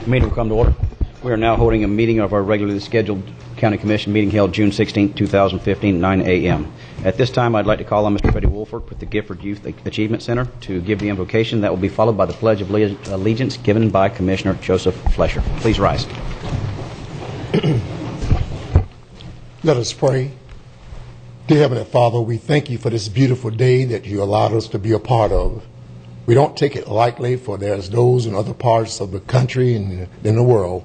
Meeting will come to order. We are now holding a meeting of our regularly scheduled County Commission meeting held June 16, 2015, 9 a.m. At this time, I'd like to call on Mr. Freddie Wolford with the Gifford Youth Achievement Center to give the invocation that will be followed by the Pledge of Allegiance given by Commissioner Joseph Flesher. Please rise. Let us pray. Dear Heavenly Father, we thank you for this beautiful day that you allowed us to be a part of. We don't take it lightly, for there's those in other parts of the country and in the world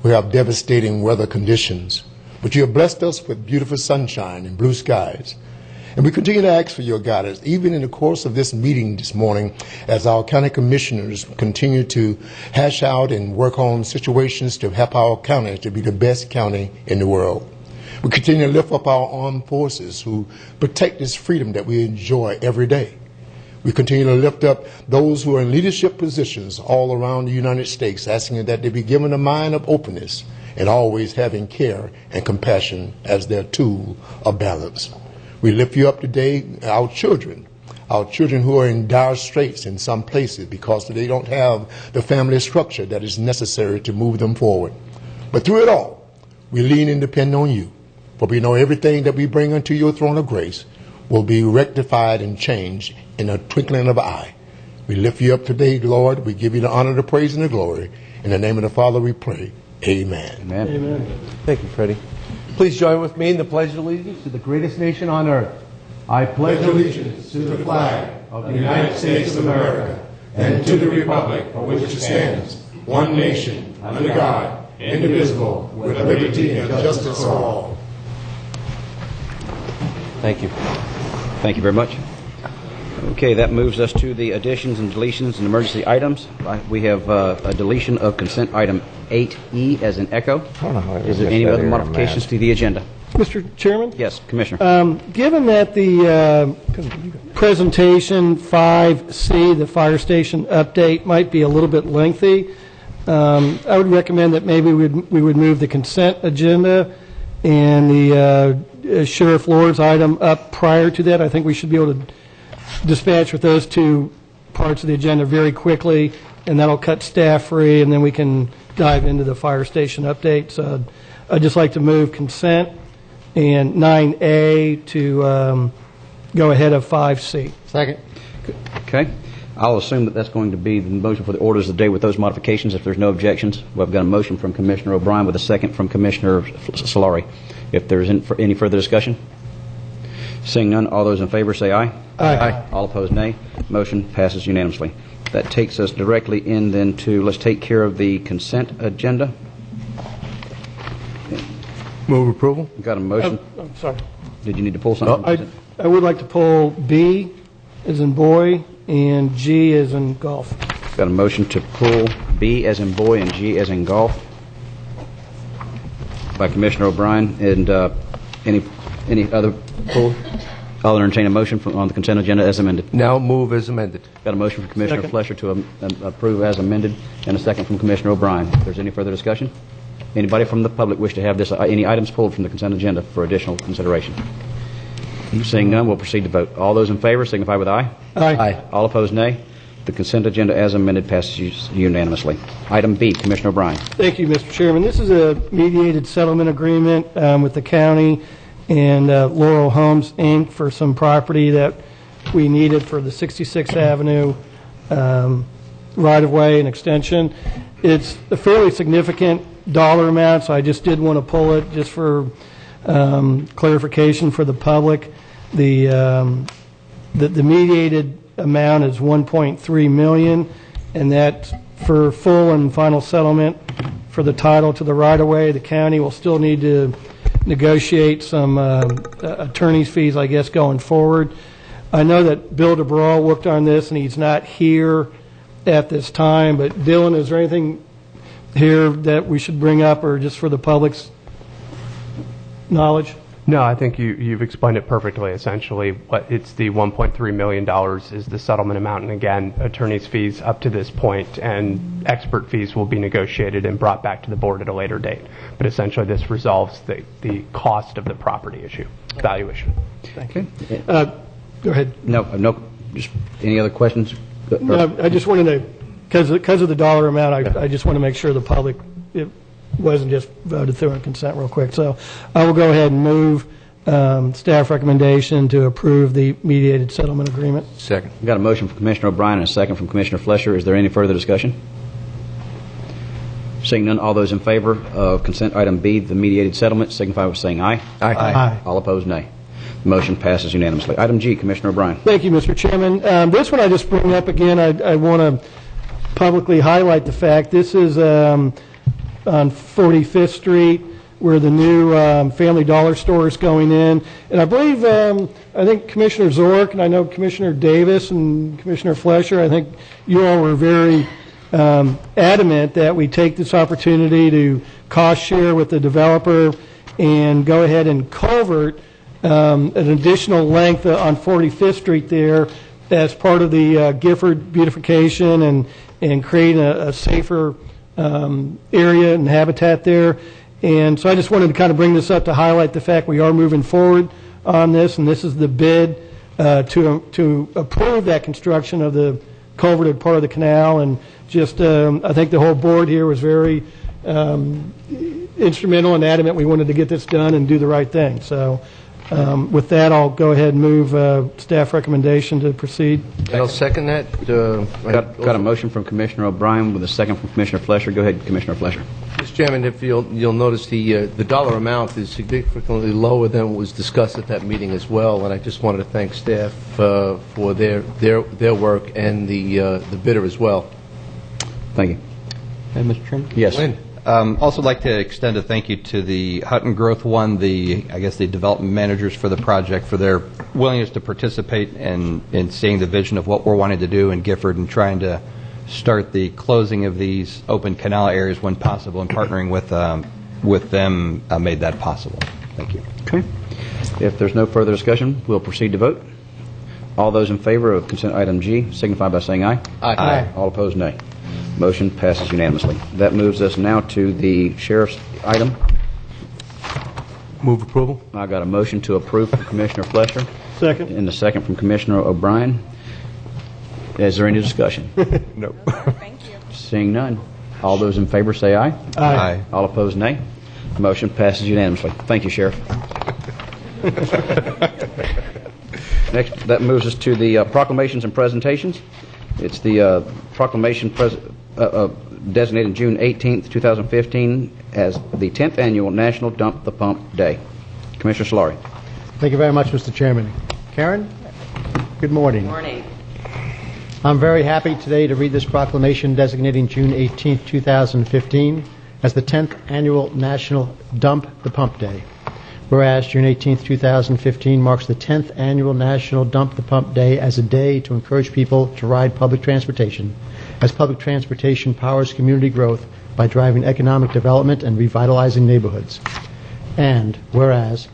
who have devastating weather conditions. But you have blessed us with beautiful sunshine and blue skies. And we continue to ask for your guidance, even in the course of this meeting this morning, as our county commissioners continue to hash out and work on situations to help our county to be the best county in the world. We continue to lift up our armed forces who protect this freedom that we enjoy every day. We continue to lift up those who are in leadership positions all around the United States, asking that they be given a mind of openness and always having care and compassion as their tool of balance. We lift you up today, our children who are in dire straits in some places because they don't have the family structure that is necessary to move them forward. But through it all, we lean and depend on you, for we know everything that we bring unto your throne of grace will be rectified and changed in a twinkling of an eye. We lift you up today, Lord. We give you the honor, the praise, and the glory. In the name of the Father we pray. Amen. Amen. Amen. Thank you, Freddie. Please join with me in the Pledge of Allegiance to the greatest nation on earth. I pledge allegiance to the flag of the United States of America and to the republic for which it stands, one nation, under God, indivisible, with liberty and justice for all. Thank you. Thank you very much. Okay, that moves us to the additions and deletions and emergency items. We have a deletion of consent item 8E as in echo. Is there any other modifications to the agenda? Mr. Chairman? Yes, Commissioner. Given that the presentation 5C, the fire station update, might be a little bit lengthy, I would recommend that maybe we would move the consent agenda and the Sheriff Lord's item up prior to that. I think we should be able to dispatch with those two parts of the agenda very quickly, and that'll cut staff free, and then we can dive into the fire station update. So I'd just like to move consent and 9A to go ahead of 5C. Second. Okay. I'll assume that that's going to be the motion for the orders of the day with those modifications if there's no objections. We've got a motion from Commissioner O'Brien with a second from Commissioner Solari. If there's any further discussion? Seeing none, all those in favor say aye. Aye. All opposed, nay. Motion passes unanimously. That takes us directly in then to, let's take care of the consent agenda. Move approval. Got a motion. I'm sorry. Did you need to pull something? I would like to pull B as in boy and G as in golf. Got a motion to pull B as in boy and G as in golf by Commissioner O'Brien. And any other pull? I'll entertain a motion on the consent agenda as amended. Now move as amended. Got a motion from Commissioner Flesher to approve as amended, and a second from Commissioner O'Brien. If there's any further discussion, anybody from the public wish to have any items pulled from the consent agenda for additional consideration? Seeing none, we'll proceed to vote. All those in favor signify with aye. Aye. All opposed, nay. The consent agenda as amended passes unanimously. Item B, Commissioner O'Brien. Thank you, Mr. Chairman. This is a mediated settlement agreement with the county and Laurel Homes, Inc. for some property that we needed for the 66th Avenue right-of-way and extension. It's a fairly significant dollar amount, so I just did want to pull it just for clarification for the public. The mediated amount is $1.3 million, and that for full and final settlement for the title to the right-of-way. The county will still need to negotiate some attorney's fees, I guess, going forward. I know that Bill DeBraw worked on this, and he's not here at this time. But Dylan, is there anything here that we should bring up, or just for the public's knowledge? No, I think you've explained it perfectly. Essentially, it's the $1.3 million is the settlement amount, and again, attorney's fees up to this point, and expert fees will be negotiated and brought back to the board at a later date. But essentially, this resolves the cost of the property issue, value issue. Thank you. Go ahead. No. Just any other questions? No, I just wanted to because of the dollar amount, I just want to make sure the public, it wasn't just voted through on consent real quick. So I will go ahead and move staff recommendation to approve the mediated settlement agreement. Second. We've got a motion from Commissioner O'Brien and a second from Commissioner Flesher. Is there any further discussion? Seeing none, all those in favor of consent item B, the mediated settlement, signify by saying aye. Aye. All opposed, nay. The motion passes unanimously. Item G, Commissioner O'Brien. Thank you, Mr. Chairman. This one I just bring up again. I want to publicly highlight the fact this is on 45th Street where the new Family Dollar store is going in. And I believe, I think Commissioner Zork and I know Commissioner Davis and Commissioner Flesher, I think you all were very adamant that we take this opportunity to cost share with the developer and go ahead and culvert an additional length on 45th Street there as part of the Gifford beautification and create a safer area and habitat there. And so I just wanted to kind of bring this up to highlight the fact we are moving forward on this, and this is the bid to approve that construction of the culverted part of the canal. And just I think the whole board here was very instrumental and adamant we wanted to get this done and do the right thing. So with that, I'll go ahead and move staff recommendation to proceed. And I'll second that. Got a motion from Commissioner O'Brien with a second from Commissioner Flesher. Go ahead, Commissioner Flesher. Mr. Chairman, if you'll notice the dollar amount is significantly lower than what was discussed at that meeting as well, and I just wanted to thank staff for their work and the bidder as well. Thank you. Hey, Mr. Chairman? Yes. Lynn. Also like to extend a thank you to the Hutton Growth One, the development managers for the project, for their willingness to participate in seeing the vision of what we're wanting to do in Gifford and trying to start the closing of these open canal areas when possible, and partnering with them made that possible. Thank you. Okay. If there's no further discussion, we'll proceed to vote. All those in favor of consent item G signify by saying aye. Aye. All opposed, nay. Motion passes unanimously. That moves us now to the sheriff's item. Move approval. I got a motion to approve from Commissioner Flesher Second. and a second from Commissioner O'Brien. Is there any discussion? No. Thank you. Seeing none. All those in favor say aye. Aye. All opposed, nay. Motion passes unanimously. Thank you, Sheriff. Next, that moves us to the proclamations and presentations. It's the proclamation designated June 18th, 2015 as the 10th Annual National Dump the Pump Day. Commissioner Solari. Thank you very much, Mr. Chairman. Karen, good morning. Morning. I'm very happy today to read this proclamation designating June 18, 2015 as the 10th Annual National Dump the Pump Day. Whereas June 18, 2015 marks the 10th Annual National Dump the Pump Day as a day to encourage people to ride public transportation, as public transportation powers community growth by driving economic development and revitalizing neighborhoods. And whereas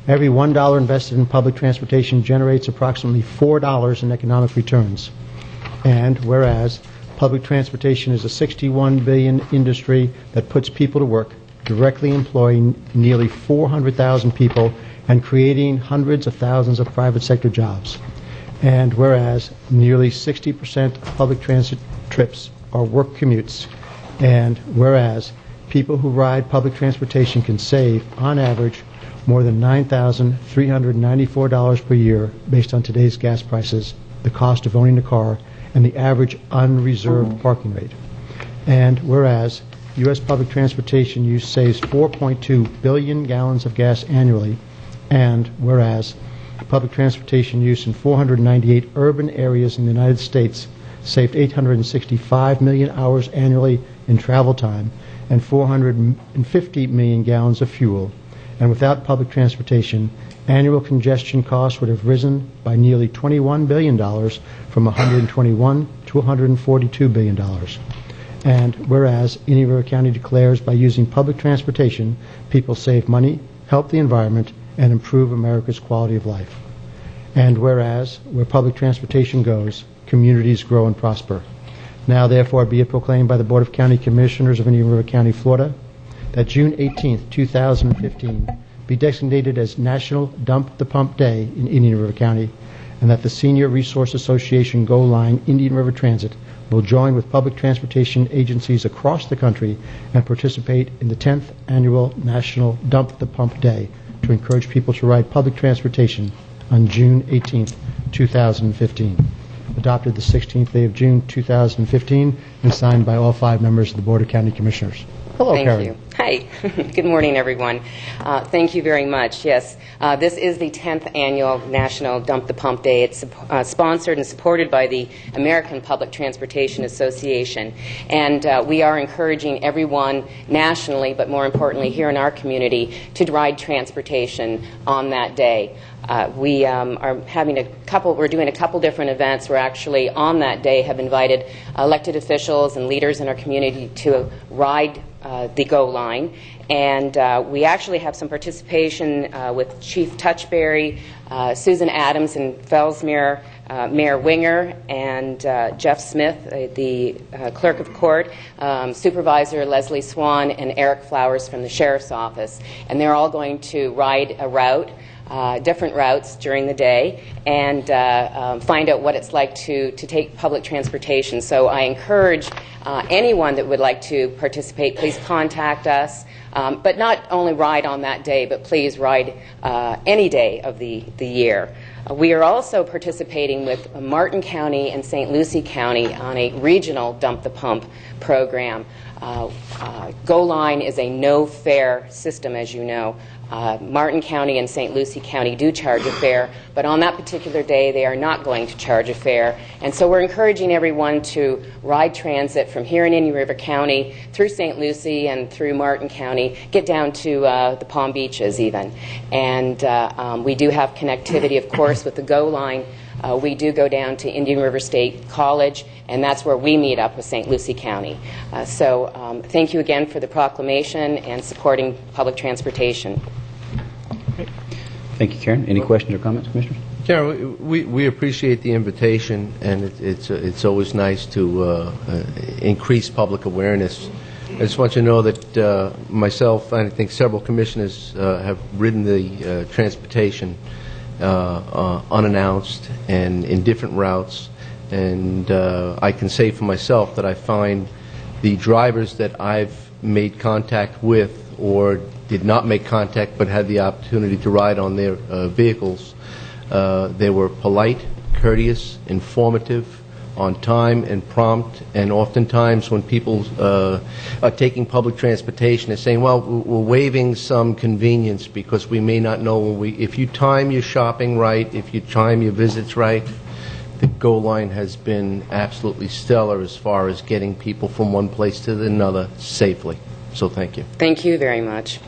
every $1 invested in public transportation generates approximately $4 in economic returns. And whereas public transportation is a $61 billion industry that puts people to work, directly employing nearly 400,000 people and creating hundreds of thousands of private sector jobs. And whereas nearly 60% of public transit trips are work commutes. And whereas people who ride public transportation can save, on average, more than $9,394 per year based on today's gas prices, the cost of owning a car, and the average unreserved parking rate. And whereas U.S. public transportation use saves 4.2 billion gallons of gas annually, and whereas public transportation use in 498 urban areas in the United States saved 865 million hours annually in travel time and 450 million gallons of fuel. And without public transportation, annual congestion costs would have risen by nearly $21 billion from $121 to $142 billion. And whereas Indian River County declares by using public transportation, people save money, help the environment, and improve America's quality of life. And whereas where public transportation goes, communities grow and prosper. Now, therefore, be it proclaimed by the Board of County Commissioners of Indian River County, Florida, that June 18, 2015 be designated as National Dump the Pump Day in Indian River County, and that the Senior Resource Association Go Line Indian River Transit will join with public transportation agencies across the country and participate in the 10th Annual National Dump the Pump Day to encourage people to ride public transportation on June 18, 2015. Adopted the 16th day of June 2015 and signed by all 5 members of the Board of County Commissioners. Hello, Thank Karen. you. Hi. Good morning, everyone. Thank you very much. Yes, this is the 10th Annual National Dump the Pump Day. It's sponsored and supported by the American Public Transportation Association. And we are encouraging everyone nationally, but more importantly here in our community, to ride transportation on that day. We are having we're doing a couple different events. We're actually on that day have invited elected officials and leaders in our community to ride the Go Line. And we actually have some participation with Chief Touchberry, Susan Adams in Fellsmere, Mayor Winger, and Jeff Smith, the Clerk of Court, Supervisor Leslie Swan, and Eric Flowers from the Sheriff's Office. And they're all going to ride a route, different routes during the day, and find out what it's like to take public transportation. So I encourage anyone that would like to participate, please contact us. But not only ride on that day, but please ride any day of the year. We are also participating with Martin County and St. Lucie County on a regional Dump the Pump program. Go Line is a no-fare system, as you know. Martin County and St. Lucie County do charge a fare, but on that particular day they are not going to charge a fare. And so we're encouraging everyone to ride transit from here in Indian River County through St. Lucie and through Martin County, get down to the Palm Beaches even. And we do have connectivity, of course, with the Go Line. We do go down to Indian River State College, and that's where we meet up with St. Lucie County. So thank you again for the proclamation and supporting public transportation. Thank you, Karen. Any questions or comments, Commissioners? Karen, we appreciate the invitation, and it's always nice to increase public awareness. I just want you to know that myself and I think several commissioners have ridden the transportation unannounced and in different routes, and I can say for myself that I find the drivers that I've made contact with or did not make contact but had the opportunity to ride on their vehicles, they were polite, courteous, informative, on time and prompt, and oftentimes when people are taking public transportation, they're saying, well, we're waiving some convenience because we may not know if you time your shopping right, if you time your visits right. The Go Line has been absolutely stellar as far as getting people from one place to another safely. So thank you. Thank you very much.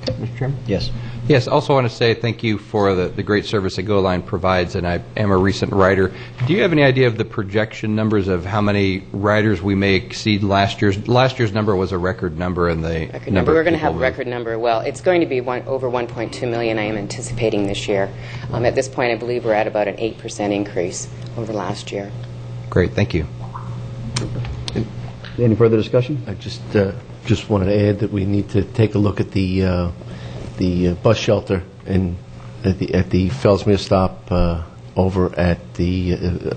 Mr. Chairman? Yes. Yes, also want to say thank you for the great service that Go Line provides, and I am a recent rider. Do you have any idea of the projection numbers of how many riders we may exceed last year's? Last year's number was a record number, and the number we're going to have a record number. Well, it's going to be over 1.2 million. I am anticipating this year. At this point, I believe we're at about an 8% increase over last year. Great, thank you. Any further discussion? I just wanted to add that we need to take a look at the bus shelter at the Fellsmere stop over at the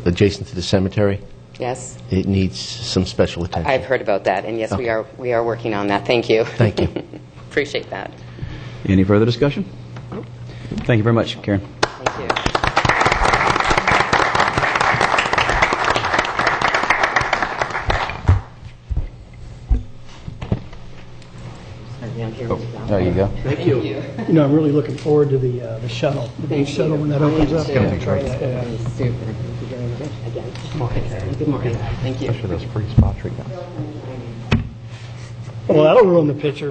adjacent to the cemetery. Yes. It needs some special attention. I've heard about that, and yes, Okay. we are working on that. Thank you. Thank you. Appreciate that. Any further discussion? Thank you very much, Karen. Thank you. There you go. Thank you. You know, I'm really looking forward to the shuttle, the big shuttle when that opens up. Super. Thank you very much. Again, good morning. Thank you. For those free spots right now. Well, that'll ruin the picture.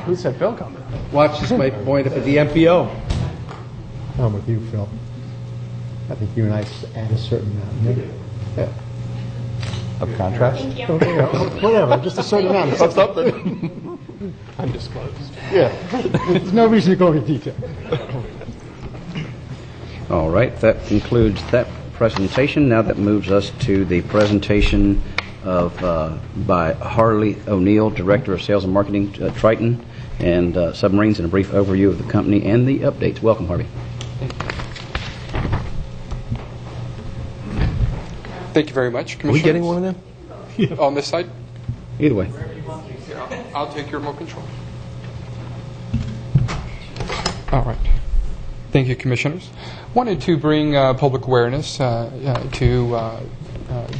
Who said Bill coming? Watch, this might point up at the MPO. I'm with you, Phil. I think you and I add a certain amount. Yeah. Of contrast? Whatever, just a certain amount. Of something. Undisclosed. Yeah. There's no reason to go into detail. All right, that concludes that presentation. Now that moves us to the presentation of by Harley O'Neill, Director of Sales and Marketing at Triton and Submarines, and a brief overview of the company and the updates. Welcome, Harvey. Thank you very much, Are Commissioner. we getting one of them? On this side? Either way. I'll take your remote control. All right. Thank you, Commissioners. Wanted to bring public awareness to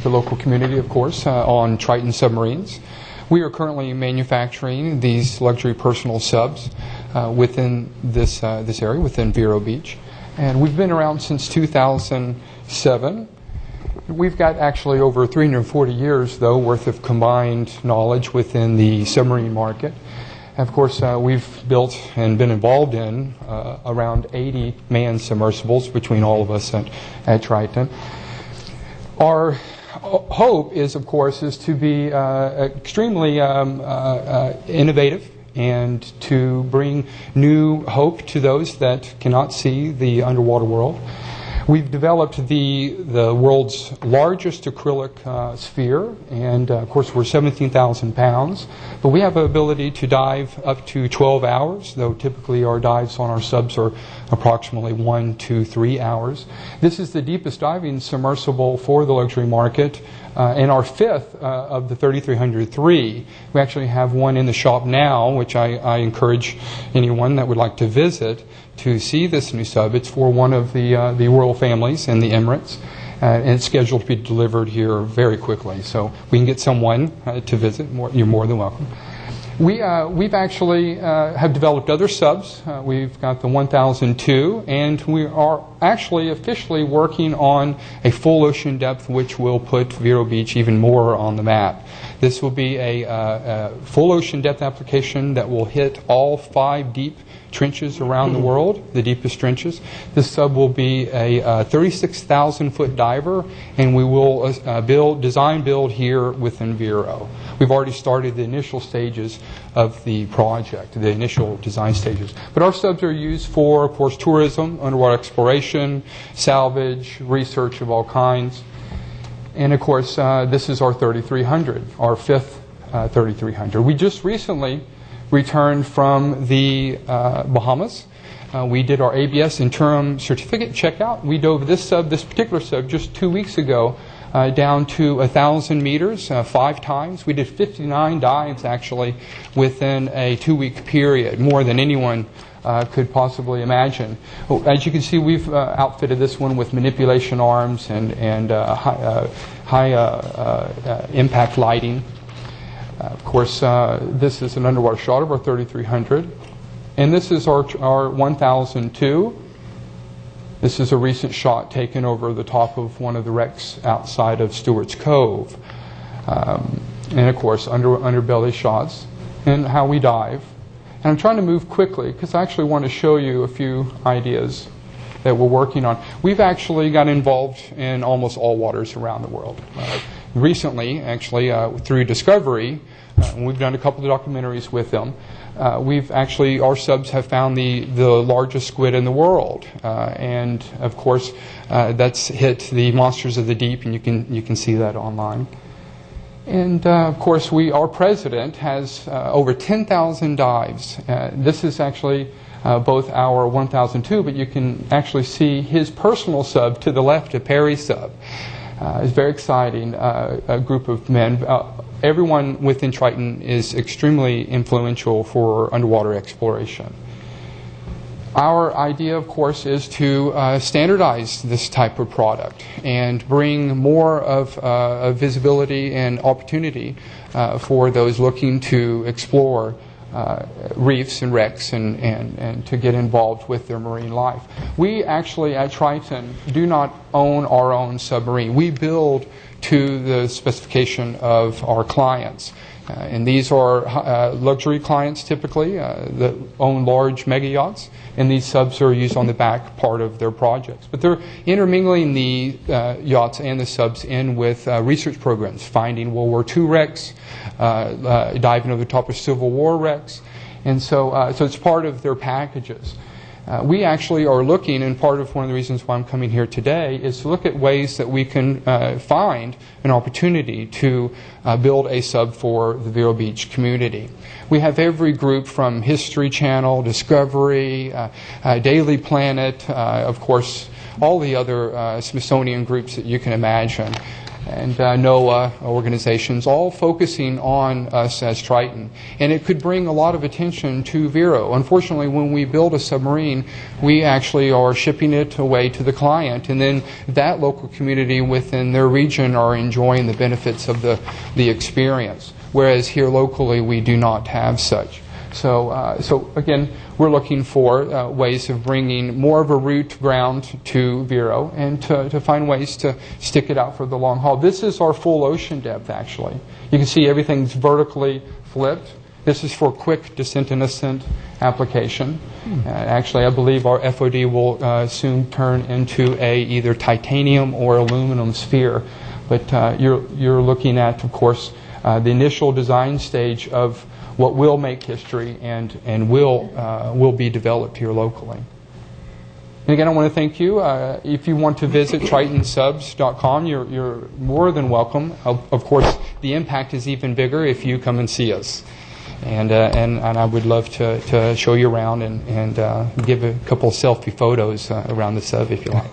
the local community, of course, on Triton submarines. We are currently manufacturing these luxury personal subs within this area, within Vero Beach. And we've been around since 2007. We've got actually over 340 years, though, worth of combined knowledge within the submarine market. And of course, we've built and been involved in around 80 manned submersibles between all of us at Triton. Our hope is, of course, is to be extremely innovative and to bring new hope to those that cannot see the underwater world. We've developed the world's largest acrylic sphere, and of course we're 17,000 pounds, but we have the ability to dive up to 12 hours, though typically our dives on our subs are approximately 1 to 3 hours. This is the deepest diving submersible for the luxury market, and our fifth of the 3303. We actually have one in the shop now, which I encourage anyone that would like to visit to see this new sub. It's for one of the royal families in the Emirates, and it's scheduled to be delivered here very quickly. So we can get someone to visit. You're more than welcome. We've actually have developed other subs. We've got the 1002, and we are actually officially working on a full ocean depth, which will put Vero Beach even more on the map. This will be a full ocean depth application that will hit all 5 deep trenches around the world, the deepest trenches. This sub will be a 36,000-foot diver, and we will design build here within Vero. We've already started the initial stages of the project, the initial design stages. But our subs are used for, of course, tourism, underwater exploration, salvage, research of all kinds. And of course, this is our 3300, our fifth 3300. We just recently returned from the Bahamas. We did our ABS interim certificate checkout. We dove this particular sub, just 2 weeks ago, down to 1,000 meters 5 times. We did 59 dives actually within a 2-week period, more than anyone could possibly imagine. As you can see, we've outfitted this one with manipulation arms and high impact lighting. Of course, this is an underwater shot of our 3300. And this is our 1002. This is a recent shot taken over the top of one of the wrecks outside of Stewart's Cove. And of course, underbelly shots and how we dive. And I'm trying to move quickly because I actually want to show you a few ideas that we're working on. We've actually got involved in almost all waters around the world. Recently, actually, through Discovery, we've done a couple of documentaries with them. Our subs have found the largest squid in the world, and of course, that's hit the monsters of the deep, and you can see that online. And of course, our president has over 10,000 dives. This is actually both our 1002, but you can actually see his personal sub to the left, a Perry sub. It's very exciting. A group of men. Everyone within Triton is extremely influential for underwater exploration. Our idea, of course, is to standardize this type of product and bring more of visibility and opportunity for those looking to explore reefs and wrecks and to get involved with their marine life. We actually at Triton do not own our own submarine. We build to the specification of our clients. And these are luxury clients typically that own large mega yachts, and these subs are used on the back part of their projects. But they're intermingling the yachts and the subs in with research programs, finding World War II wrecks, diving over the top of Civil War wrecks, and so it's part of their packages. We actually are looking, and part of one of the reasons why I'm coming here today is to look at ways that we can find an opportunity to build a sub for the Vero Beach community. We have every group from History Channel, Discovery, Daily Planet, of course, all the other Smithsonian groups that you can imagine. and NOAA organizations, all focusing on us as Triton. And it could bring a lot of attention to Vero. Unfortunately, when we build a submarine, we actually are shipping it away to the client, and then that local community within their region are enjoying the benefits of the experience. Whereas here locally, we do not have such. So again, we're looking for ways of bringing more of a route ground to Vero and to find ways to stick it out for the long haul. This is our full ocean depth, actually. You can see everything's vertically flipped. This is for quick descent and ascent application. Actually, I believe our FOD will soon turn into a either titanium or aluminum sphere. But you're looking at, of course, the initial design stage of what will make history and will be developed here locally. And again, I want to thank you. If you want to visit TritonSubs.com, you're more than welcome. Of course, the impact is even bigger if you come and see us. And I would love to show you around and give a couple of selfie photos around the sub if you like.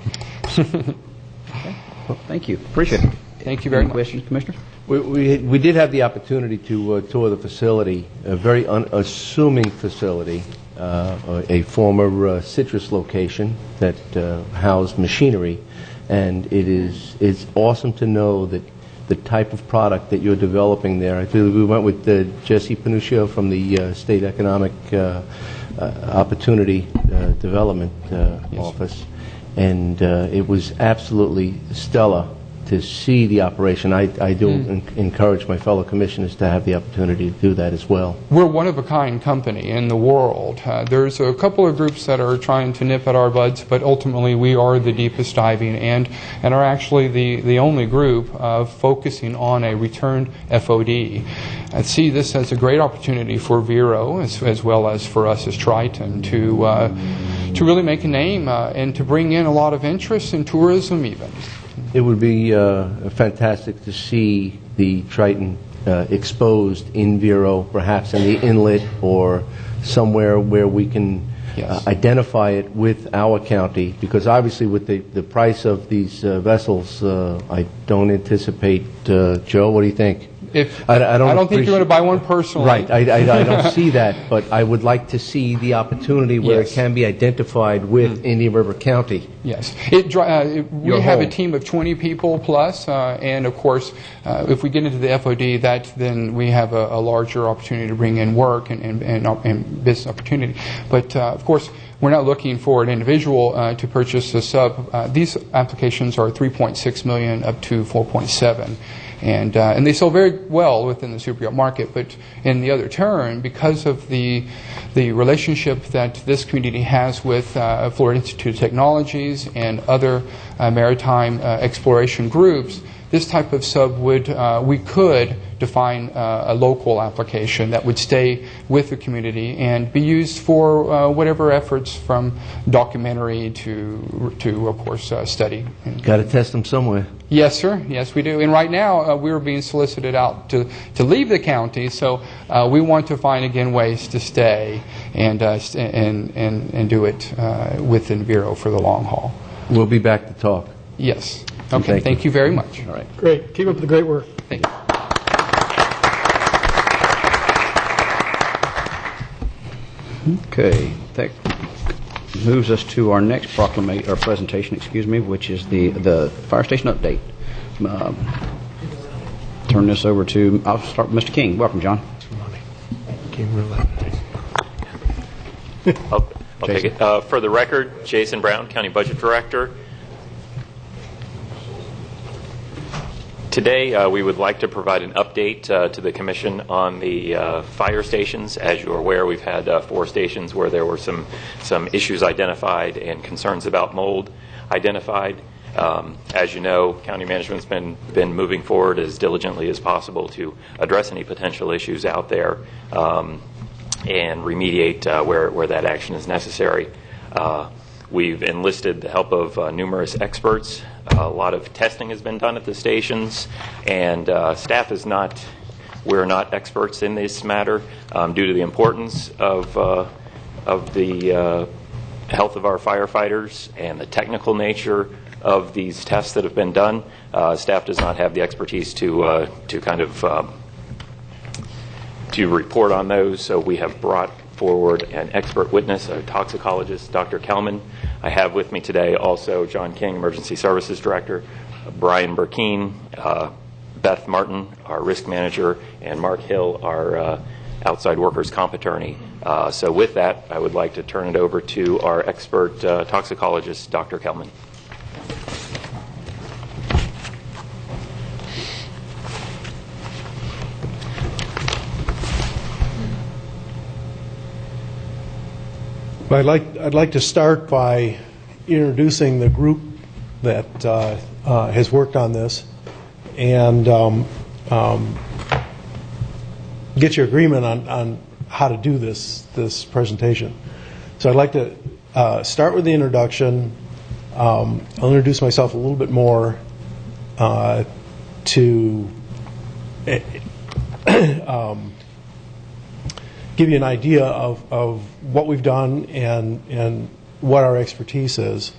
Okay. Well, thank you. Appreciate it. Thank you very much. Any questions, Commissioner? We did have the opportunity to tour the facility, a very unassuming facility, a former citrus location that housed machinery, and it's awesome to know that the type of product that you're developing there. I believe we went with Jesse Panuccio from the State Economic Opportunity Development Office, and it was absolutely stellar to see the operation. I do encourage my fellow commissioners to have the opportunity to do that as well. We're one-of-a-kind company in the world. There's a couple of groups that are trying to nip at our buds, but ultimately we are the deepest diving and are actually the only group focusing on a returned FOD. I see this as a great opportunity for Vero as well as for us as Triton to really make a name and to bring in a lot of interest in tourism even. It would be fantastic to see the Triton exposed in Vero, perhaps in the inlet or somewhere where we can identify it with our county, because obviously with the price of these vessels, I don't anticipate, Joe, what do you think? I don't think you're going to buy one personally. Right. I don't see that, but I would like to see the opportunity where it can be identified with Indian River County. Yes. We have a team of 20 people plus, and of course, if we get into the FOD, then we have a larger opportunity to bring in work and business opportunity. But of course, we're not looking for an individual to purchase a sub. These applications are $3.6 million up to $4.7. And they sell very well within the superyacht market, but in the other turn, because of the relationship that this community has with Florida Institute of Technologies and other maritime exploration groups, this type of sub we could define a local application that would stay with the community and be used for whatever efforts from documentary to of course, study. Got to test them somewhere. Yes, sir. Yes, we do. And right now, we're being solicited out to leave the county, so we want to find, again, ways to stay and do it within Vero for the long haul. We'll be back to talk. Yes. Okay. Thank you very much. All right. Great. Keep up the great work. Thank you. Okay, that moves us to our next presentation, which is the fire station update. Turn this over to, I'll start with Mr. King. Welcome, John. I'll take it. For the record, Jason Brown, County Budget Director. Today, we would like to provide an update to the Commission on the fire stations. As you're aware, we've had 4 stations where there were some issues identified and concerns about mold identified. As you know, County Management's been moving forward as diligently as possible to address any potential issues out there and remediate where that action is necessary. We've enlisted the help of numerous experts. A lot of testing has been done at the stations, and staff is not. We're not experts in this matter due to the importance of the health of our firefighters and the technical nature of these tests that have been done. Staff does not have the expertise to kind of to report on those, so we have brought forward an expert witness, a toxicologist, Dr. Kelman. I have with me today also John King, Emergency Services Director, Brian Burkeen, Beth Martin, our risk manager, and Mark Hill, our outside workers' comp attorney. So with that, I would like to turn it over to our expert toxicologist, Dr. Kelman. I'd like to start by introducing the group that has worked on this and get your agreement on how to do this presentation. So I'd like to start with the introduction. I'll introduce myself a little bit more to give you an idea of what we've done and what our expertise is.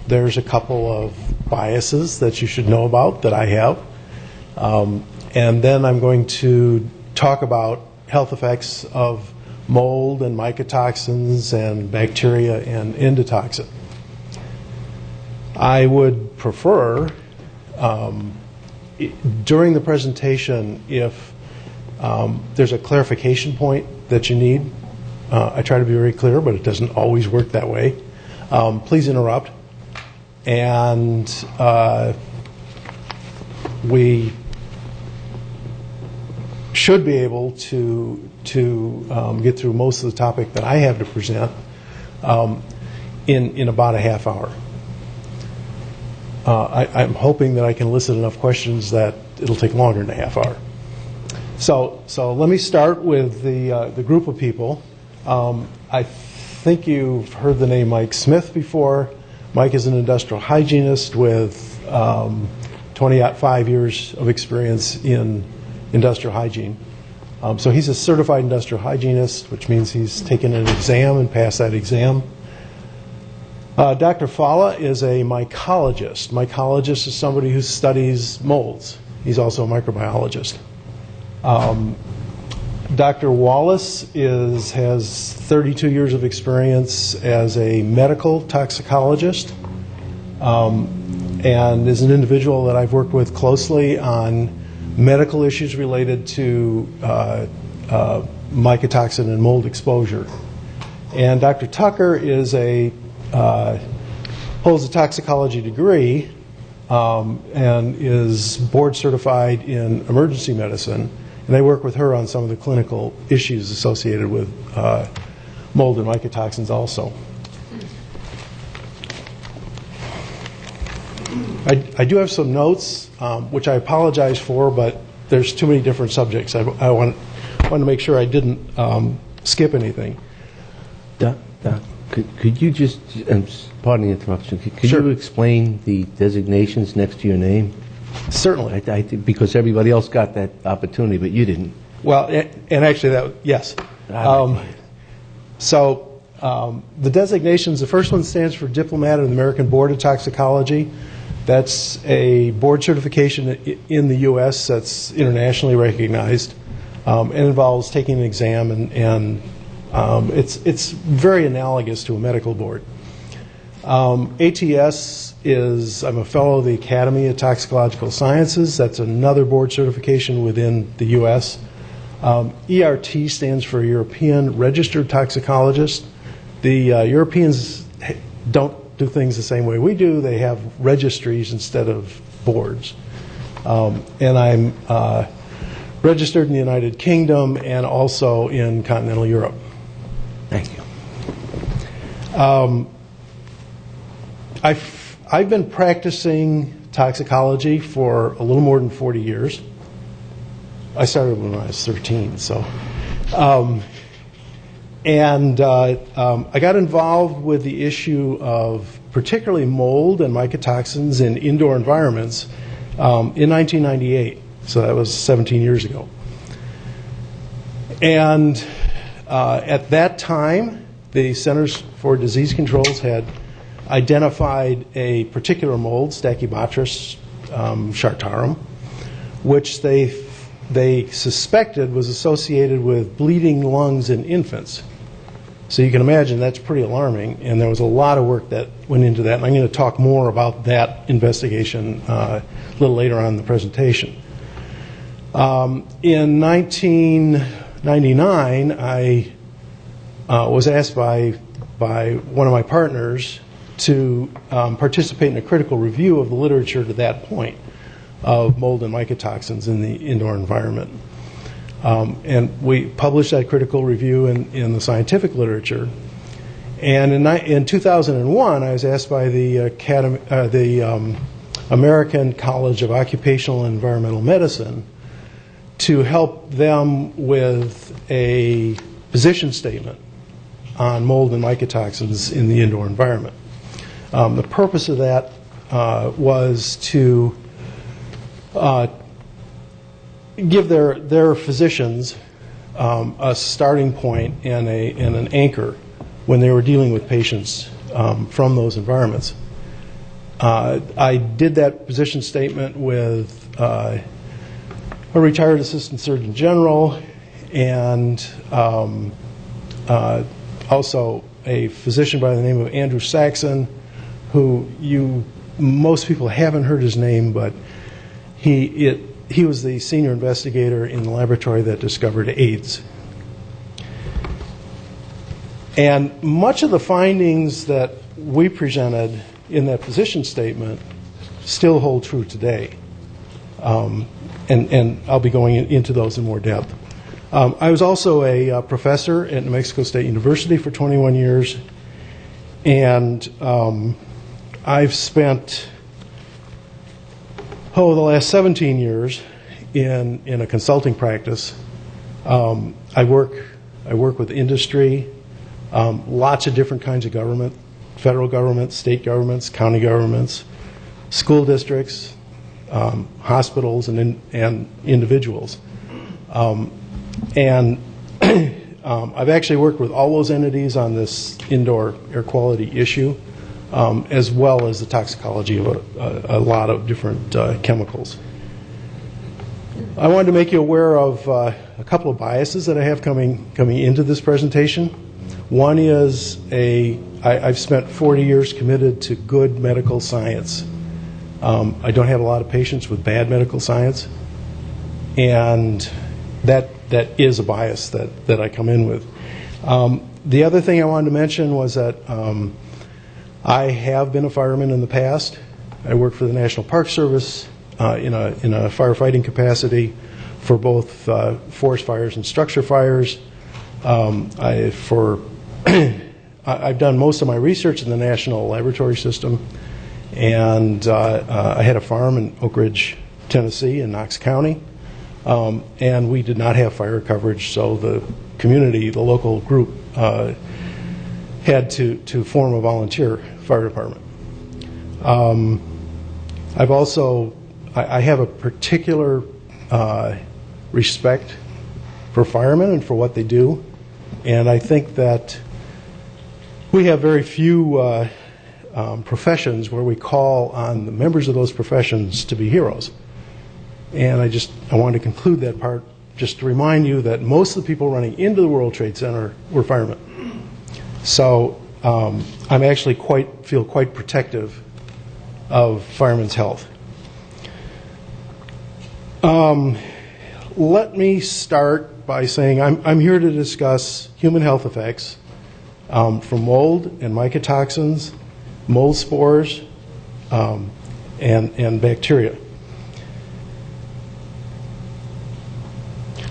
There's a couple of biases that you should know about that I have. And then I'm going to talk about health effects of mold and mycotoxins and bacteria and endotoxin. I would prefer during the presentation if there's a clarification point that you need. I try to be very clear, but it doesn't always work that way. Please interrupt. And we should be able to get through most of the topic that I have to present in about a half hour. I'm hoping that I can elicit enough questions that it'll take longer than a half hour. So let me start with the group of people. I think you've heard the name Mike Smith before. Mike is an industrial hygienist with 25 years of experience in industrial hygiene. So he's a certified industrial hygienist, which means he's taken an exam and passed that exam. Dr. Fala is a mycologist. Mycologist is somebody who studies molds. He's also a microbiologist. Dr. Wallace has 32 years of experience as a medical toxicologist and is an individual that I've worked with closely on medical issues related to mycotoxin and mold exposure. And Dr. Tucker holds a toxicology degree and is board certified in emergency medicine. And I work with her on some of the clinical issues associated with mold and mycotoxins also. I do have some notes, which I apologize for, but there's too many different subjects. I want to make sure I didn't skip anything. Doc, could you just, pardon the interruption, could Sure. you explain the designations next to your name? Certainly. Because everybody else got that opportunity, but you didn't. Well, and actually, yes. So the designations, the first one stands for Diplomat of the American Board of Toxicology. That's a board certification in the U.S. that's internationally recognized and involves taking an exam, and it's very analogous to a medical board. ATS is, I'm a fellow of the Academy of Toxicological Sciences. That's another board certification within the U.S. ERT stands for European Registered Toxicologist. The Europeans don't do things the same way we do. They have registries instead of boards. And I'm registered in the United Kingdom and also in continental Europe. Thank you. I've been practicing toxicology for a little more than 40 years. I started when I was 13, so. I got involved with the issue of particularly mold and mycotoxins in indoor environments in 1998. So that was 17 years ago. And at that time, the Centers for Disease Controls had identified a particular mold, Stachybotrys chartarum, which they suspected was associated with bleeding lungs in infants. So you can imagine that's pretty alarming, and there was a lot of work that went into that, and I'm going to talk more about that investigation a little later on in the presentation. In 1999, I was asked by one of my partners to participate in a critical review of the literature to that point of mold and mycotoxins in the indoor environment. And we published that critical review in the scientific literature. And in 2001, I was asked by the American College of Occupational and Environmental Medicine to help them with a position statement on mold and mycotoxins in the indoor environment. The purpose of that was to give their physicians a starting point and an anchor when they were dealing with patients from those environments. I did that position statement with a retired assistant surgeon general and also a physician by the name of Andrew Saxon, who most people haven't heard his name, but he was the senior investigator in the laboratory that discovered AIDS. And much of the findings that we presented in that position statement still hold true today. And I'll be going into those in more depth. I was also a professor at New Mexico State University for 21 years, and I've spent the last 17 years in a consulting practice. I work with industry, lots of different kinds of government, federal government, state governments, county governments, school districts, hospitals, and individuals. And I've actually worked with all those entities on this indoor air quality issue, as well as the toxicology of a lot of different chemicals. I wanted to make you aware of a couple of biases that I have coming into this presentation. One is I've spent 40 years committed to good medical science. I don't have a lot of patients with bad medical science, and that is a bias that I come in with. The other thing I wanted to mention was that I have been a fireman in the past. I worked for the National Park Service in a firefighting capacity for both forest fires and structure fires. I've done most of my research in the national laboratory system, and I had a farm in Oak Ridge, Tennessee, in Knox County, and we did not have fire coverage, so the community, the local group, had to form a volunteer fire department. I have a particular respect for firemen and for what they do, and I think that we have very few professions where we call on the members of those professions to be heroes. And I wanted to conclude that part just to remind you that most of the people running into the World Trade Center were firemen. So I'm actually feel quite protective of firemen's health. Let me start by saying I'm here to discuss human health effects from mold and mycotoxins, mold spores, and bacteria.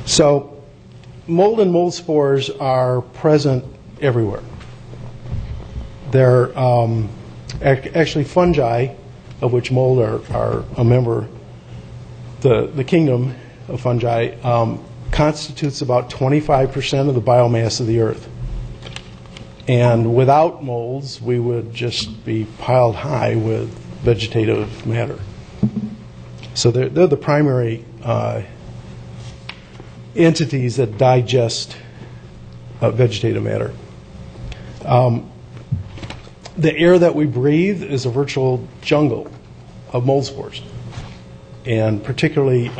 So mold and mold spores are present everywhere. They're actually fungi, of which mold are a member. The kingdom of fungi constitutes about 25% of the biomass of the earth. And without molds, we would just be piled high with vegetative matter. So they're the primary entities that digest vegetative matter. The air that we breathe is a virtual jungle of mold spores. And particularly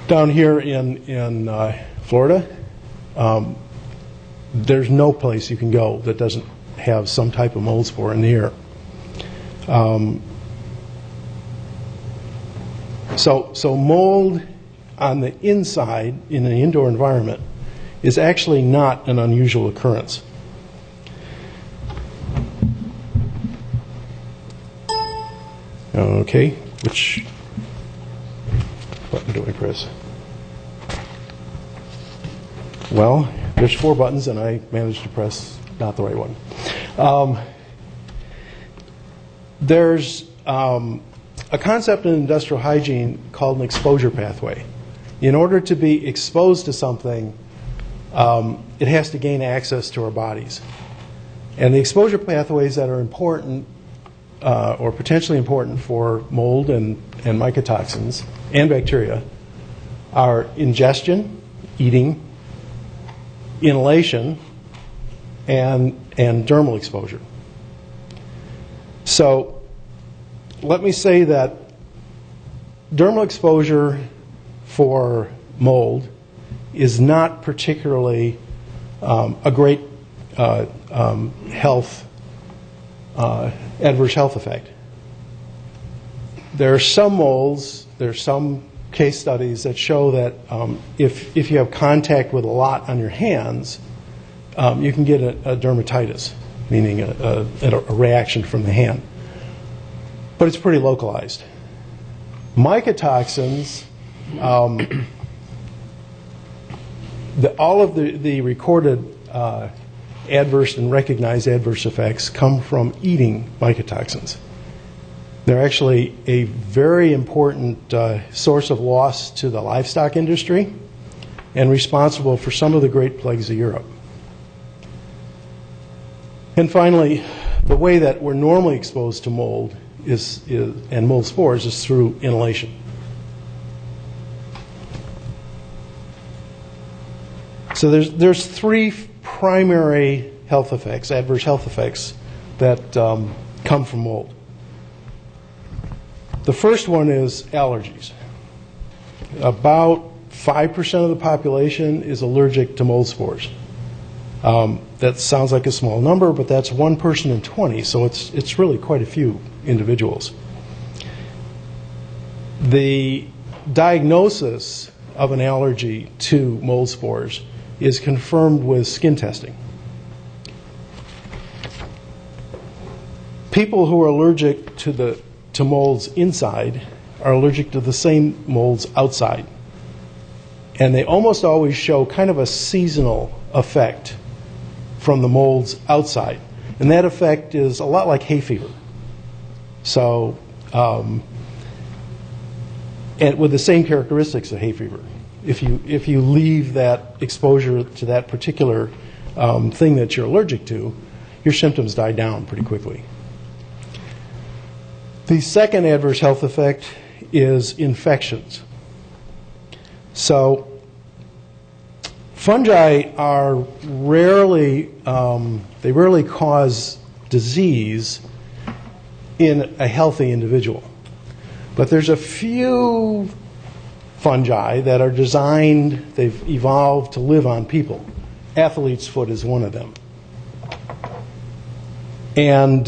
down here in Florida, there's no place you can go that doesn't have some type of mold spore in the air. So mold on the inside in an indoor environment is actually not an unusual occurrence. Okay, which button do I press? Well, there's 4 buttons and I managed to press not the right one. There's a concept in industrial hygiene called an exposure pathway. In order to be exposed to something, it has to gain access to our bodies. And the exposure pathways that are important or potentially important for mold and mycotoxins and bacteria are ingestion, eating, inhalation, and dermal exposure. So let me say that dermal exposure for mold is not particularly a great adverse health effect. There are some molds, there are some case studies that show that if you have contact with a lot on your hands, you can get a dermatitis, meaning a reaction from the hand. But it's pretty localized. Mycotoxins, all of the recorded adverse and recognized adverse effects come from eating mycotoxins. They're actually a very important source of loss to the livestock industry and responsible for some of the great plagues of Europe. And finally, the way that we're normally exposed to mold and mold spores is through inhalation. So there's 3 primary health effects, adverse health effects, that come from mold. The first one is allergies. About 5% of the population is allergic to mold spores. That sounds like a small number, but that's 1 person in 20, so it's really quite a few individuals. The diagnosis of an allergy to mold spores is confirmed with skin testing. People who are allergic to molds inside are allergic to the same molds outside. And they almost always show kind of a seasonal effect from the molds outside. And that effect is a lot like hay fever. So, and with the same characteristics of hay fever. If you leave that exposure to that particular thing that you're allergic to, your symptoms die down pretty quickly. The second adverse health effect is infections. So fungi are rarely cause disease in a healthy individual. But there's a few fungi that are designed, they've evolved to live on people. Athlete's foot is one of them. And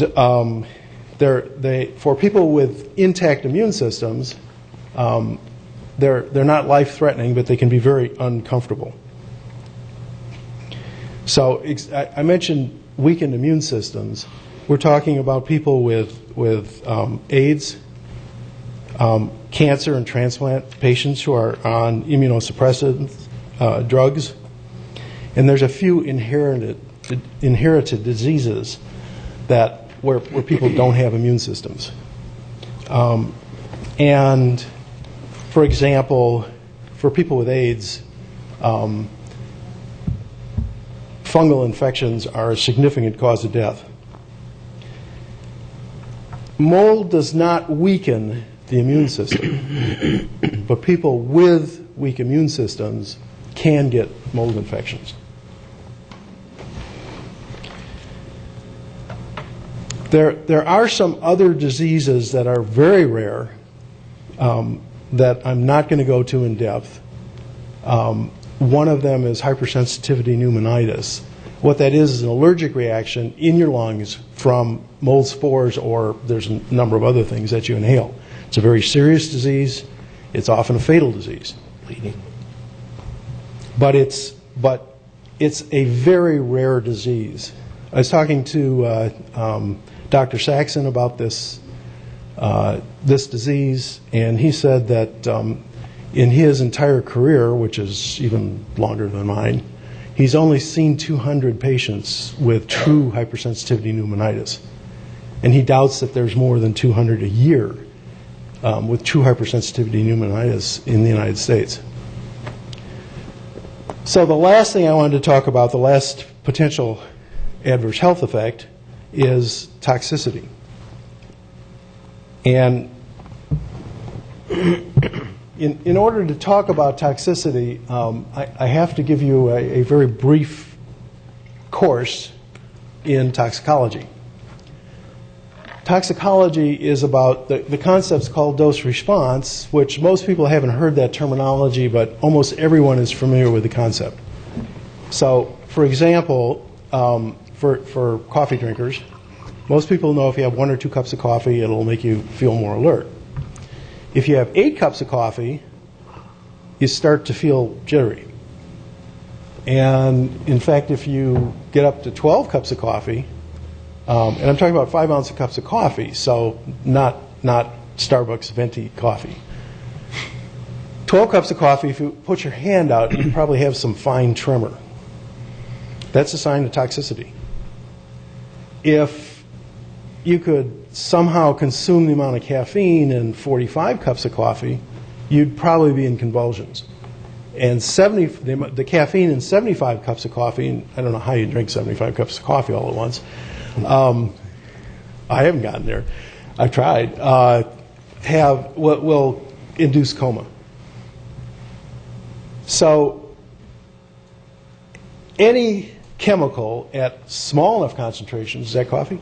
for people with intact immune systems, they're not life-threatening, but they can be very uncomfortable. So I mentioned weakened immune systems. We're talking about people with AIDS, cancer and transplant patients who are on immunosuppressive drugs, and there's a few inherited diseases where people don't have immune systems. And for example, for people with AIDS, fungal infections are a significant cause of death. Mold does not weaken the immune system, but people with weak immune systems can get mold infections. There are some other diseases that are very rare that I'm not going to go to in depth. One of them is hypersensitivity pneumonitis. What that is an allergic reaction in your lungs from mold spores, or there's a number of other things that you inhale. It's a very serious disease. It's often a fatal disease. Bleeding. But it's a very rare disease. I was talking to Dr. Saxon about this disease, and he said that in his entire career, which is even longer than mine, he's only seen 200 patients with true hypersensitivity pneumonitis. And he doubts that there's more than 200 a year with true hypersensitivity pneumonitis in the United States. So the last thing I wanted to talk about, the last potential adverse health effect, is toxicity. And in order to talk about toxicity, I have to give you a very brief course in toxicology. Toxicology is about the concept's called dose response, which most people haven't heard that terminology, but almost everyone is familiar with the concept. So, for example, for coffee drinkers, most people know if you have 1 or 2 cups of coffee, it'll make you feel more alert. If you have 8 cups of coffee, you start to feel jittery. And in fact, if you get up to 12 cups of coffee, and I'm talking about 5-ounce cups of coffee, so not Starbucks venti coffee. 12 cups of coffee, if you put your hand out, you probably have some fine tremor. That's a sign of toxicity. If you could somehow consume the amount of caffeine in 45 cups of coffee, you'd probably be in convulsions. And the caffeine in 75 cups of coffee, and I don't know how you drink 75 cups of coffee all at once. I haven't gotten there. I've tried. Will induce coma. So any chemical at small enough concentrations, is that coffee?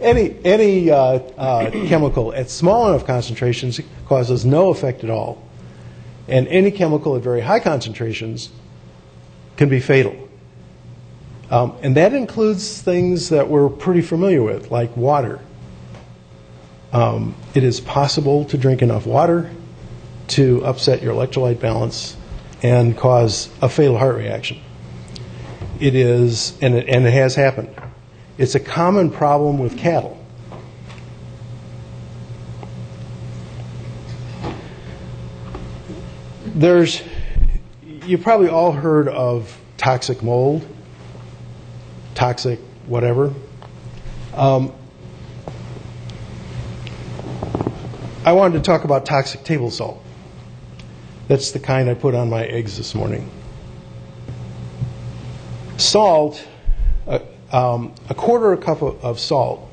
any chemical at small enough concentrations causes no effect at all. And any chemical at very high concentrations can be fatal. And that includes things that we're pretty familiar with, like water. It is possible to drink enough water to upset your electrolyte balance and cause a fatal heart reaction. It is, and it has happened. It's a common problem with cattle. You've probably all heard of toxic mold, toxic whatever. I wanted to talk about toxic table salt. That's the kind I put on my eggs this morning. Salt, a quarter a cup of salt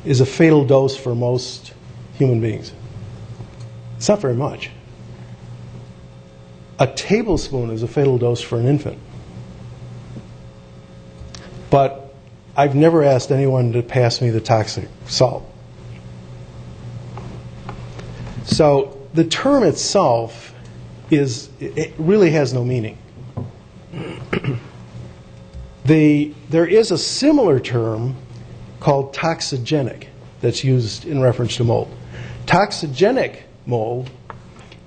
is a fatal dose for most human beings. It's not very much. A tablespoon is a fatal dose for an infant. But I've never asked anyone to pass me the toxic salt. So the term itself it really has no meaning. There is a similar term called toxigenic that's used in reference to mold. Toxigenic mold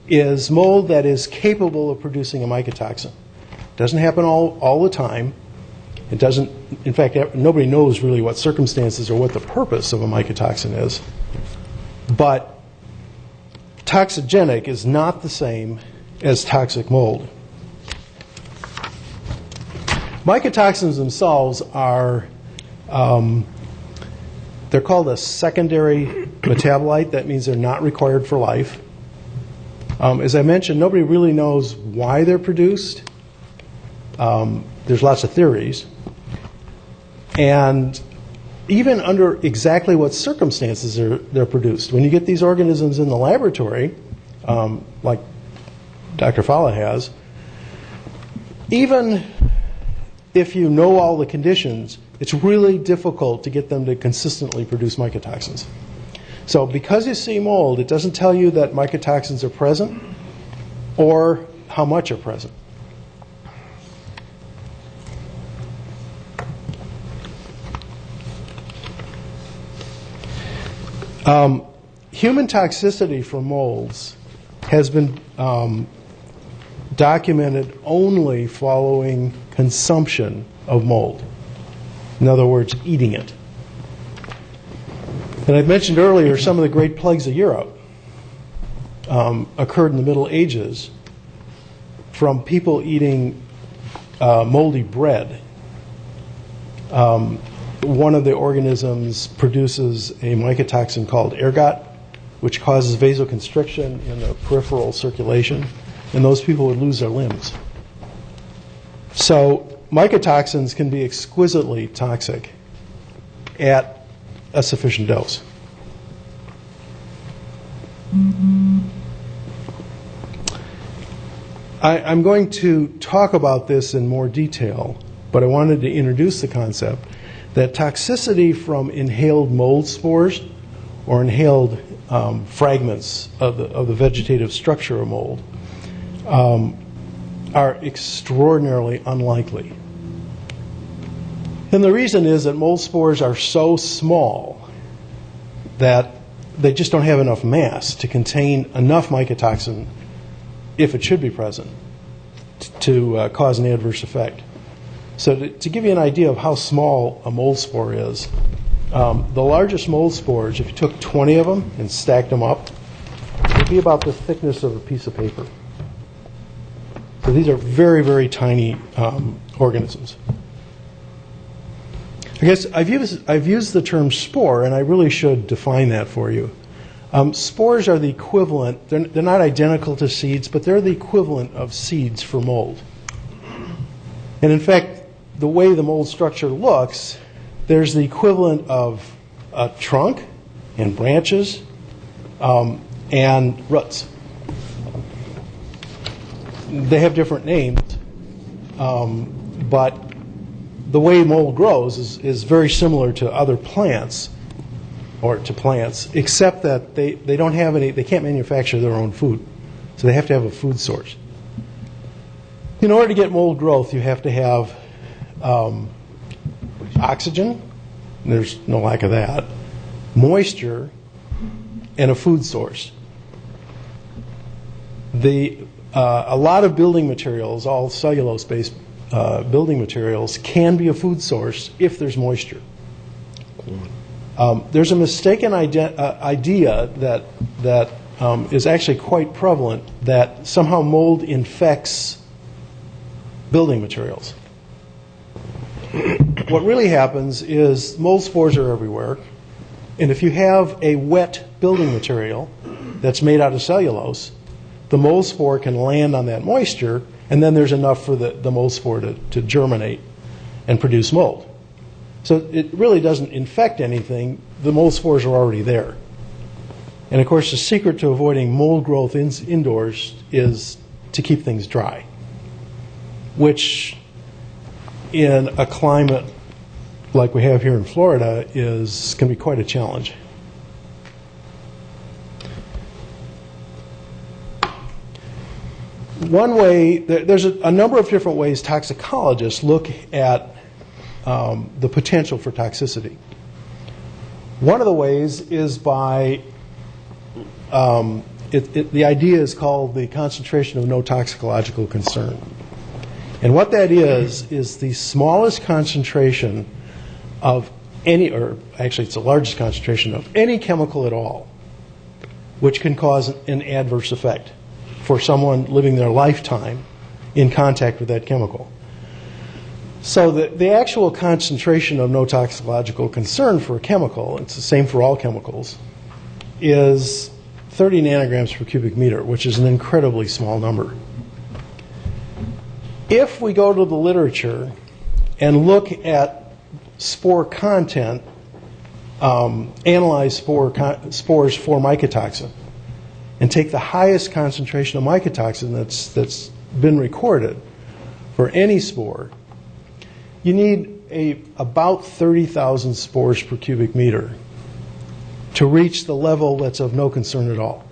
is mold that is capable of producing a mycotoxin. It doesn't happen all the time. It doesn't, in fact, nobody knows really what circumstances or what the purpose of a mycotoxin is. But toxigenic is not the same as toxic mold. Mycotoxins themselves are, they're called a secondary metabolite. That means they're not required for life. As I mentioned, nobody really knows why they're produced. There's lots of theories. And even under exactly what circumstances they're produced. When you get these organisms in the laboratory, like Dr. Fala has, even if you know all the conditions, it's really difficult to get them to consistently produce mycotoxins. So because you see mold, it doesn't tell you that mycotoxins are present or how much are present. Human toxicity from molds has been documented only following consumption of mold. In other words, eating it. And I mentioned earlier some of the great plagues of Europe occurred in the Middle Ages from people eating moldy bread. One of the organisms produces a mycotoxin called ergot, which causes vasoconstriction in the peripheral circulation, and those people would lose their limbs. So mycotoxins can be exquisitely toxic at a sufficient dose. I'm going to talk about this in more detail, but I wanted to introduce the concept that toxicity from inhaled mold spores or inhaled fragments of the vegetative structure of mold are extraordinarily unlikely. And the reason is that mold spores are so small that they just don't have enough mass to contain enough mycotoxin, if it should be present, to cause an adverse effect. So to give you an idea of how small a mold spore is, the largest mold spores, if you took 20 of them and stacked them up, would be about the thickness of a piece of paper. So these are very, very tiny organisms. I guess I've used the term spore, and I really should define that for you. Spores are the equivalent, they're not identical to seeds, but they're the equivalent of seeds for mold. And in fact, the way the mold structure looks, there's the equivalent of a trunk and branches and roots. They have different names, but the way mold grows is very similar to other plants, or to plants, except that they don't have any, they can't manufacture their own food. So they have to have a food source. In order to get mold growth, you have to have oxygen, there's no lack of that, moisture, and a food source. A lot of building materials, all cellulose-based building materials, can be a food source if there's moisture. There's a mistaken idea that is actually quite prevalent, that somehow mold infects building materials. What really happens is mold spores are everywhere, and if you have a wet building material that's made out of cellulose, the mold spore can land on that moisture, and then there's enough for the mold spore to germinate and produce mold. So it really doesn't infect anything. The mold spores are already there. And of course, the secret to avoiding mold growth indoors is to keep things dry, which in a climate like we have here in Florida can be quite a challenge. One way, there's a number of different ways toxicologists look at the potential for toxicity. One of the ways is by, the idea is called the concentration of no toxicological concern. And what that is the smallest concentration of any, or actually it's the largest concentration of any chemical at all, which can cause an adverse effect for someone living their lifetime in contact with that chemical. So the actual concentration of no toxicological concern for a chemical, it's the same for all chemicals, is 30 nanograms per cubic meter, which is an incredibly small number. If we go to the literature and look at spore content, analyze spores for mycotoxin, and take the highest concentration of mycotoxin that's been recorded for any spore, you need about 30,000 spores per cubic meter to reach the level that's of no concern at all.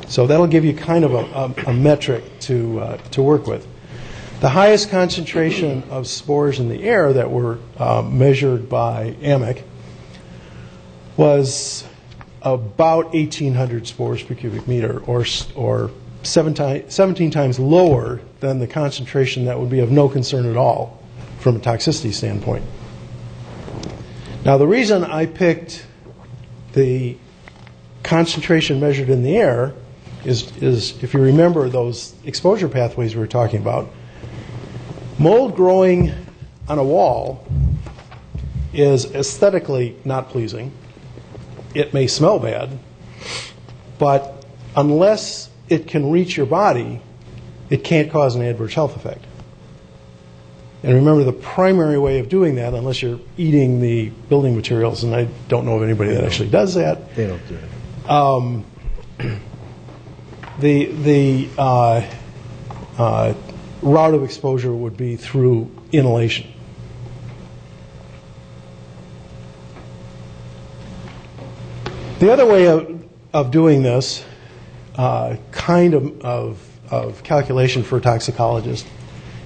So that'll give you kind of a metric to work with. The highest concentration of spores in the air that were measured by AMIC was about 1,800 spores per cubic meter, or 17 times lower than the concentration that would be of no concern at all from a toxicity standpoint. Now, the reason I picked the concentration measured in the air is if you remember those exposure pathways we were talking about, mold growing on a wall is aesthetically not pleasing. It may smell bad, but unless it can reach your body, it can't cause an adverse health effect. And remember, the primary way of doing that, unless you're eating the building materials, and I don't know of anybody that actually does that. They don't do it. The route of exposure would be through inhalation. The other way of doing this kind of calculation for a toxicologist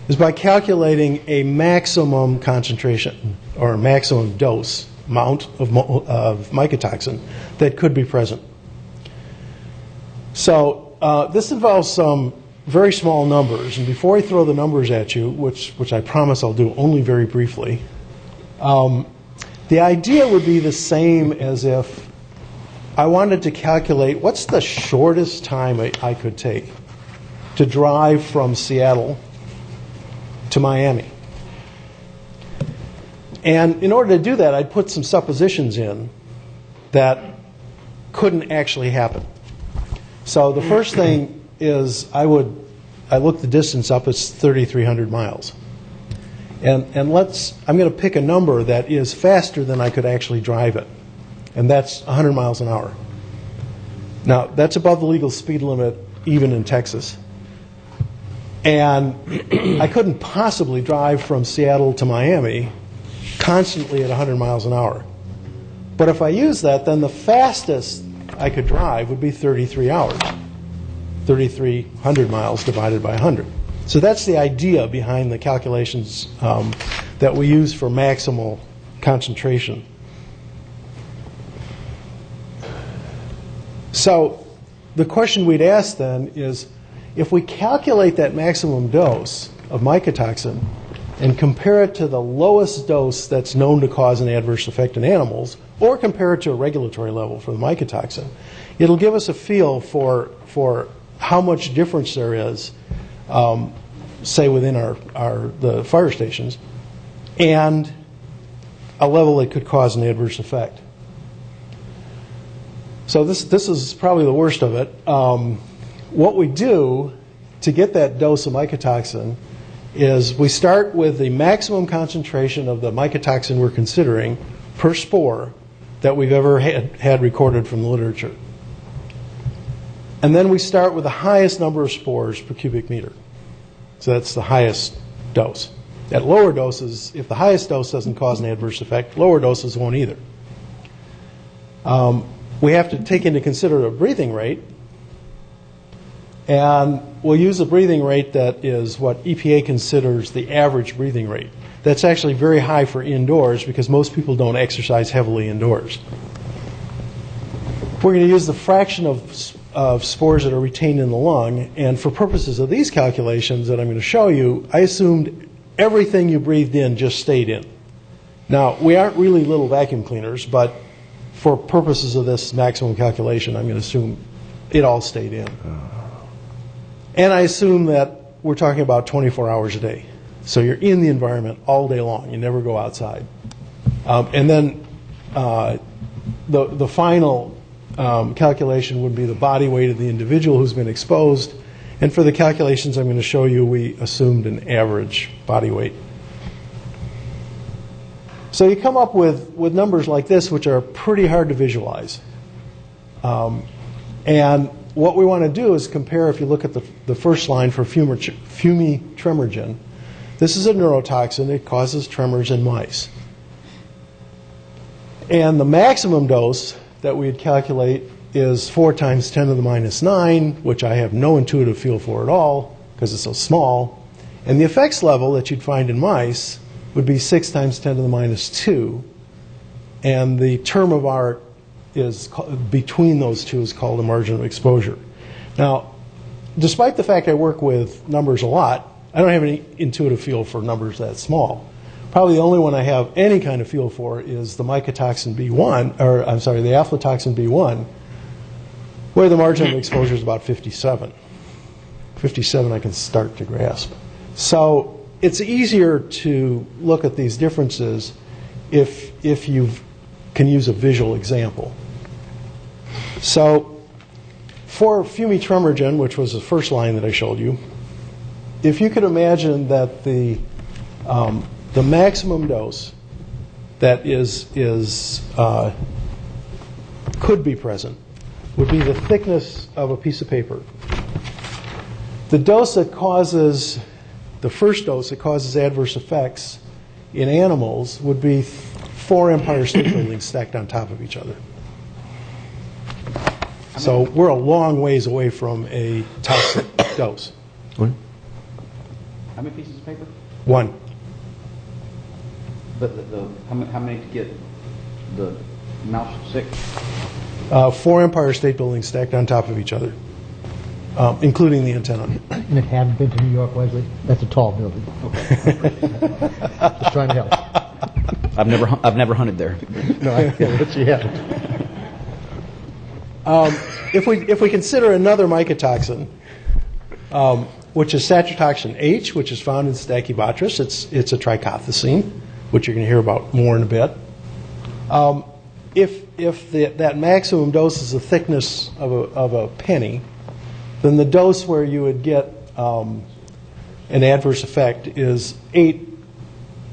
is by calculating a maximum concentration or a maximum dose amount of mycotoxin that could be present. So this involves some very small numbers, and before I throw the numbers at you, which I promise I'll do only very briefly, the idea would be the same as if I wanted to calculate what's the shortest time I could take to drive from Seattle to Miami. And in order to do that, I'd put some suppositions in that couldn't actually happen. So the first thing is I look the distance up, it's 3,300 miles. And I'm going to pick a number that is faster than I could actually drive it. And that's 100 miles an hour. Now, that's above the legal speed limit even in Texas. And I couldn't possibly drive from Seattle to Miami constantly at 100 miles an hour. But if I use that, then the fastest I could drive would be 33 hours. 3,300 miles divided by 100. So that's the idea behind the calculations that we use for maximal concentration. So the question we'd ask then is, if we calculate that maximum dose of mycotoxin and compare it to the lowest dose that's known to cause an adverse effect in animals, or compare it to a regulatory level for the mycotoxin, it'll give us a feel for how much difference there is, say within the fire stations, and a level that could cause an adverse effect. So this is probably the worst of it. What we do to get that dose of mycotoxin is we start with the maximum concentration of the mycotoxin we're considering per spore that we've ever had recorded from the literature. And then we start with the highest number of spores per cubic meter. So that's the highest dose. At lower doses, if the highest dose doesn't cause an adverse effect, lower doses won't either. We have to take into consideration a breathing rate, and we'll use a breathing rate that is what EPA considers the average breathing rate. That's actually very high for indoors because most people don't exercise heavily indoors. We're going to use the fraction of spores that are retained in the lung, and for purposes of these calculations that I'm going to show you, I assumed everything you breathed in just stayed in. Now, we aren't really little vacuum cleaners, but for purposes of this maximum calculation, I'm going to assume it all stayed in. And I assume that we're talking about 24 hours a day. So you're in the environment all day long. You never go outside. And then the final calculation would be the body weight of the individual who's been exposed. And for the calculations I'm going to show you, we assumed an average body weight. So you come up with numbers like this, which are pretty hard to visualize. And what we want to do is compare, if you look at the first line for fumitremorgen, This is a neurotoxin. It causes tremors in mice. And the maximum dose that we'd calculate is 4 times 10 to the minus 9, which I have no intuitive feel for at all because it's so small. And the effects level that you'd find in mice would be 6 times 10 to the minus 2. And the term of art is between those two is called a margin of exposure. Now, despite the fact I work with numbers a lot, I don't have any intuitive feel for numbers that small. Probably the only one I have any kind of feel for is the mycotoxin B1, or I'm sorry, the aflatoxin B1, where the margin of exposure is about 57. 57 I can start to grasp. So it's easier to look at these differences if you can use a visual example. So for fumitremorgen, which was the first line that I showed you, if you could imagine that the maximum dose that could be present would be the thickness of a piece of paper. The dose that causes, the first dose that causes adverse effects in animals would be 4 Empire State Buildings stacked on top of each other. So we're a long ways away from a toxic dose. How many pieces of paper? 1. But how many to get the mouse sick? 4 Empire State Buildings stacked on top of each other, including the antenna. And it hadn't been to New York, Wesley? That's a tall building. Okay. Just trying to help. I've never hunted there. No, I get it, but you haven't. If we consider another mycotoxin, which is satratoxin H, which is found in Stachybotrys, it's a trichothecene, which you're going to hear about more in a bit. If that maximum dose is the thickness of a penny, then the dose where you would get an adverse effect is 8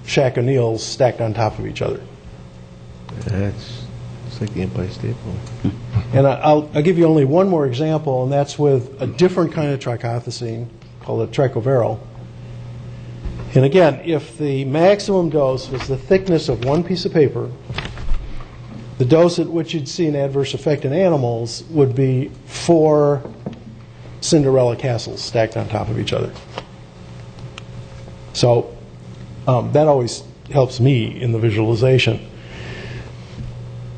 Shack-O'Neills stacked on top of each other. It's like the Empire State Building. And I'll give you only one more example, and that's with a different kind of trichothecene called a trichoveryl. And again, if the maximum dose was the thickness of one piece of paper, the dose at which you'd see an adverse effect in animals would be 4 Cinderella castles stacked on top of each other. So that always helps me in the visualization.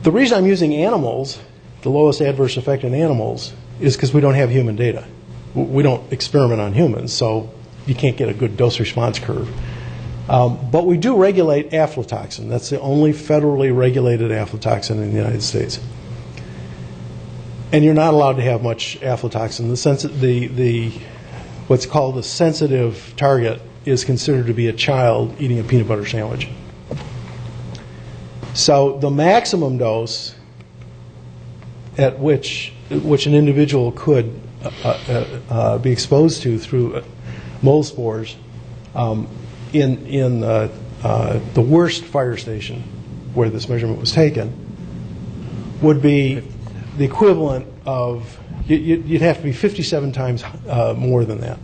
The reason I'm using animals, the lowest adverse effect in animals, is because we don't have human data. We don't experiment on humans, so you can't get a good dose-response curve. But we do regulate aflatoxin. That's the only federally regulated aflatoxin in the United States. And you're not allowed to have much aflatoxin. What's called the sensitive target is considered to be a child eating a peanut butter sandwich. So the maximum dose at which an individual could be exposed to through mold spores in the worst fire station where this measurement was taken would be the equivalent of, you'd have to be 57 times more than that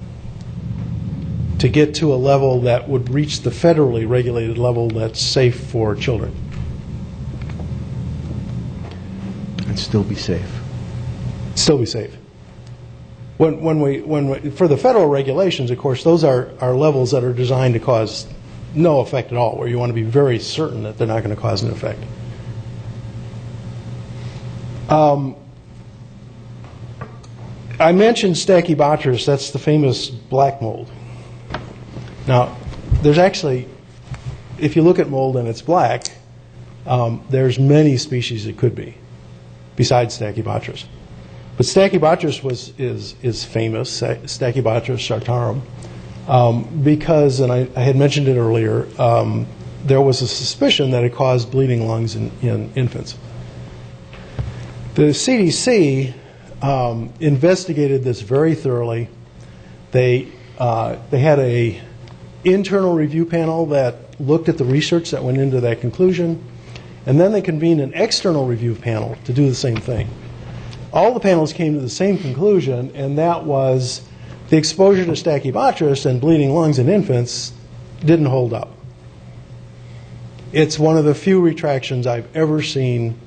to get to a level that would reach the federally regulated level that's safe for children. And still be safe. Still be safe. When we, for the federal regulations, of course, those are levels that are designed to cause no effect at all, where you want to be very certain that they're not going to cause an effect. I mentioned Stachybotrys. That's the famous black mold. Now, there's actually, if you look at mold and it's black, there's many species it could be, besides Stachybotrys. But Stachybotrys is famous, Stachybotrys sartarum, because, and I had mentioned it earlier, there was a suspicion that it caused bleeding lungs in infants. The CDC investigated this very thoroughly. They had a internal review panel that looked at the research that went into that conclusion, and then they convened an external review panel to do the same thing. All the panels came to the same conclusion, and that was the exposure to Stachybotrys and bleeding lungs in infants didn't hold up. It's one of the few retractions I've ever seen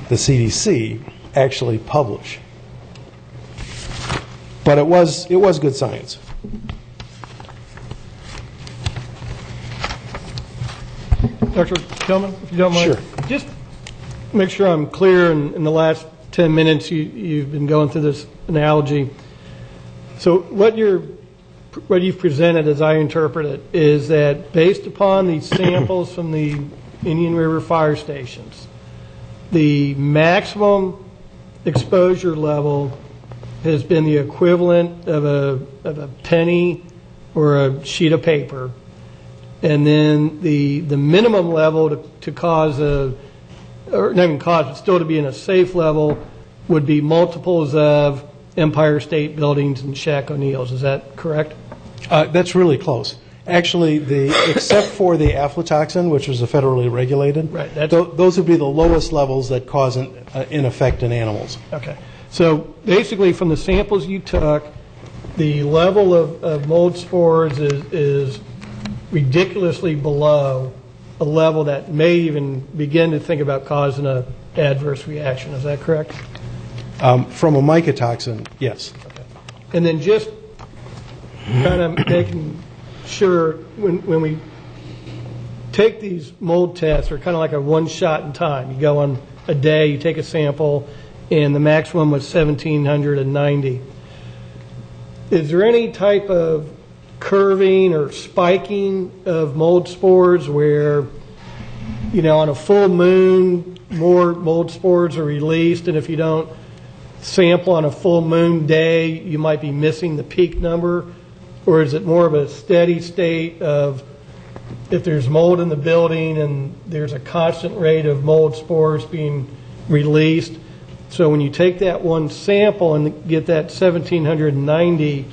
the CDC actually publish. But it was good science. Dr. Tillman, if you don't mind. Sure. Just make sure I'm clear in the last 10 minutes you've been going through this analogy. So what you've presented, as I interpret it, is that based upon the samples from the Indian River fire stations, the maximum exposure level has been the equivalent of a penny or a sheet of paper, and then the minimum level to cause or not even cause, but still to be in a safe level, would be multiples of Empire State Buildings and Shaq O'Neill's. Is that correct? That's really close. Actually, except for the aflatoxin, which was federally regulated, right, those would be the lowest levels that cause an effect in animals. Okay. So basically, from the samples you took, the level of mold spores is ridiculously below a level that may even begin to think about causing an adverse reaction. Is that correct? From a mycotoxin, yes. Okay. And then just kind of making sure when we take these mold tests, they're kind of like a one shot in time. You go on a day, you take a sample, and the maximum was 1,790. Is there any type of curving or spiking of mold spores where, you know, on a full moon, more mold spores are released, and if you don't sample on a full moon day, you might be missing the peak number? Or is it more of a steady state of if there's mold in the building and there's a constant rate of mold spores being released? So when you take that one sample and get that 1,790,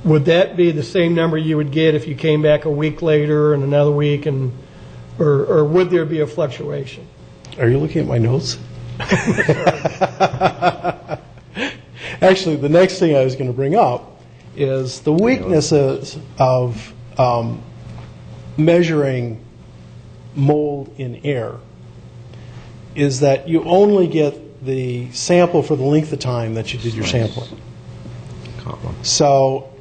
would that be the same number you would get if you came back a week later and another week, and or would there be a fluctuation? Are you looking at my notes? Actually, the next thing I was going to bring up is the weaknesses of measuring mold in air is that you only get the sample for the length of time that you did your sampling. So,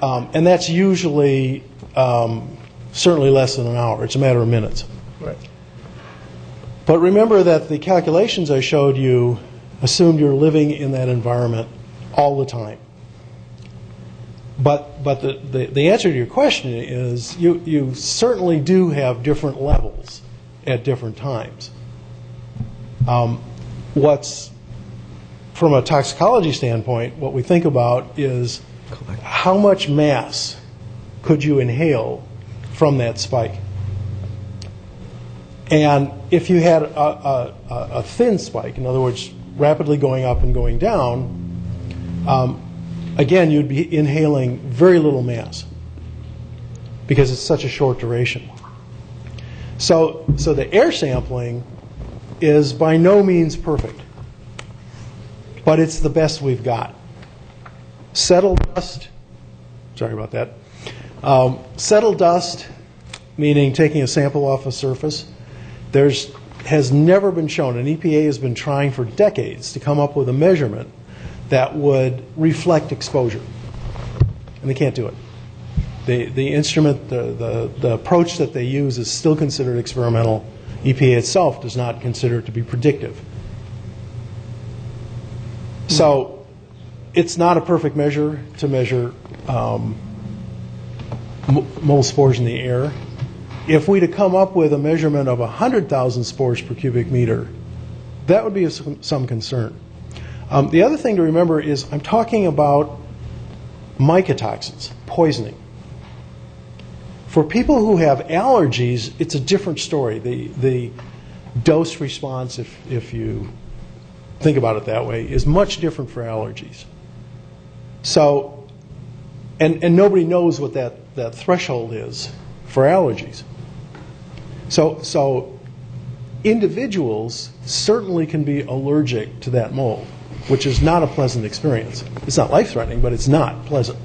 and that's usually certainly less than an hour. It's a matter of minutes. Right. But remember that the calculations I showed you assumed you're living in that environment all the time. But the answer to your question is you certainly do have different levels at different times. What's, from a toxicology standpoint, what we think about is how much mass could you inhale from that spike? And if you had a thin spike, in other words, rapidly going up and going down, again, you'd be inhaling very little mass because it's such a short duration. So the air sampling is by no means perfect, but it's the best we've got. Settled dust, sorry about that. Settled dust, meaning taking a sample off a surface, has never been shown, and EPA has been trying for decades to come up with a measurement that would reflect exposure, and they can't do it. The instrument, the approach that they use is still considered experimental. EPA itself does not consider it to be predictive. So it's not a perfect measure to measure mold spores in the air. If we'd have come up with a measurement of 100,000 spores per cubic meter, that would be of some concern. The other thing to remember is I'm talking about mycotoxins, poisoning. For people who have allergies, it's a different story. The dose response, if you think about it that way, is much different for allergies. So, and nobody knows what that threshold is for allergies. So individuals certainly can be allergic to that mold, which is not a pleasant experience. It's not life-threatening, but it's not pleasant.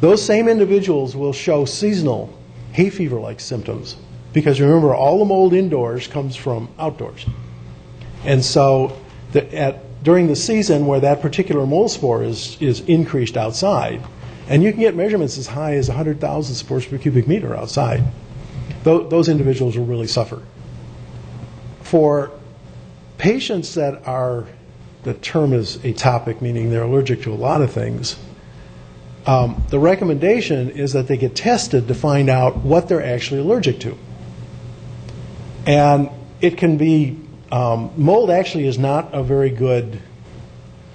Those same individuals will show seasonal hay fever-like symptoms because remember, all the mold indoors comes from outdoors. And so during the season where that particular mold spore is increased outside, and you can get measurements as high as 100,000 spores per cubic meter outside, those individuals will really suffer. For patients that are, the term is atopic, meaning they're allergic to a lot of things, the recommendation is that they get tested to find out what they're actually allergic to. And it can be, mold actually is not a very good,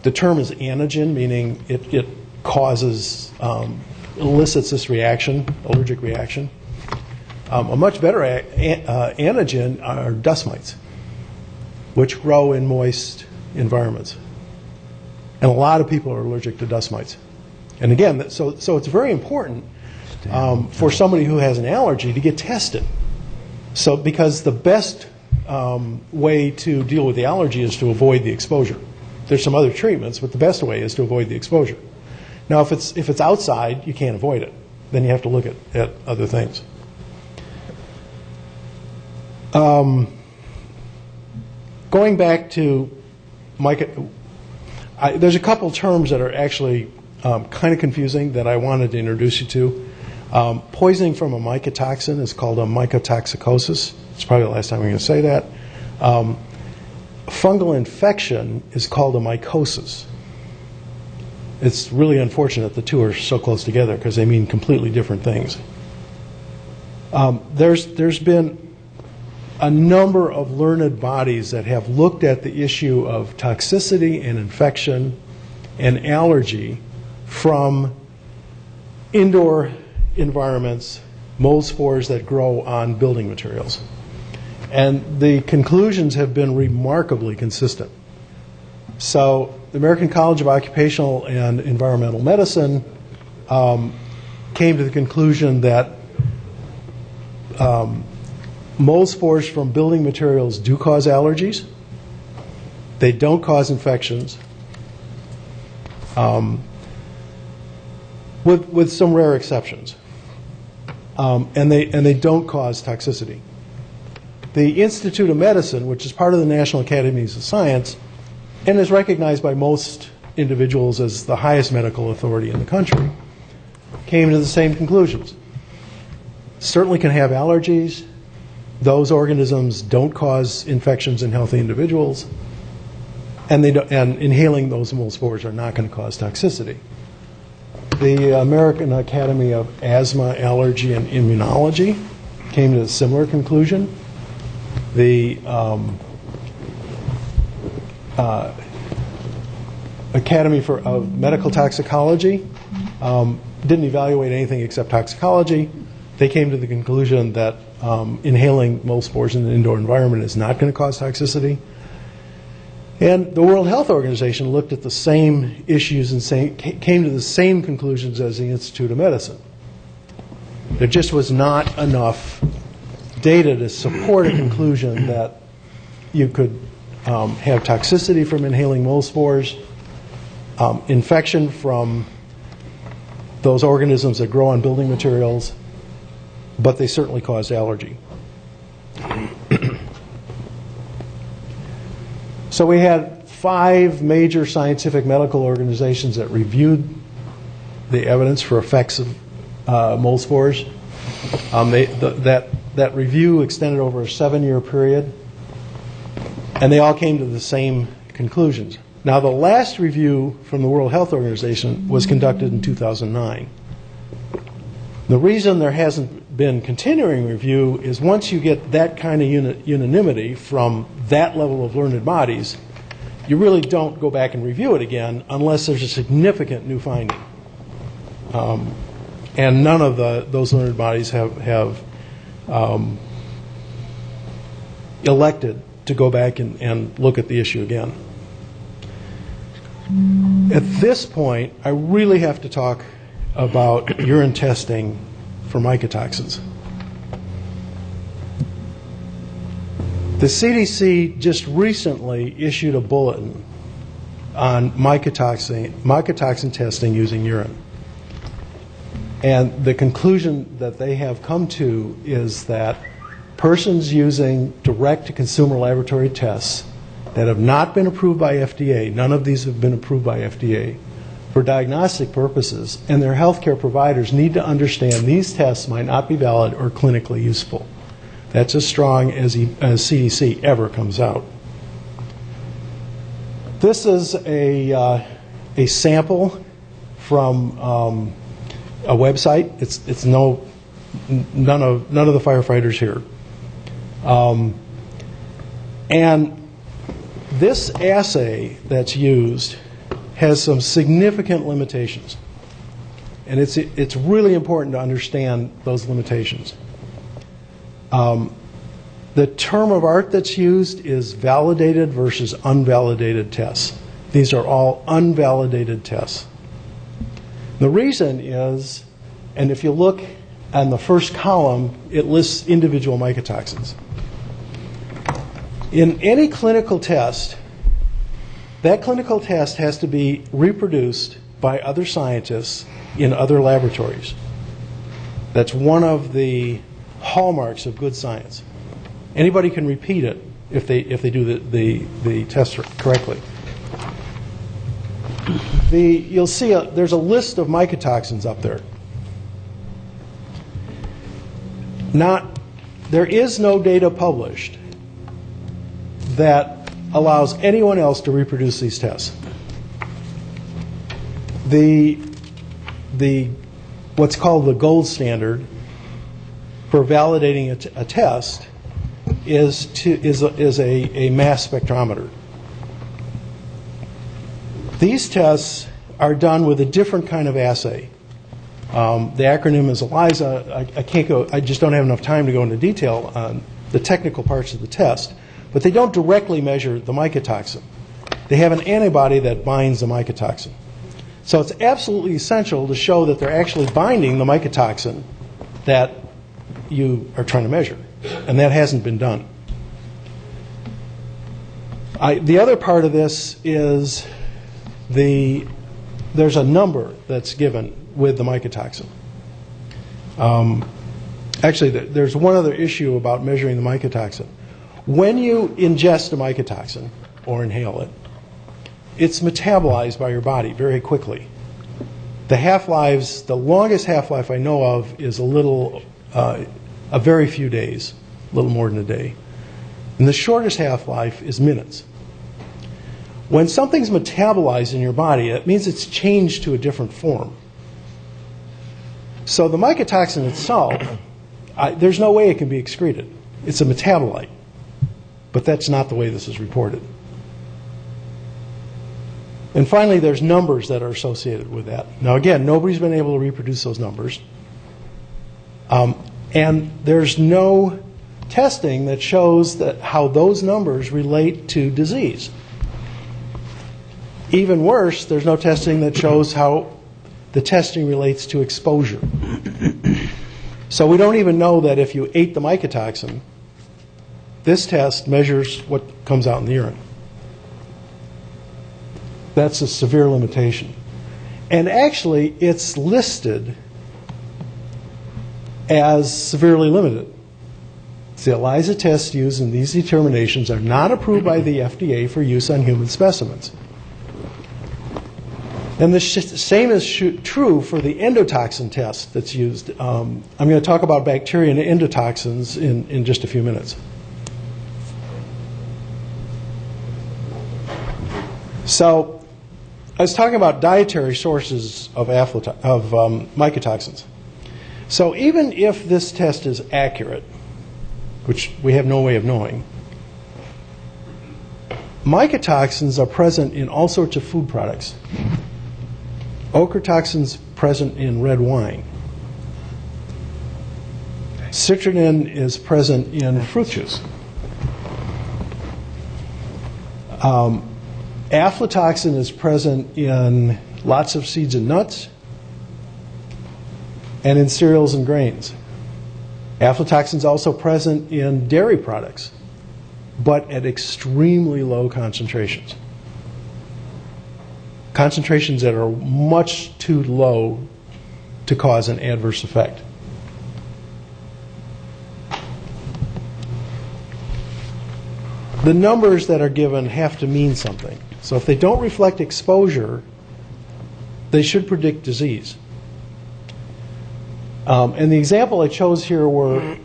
the term is antigen, meaning it causes, elicits this reaction, allergic reaction. A much better antigen are dust mites, which grow in moist environments. And a lot of people are allergic to dust mites. And again, so it's very important for somebody who has an allergy to get tested. So because the best way to deal with the allergy is to avoid the exposure. There's some other treatments, but the best way is to avoid the exposure. Now, if it's outside, you can't avoid it. Then you have to look at other things. Going back to there's a couple terms that are actually kind of confusing that I wanted to introduce you to. Poisoning from a mycotoxin is called a mycotoxicosis. It's probably the last time I'm going to say that. Fungal infection is called a mycosis. It's really unfortunate the two are so close together because they mean completely different things. There's been a number of learned bodies that have looked at the issue of toxicity and infection and allergy from indoor environments, mold spores that grow on building materials. And the conclusions have been remarkably consistent. So the American College of Occupational and Environmental Medicine came to the conclusion that mold spores from building materials do cause allergies. They don't cause infections, with some rare exceptions. And they don't cause toxicity. The Institute of Medicine, which is part of the National Academies of Science, and is recognized by most individuals as the highest medical authority in the country, came to the same conclusions. Certainly can have allergies. Those organisms don't cause infections in healthy individuals, and inhaling those mold spores are not going to cause toxicity. The American Academy of Asthma, Allergy, and Immunology came to a similar conclusion. The Academy of Medical Toxicology didn't evaluate anything except toxicology. They came to the conclusion that inhaling mold spores in an indoor environment is not going to cause toxicity. And the World Health Organization looked at the same issues and came to the same conclusions as the Institute of Medicine. There just was not enough data to support a conclusion that you could have toxicity from inhaling mold spores, infection from those organisms that grow on building materials, but they certainly caused allergy. So we had 5 major scientific medical organizations that reviewed the evidence for effects of mold spores. That review extended over a 7-year period, and they all came to the same conclusions. Now, the last review from the World Health Organization was conducted in 2009. The reason there hasn't been continuing review is once you get that kind of unanimity from that level of learned bodies, you really don't go back and review it again unless there's a significant new finding. And none of those learned bodies have elected to go back and look at the issue again. At this point, I really have to talk about urine testing for mycotoxins. The CDC just recently issued a bulletin on mycotoxin testing using urine. And the conclusion that they have come to is that persons using direct-to-consumer laboratory tests that have not been approved by FDA, none of these have been approved by FDA, for diagnostic purposes, and their healthcare providers need to understand these tests might not be valid or clinically useful. That's as strong as CDC ever comes out. This is a sample from a website. It's none of the firefighters here. And this assay that's used has some significant limitations. And it's really important to understand those limitations. The term of art that's used is validated versus unvalidated tests. These are all unvalidated tests. The reason is, and if you look on the first column, it lists individual mycotoxins. In any clinical test, that clinical test has to be reproduced by other scientists in other laboratories. That's one of the hallmarks of good science. Anybody can repeat it if they do the test correctly. You'll see there's a list of mycotoxins up there. There is no data published that allows anyone else to reproduce these tests. What's called the gold standard for validating a test is a mass spectrometer. These tests are done with a different kind of assay. The acronym is ELISA. I just don't have enough time to go into detail on the technical parts of the test, but they don't directly measure the mycotoxin. They have an antibody that binds the mycotoxin. So it's absolutely essential to show that they're actually binding the mycotoxin that you are trying to measure, and that hasn't been done. The other part of this is there's a number that's given with the mycotoxin. Actually, there's one other issue about measuring the mycotoxin. When you ingest a mycotoxin or inhale it, it's metabolized by your body very quickly. The longest half-life I know of is a very few days, a little more than a day. And the shortest half-life is minutes. When something's metabolized in your body, it means it's changed to a different form. So the mycotoxin itself, there's no way it can be excreted. It's a metabolite. But that's not the way this is reported. And finally, there's numbers that are associated with that. Now, again, nobody's been able to reproduce those numbers. And there's no testing that shows how those numbers relate to disease. Even worse, there's no testing that shows how the testing relates to exposure. So we don't even know that if you ate the mycotoxin, this test measures what comes out in the urine. That's a severe limitation. And actually, it's listed as severely limited. The ELISA tests used in these determinations are not approved by the FDA for use on human specimens. And the same is true for the endotoxin test that's used. I'm going to talk about bacteria and endotoxins in just a few minutes. So I was talking about dietary sources of mycotoxins. So even if this test is accurate, which we have no way of knowing, mycotoxins are present in all sorts of food products. Ochratoxins present in red wine. Citronine is present in fruit juice. Aflatoxin is present in lots of seeds and nuts and in cereals and grains. Aflatoxin is also present in dairy products, but at extremely low concentrations. Concentrations that are much too low to cause an adverse effect. The numbers that are given have to mean something. So if they don't reflect exposure, they should predict disease. And the example I chose here were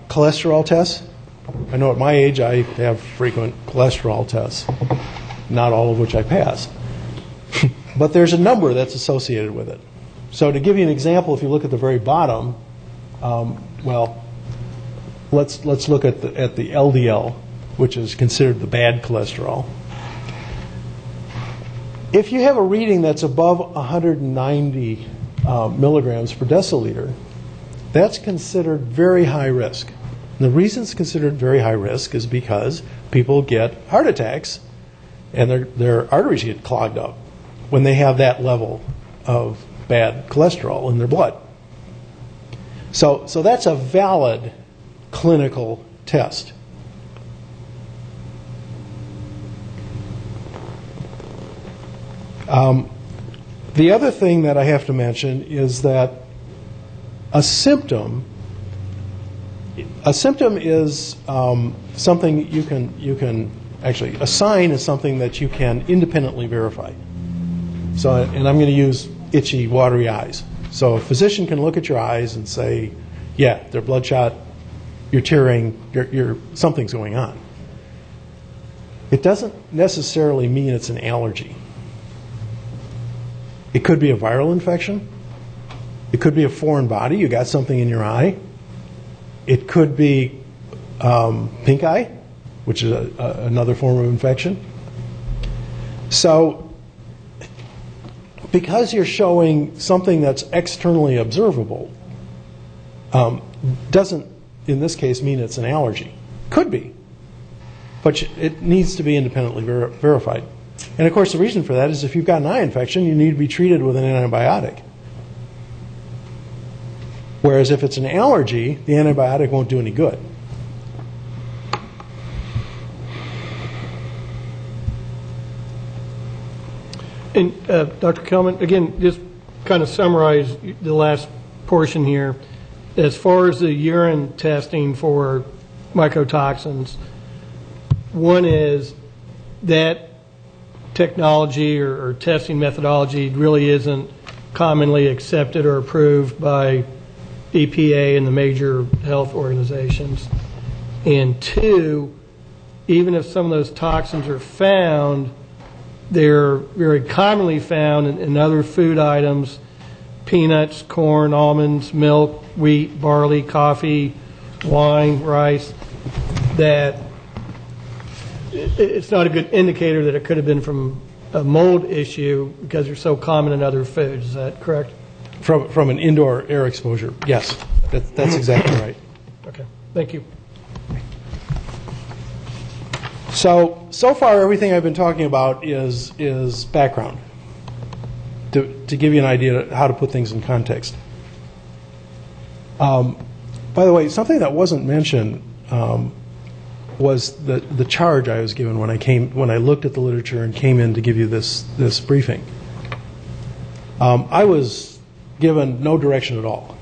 cholesterol tests. I know at my age I have frequent cholesterol tests, not all of which I pass. But there's a number that's associated with it. So to give you an example, if you look at the very bottom, well, let's look at the LDL, which is considered the bad cholesterol. If you have a reading that's above 190 milligrams per deciliter, that's considered very high risk. And the reason it's considered very high risk is because people get heart attacks and their arteries get clogged up when they have that level of bad cholesterol in their blood. So that's a valid clinical test. The other thing that I have to mention is that a symptom is something you can actually, a sign is something that you can independently verify. So, and I'm going to use itchy, watery eyes. So a physician can look at your eyes and say, yeah, they're bloodshot, you're tearing, something's going on. It doesn't necessarily mean it's an allergy. It could be a viral infection. It could be a foreign body. You got something in your eye. It could be pink eye, which is another form of infection. So because you're showing something that's externally observable, doesn't, in this case, mean it's an allergy. Could be. But it needs to be independently verified. And of course, the reason for that is if you've got an eye infection, you need to be treated with an antibiotic. Whereas if it's an allergy, the antibiotic won't do any good. And Dr. Kelman, again, just kind of summarize the last portion here. As far as the urine testing for mycotoxins, one is that technology or testing methodology really isn't commonly accepted or approved by EPA and the major health organizations. And two, even if some of those toxins are found, they're very commonly found in other food items, peanuts, corn, almonds, milk, wheat, barley, coffee, wine, rice, that it's not a good indicator that it could have been from a mold issue because they're so common in other foods. Is that correct? From an indoor air exposure, yes. That's exactly right. Okay. Thank you. So far everything I've been talking about is background to give you an idea of how to put things in context. By the way, something that wasn't mentioned was the charge I was given when I looked at the literature and came in to give you this briefing. I was given no direction at all.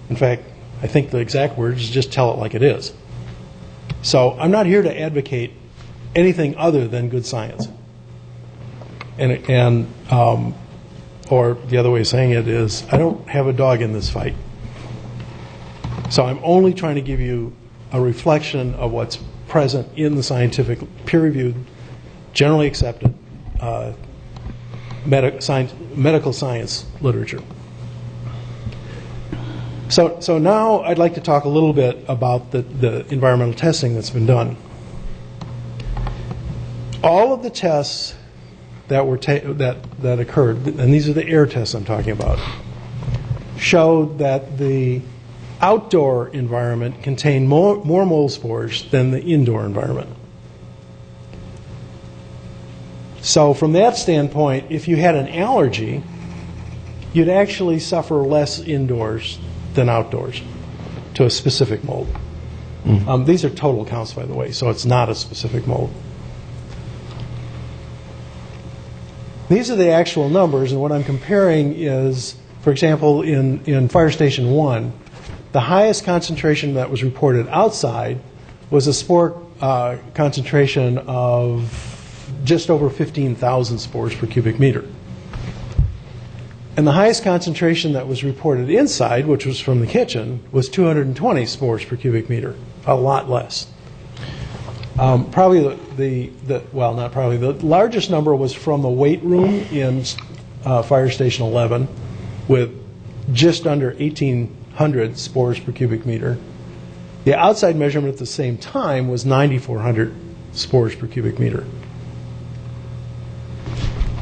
In fact, I think the exact words is just tell it like it is. So I'm not here to advocate anything other than good science. Or the other way of saying it is, I don't have a dog in this fight. So I'm only trying to give you a reflection of what's present in the scientific, peer-reviewed, generally accepted medical science literature. So now I'd like to talk a little bit about the environmental testing that's been done. All of the tests that were that occurred, and these are the air tests I'm talking about, showed that the outdoor environment contained more mold spores than the indoor environment. So from that standpoint, if you had an allergy, you'd actually suffer less indoors than outdoors to a specific mold. Mm-hmm. These are total counts, by the way, so it's not a specific mold. These are the actual numbers, and what I'm comparing is For example, in Fire Station 1, the highest concentration that was reported outside was a spore concentration of just over 15,000 spores per cubic meter. And the highest concentration that was reported inside, which was from the kitchen, was 220 spores per cubic meter, a lot less. Probably the largest number was from the weight room in Fire Station 11 with just under 1,800 spores per cubic meter. The outside measurement at the same time was 9,400 spores per cubic meter.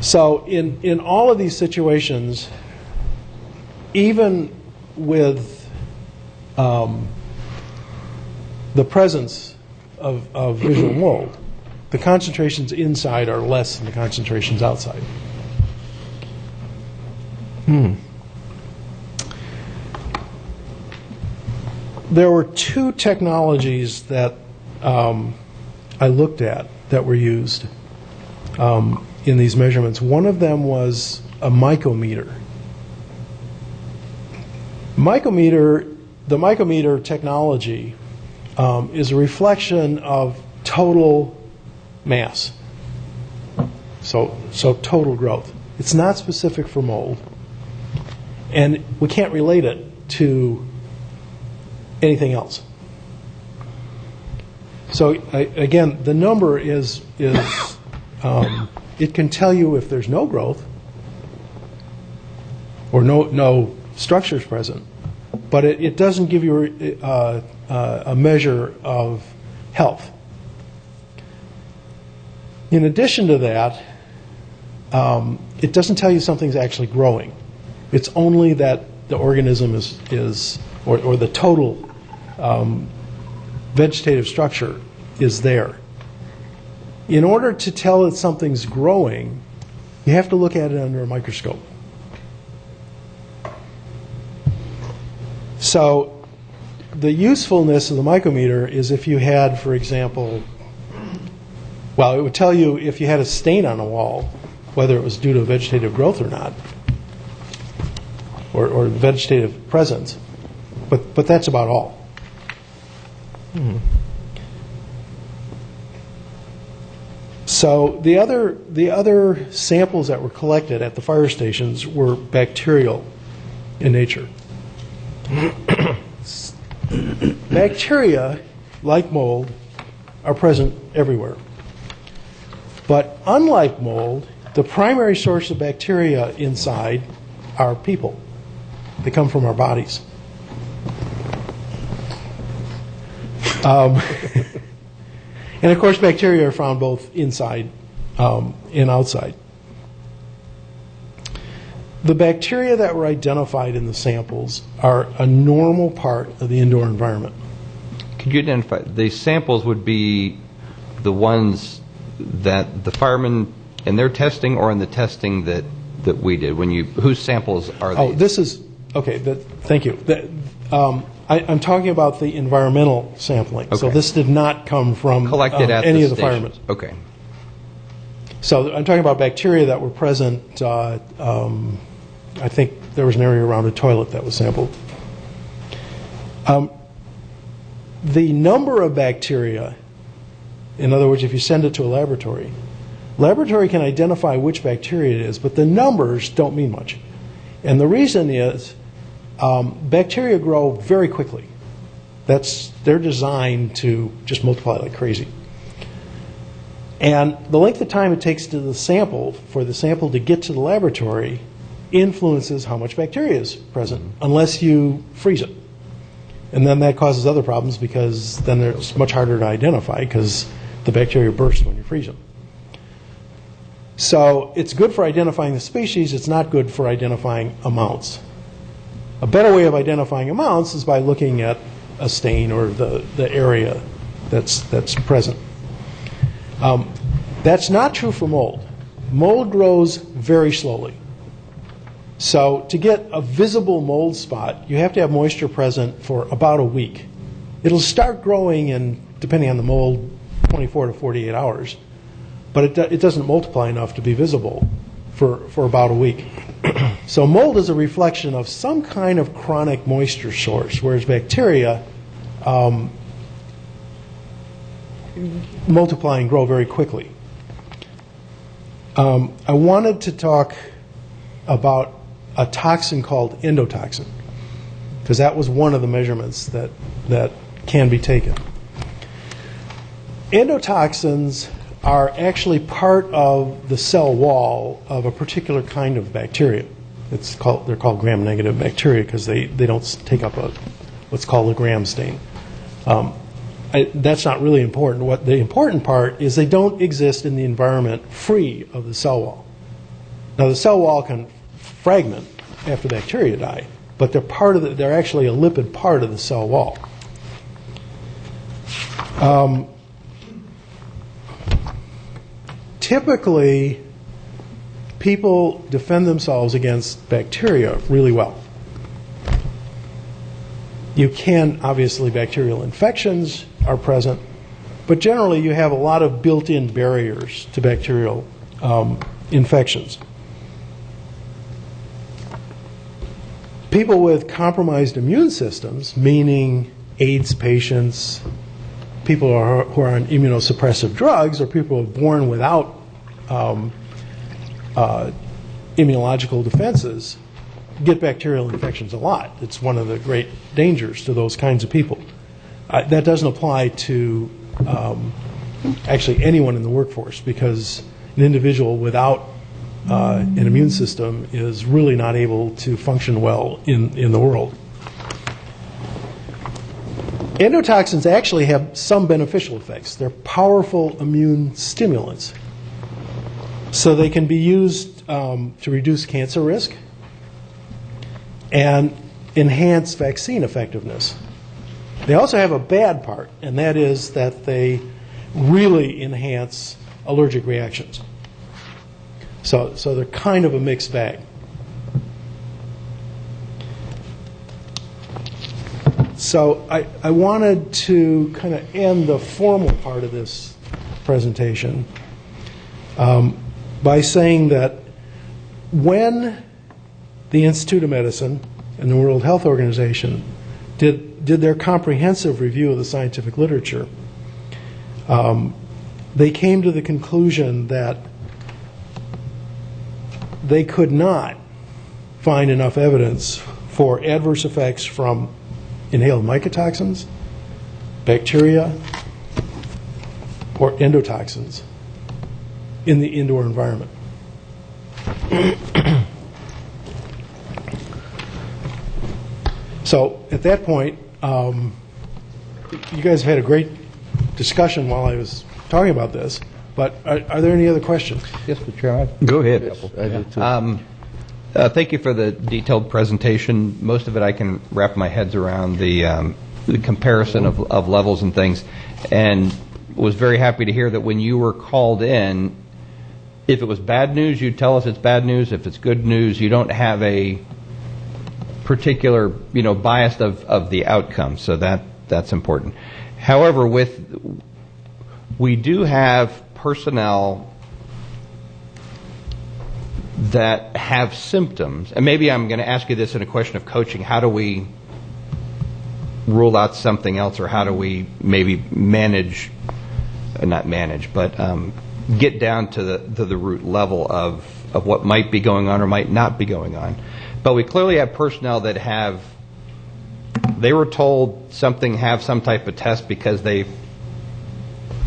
So in all of these situations, even with the presence of visual mold, the concentrations inside are less than the concentrations outside. There were two technologies that I looked at that were used in these measurements. One of them was a micrometer. The micrometer technology is a reflection of total mass, so total growth. It's not specific for mold, and we can't relate it to anything else. So again, the number is it can tell you if there's no growth or no structures present, but it doesn't give you a measure of health. In addition to that, it doesn't tell you something's actually growing. It's only that the organism is or the total vegetative structure is there. In order to tell that something's growing, you have to look at it under a microscope. So the usefulness of the micrometer is if you had, for example, well, it would tell you if you had a stain on a wall, whether it was due to vegetative growth or not, or vegetative presence, but that's about all. So the other samples that were collected at the fire stations were bacterial in nature. Bacteria, like mold, are present everywhere. But unlike mold, the primary source of bacteria inside are people. They come from our bodies. And of course, bacteria are found both inside and outside. The bacteria that were identified in the samples are a normal part of the indoor environment. Could you identify, the samples would be the ones that the firemen in their testing or in the testing that we did? Whose samples are these? Oh, this is, okay, thank you. I'm talking about the environmental sampling. Okay. So this did not come from collected at any the of the stations. firemen. Okay. So I'm talking about bacteria that were present. I think there was an area around a toilet that was sampled. The number of bacteria, in other words, if you send it to a laboratory can identify which bacteria it is, but the numbers don't mean much. And the reason is bacteria grow very quickly. They're designed to just multiply like crazy. And the length of time it takes for the sample to get to the laboratory influences how much bacteria is present, unless you freeze it. And then that causes other problems because then it's much harder to identify because the bacteria burst when you freeze them. So it's good for identifying the species. It's not good for identifying amounts. A better way of identifying amounts is by looking at a stain or the area that's present. That's not true for mold. Mold grows very slowly. So to get a visible mold spot, you have to have moisture present for about a week. It'll start growing in, depending on the mold, 24 to 48 hours. But it doesn't multiply enough to be visible for about a week. So mold is a reflection of some kind of chronic moisture source, whereas bacteria multiply and grow very quickly. I wanted to talk about a toxin called endotoxin, because that was one of the measurements that can be taken. Endotoxins are actually part of the cell wall of a particular kind of bacteria. They're called gram-negative bacteria because they don't take up what's called a gram stain. That's not really important. What the important part is they don't exist in the environment free of the cell wall. Now the cell wall can fragment after bacteria die, but they're actually a lipid part of the cell wall. Typically, people defend themselves against bacteria really well. Obviously, bacterial infections are present, but generally you have a lot of built-in barriers to bacterial infections. People with compromised immune systems, meaning AIDS patients, people who are on immunosuppressive drugs, or people who are born without immunological defenses, get bacterial infections a lot. It's one of the great dangers to those kinds of people. That doesn't apply to actually anyone in the workforce, because an individual without an immune system is really not able to function well in the world. Endotoxins actually have some beneficial effects. They're powerful immune stimulants. So they can be used to reduce cancer risk and enhance vaccine effectiveness. They also have a bad part, and that is that they really enhance allergic reactions. So they're kind of a mixed bag. So I wanted to kind of end the formal part of this presentation by saying that when the Institute of Medicine and the World Health Organization did their comprehensive review of the scientific literature, they came to the conclusion that they could not find enough evidence for adverse effects from inhaled mycotoxins, bacteria, or endotoxins in the indoor environment. So at that point, you guys have had a great discussion while I was talking about this, but are there any other questions? Yes, Mr. Chairman. Go ahead. I do too. Thank you for the detailed presentation. Most of it I can wrap my heads around the comparison of levels and things, and was very happy to hear that when you were called in, if it was bad news, you'd tell us it's bad news. If it's good news, you don't have a particular bias of the outcome. So that's important. However, we do have personnel that have symptoms, and maybe I'm going to ask you this in a question of coaching. How do we rule out something else, or how do we maybe get down to the root level of what might be going on or might not be going on? But we clearly have personnel that they were told have some type of test because they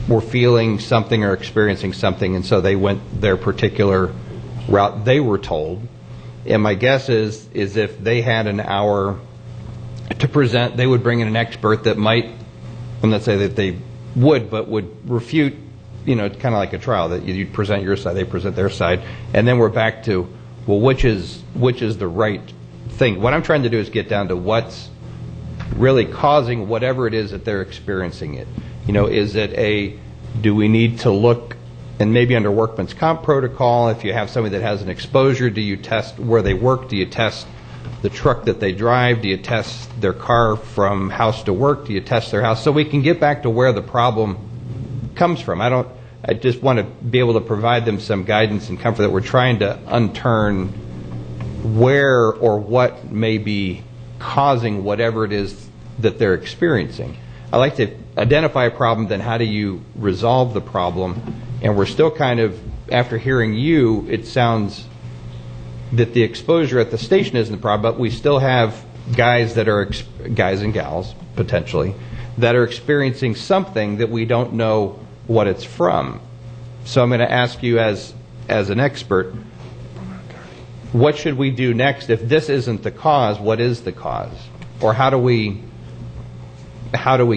were feeling something or experiencing something, and so they went their particular route they were told. And my guess is if they had an hour to present, they would bring in an expert that might, I'm not saying that they would, but would refute, kind of like a trial, that you'd present your side, they present their side, and then we're back to, well, which is the right thing? What I'm trying to do is get down to what's really causing whatever it is that they're experiencing it. Is it do we need to look, and maybe under workman's comp protocol, if you have somebody that has an exposure, do you test where they work? Do you test the truck that they drive? Do you test their car from house to work? Do you test their house? So we can get back to where the problem comes from. I just want to be able to provide them some guidance and comfort that we're trying to unturn where or what may be causing whatever it is that they're experiencing. I like to identify a problem, then how do you resolve the problem? And we're still kind of, after hearing you, it sounds that the exposure at the station isn't the problem, but we still have guys and gals, potentially, that are experiencing something that we don't know what it's from. So I'm going to ask you as an expert, what should we do next if this isn't the cause? What is the cause? Or how do we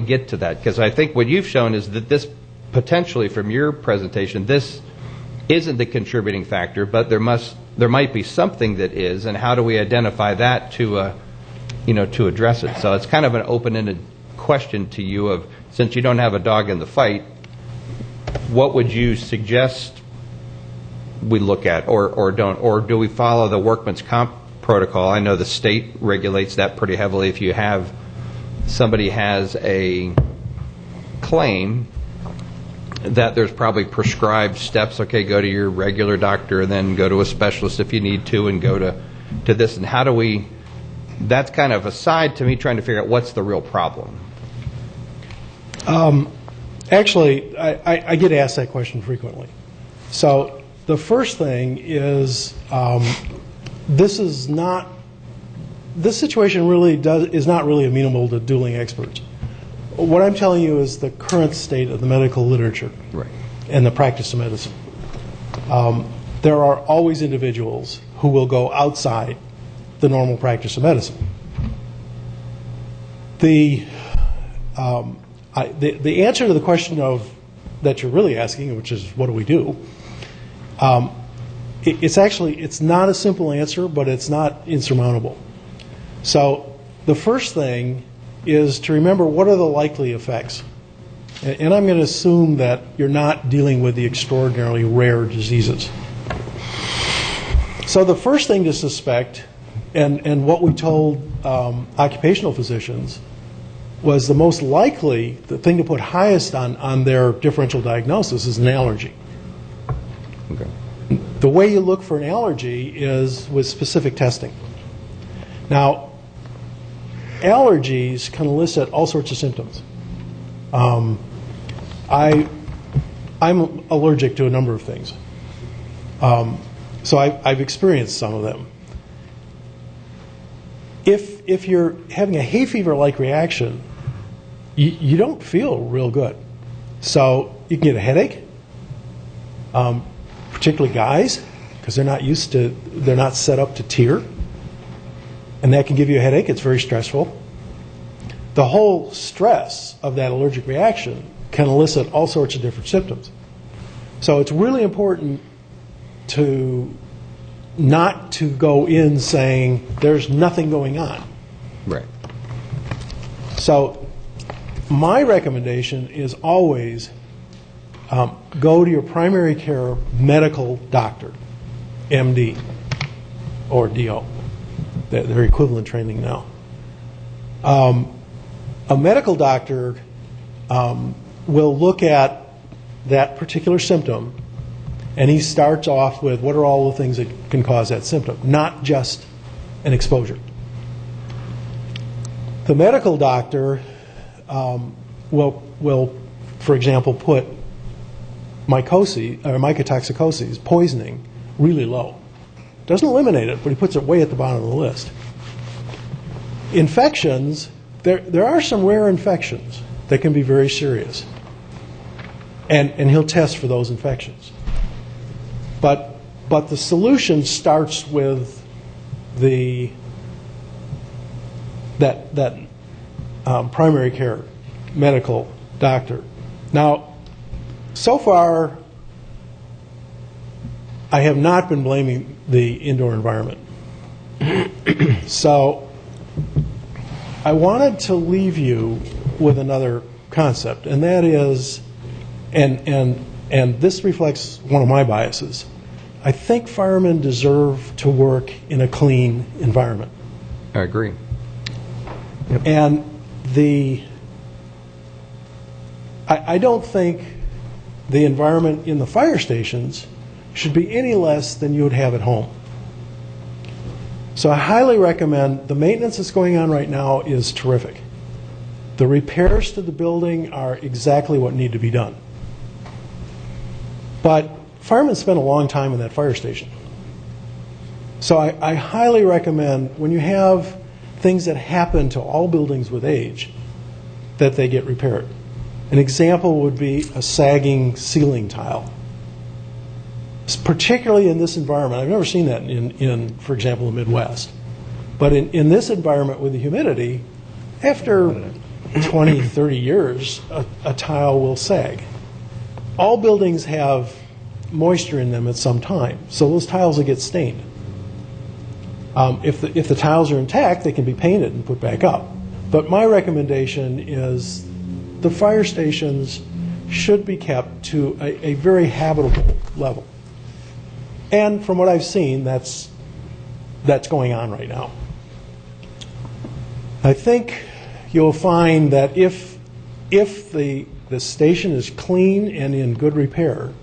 get to that? Because I think what you've shown is that this potentially, from your presentation, this isn't the contributing factor, but there might be something that is, and how do we identify that to address it? So it's kind of an open-ended question to you of, since you don't have a dog in the fight, what would you suggest we look at or don't? Or do we follow the workman's comp protocol? I know the state regulates that pretty heavily. If you have somebody has a claim, that there's probably prescribed steps. Okay, go to your regular doctor, and then go to a specialist if you need to, and go to this. And how do we? That's kind of aside to me trying to figure out what's the real problem. Actually, I get asked that question frequently. So the first thing is this situation really is not really amenable to dueling experts. What I'm telling you is the current state of the medical literature, right, and the practice of medicine. There are always individuals who will go outside the normal practice of medicine. The answer to the question that you're really asking, which is what do we do, it's not a simple answer, but it's not insurmountable. So the first thing is to remember what are the likely effects. And I'm going to assume that you're not dealing with the extraordinarily rare diseases. So the first thing to suspect, and what we told occupational physicians, was the most likely, the thing to put highest on their differential diagnosis is an allergy. Okay. The way you look for an allergy is with specific testing. Now, allergies can elicit all sorts of symptoms. I'm allergic to a number of things. So I've experienced some of them. If you're having a hay fever-like reaction, you don't feel real good. So you can get a headache, particularly guys, because they're not set up to tear. And that can give you a headache. It's very stressful. The whole stress of that allergic reaction can elicit all sorts of different symptoms. So it's really important not to go in saying there's nothing going on. Right. So my recommendation is always go to your primary care medical doctor, MD or DO. They're equivalent training now. A medical doctor will look at that particular symptom, and he starts off with what are all the things that can cause that symptom, not just an exposure. The medical doctor will, for example, put mycotoxicoses, poisoning, really low. Doesn't eliminate it, but he puts it way at the bottom of the list. Infections, there are some rare infections that can be very serious, and he'll test for those infections. But the solution starts with that primary care medical doctor. Now, so far, I have not been blaming the indoor environment. So I wanted to leave you with another concept, and that is, and this reflects one of my biases, I think firemen deserve to work in a clean environment. I agree. Yep. And I don't think the environment in the fire stations should be any less than you would have at home. So I highly recommend, the maintenance that's going on right now is terrific. The repairs to the building are exactly what need to be done. But firemen spend a long time in that fire station. So I highly recommend, when you have things that happen to all buildings with age, that they get repaired. An example would be a sagging ceiling tile. Particularly in this environment, I've never seen that in for example, the Midwest. But in this environment with the humidity, after 20, 30 years, a tile will sag. All buildings have moisture in them at some time, so those tiles will get stained. If the tiles are intact, they can be painted and put back up. But my recommendation is the fire stations should be kept to a very habitable level. And from what I've seen, that's going on right now. I think you'll find that if the station is clean and in good repair,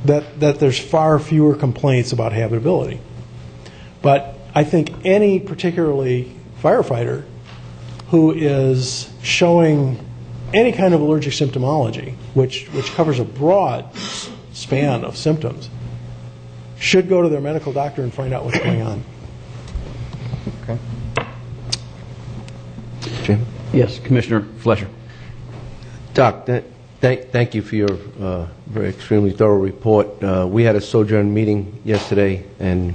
that there's far fewer complaints about habitability. But I think any particularly firefighter who is showing any kind of allergic symptomology, which covers a broad span of symptoms, should go to their medical doctor and find out what's going on. Okay. Jim? Yes, Commissioner Fletcher. Doc, thank you for your very extremely thorough report. We had a sojourn meeting yesterday, and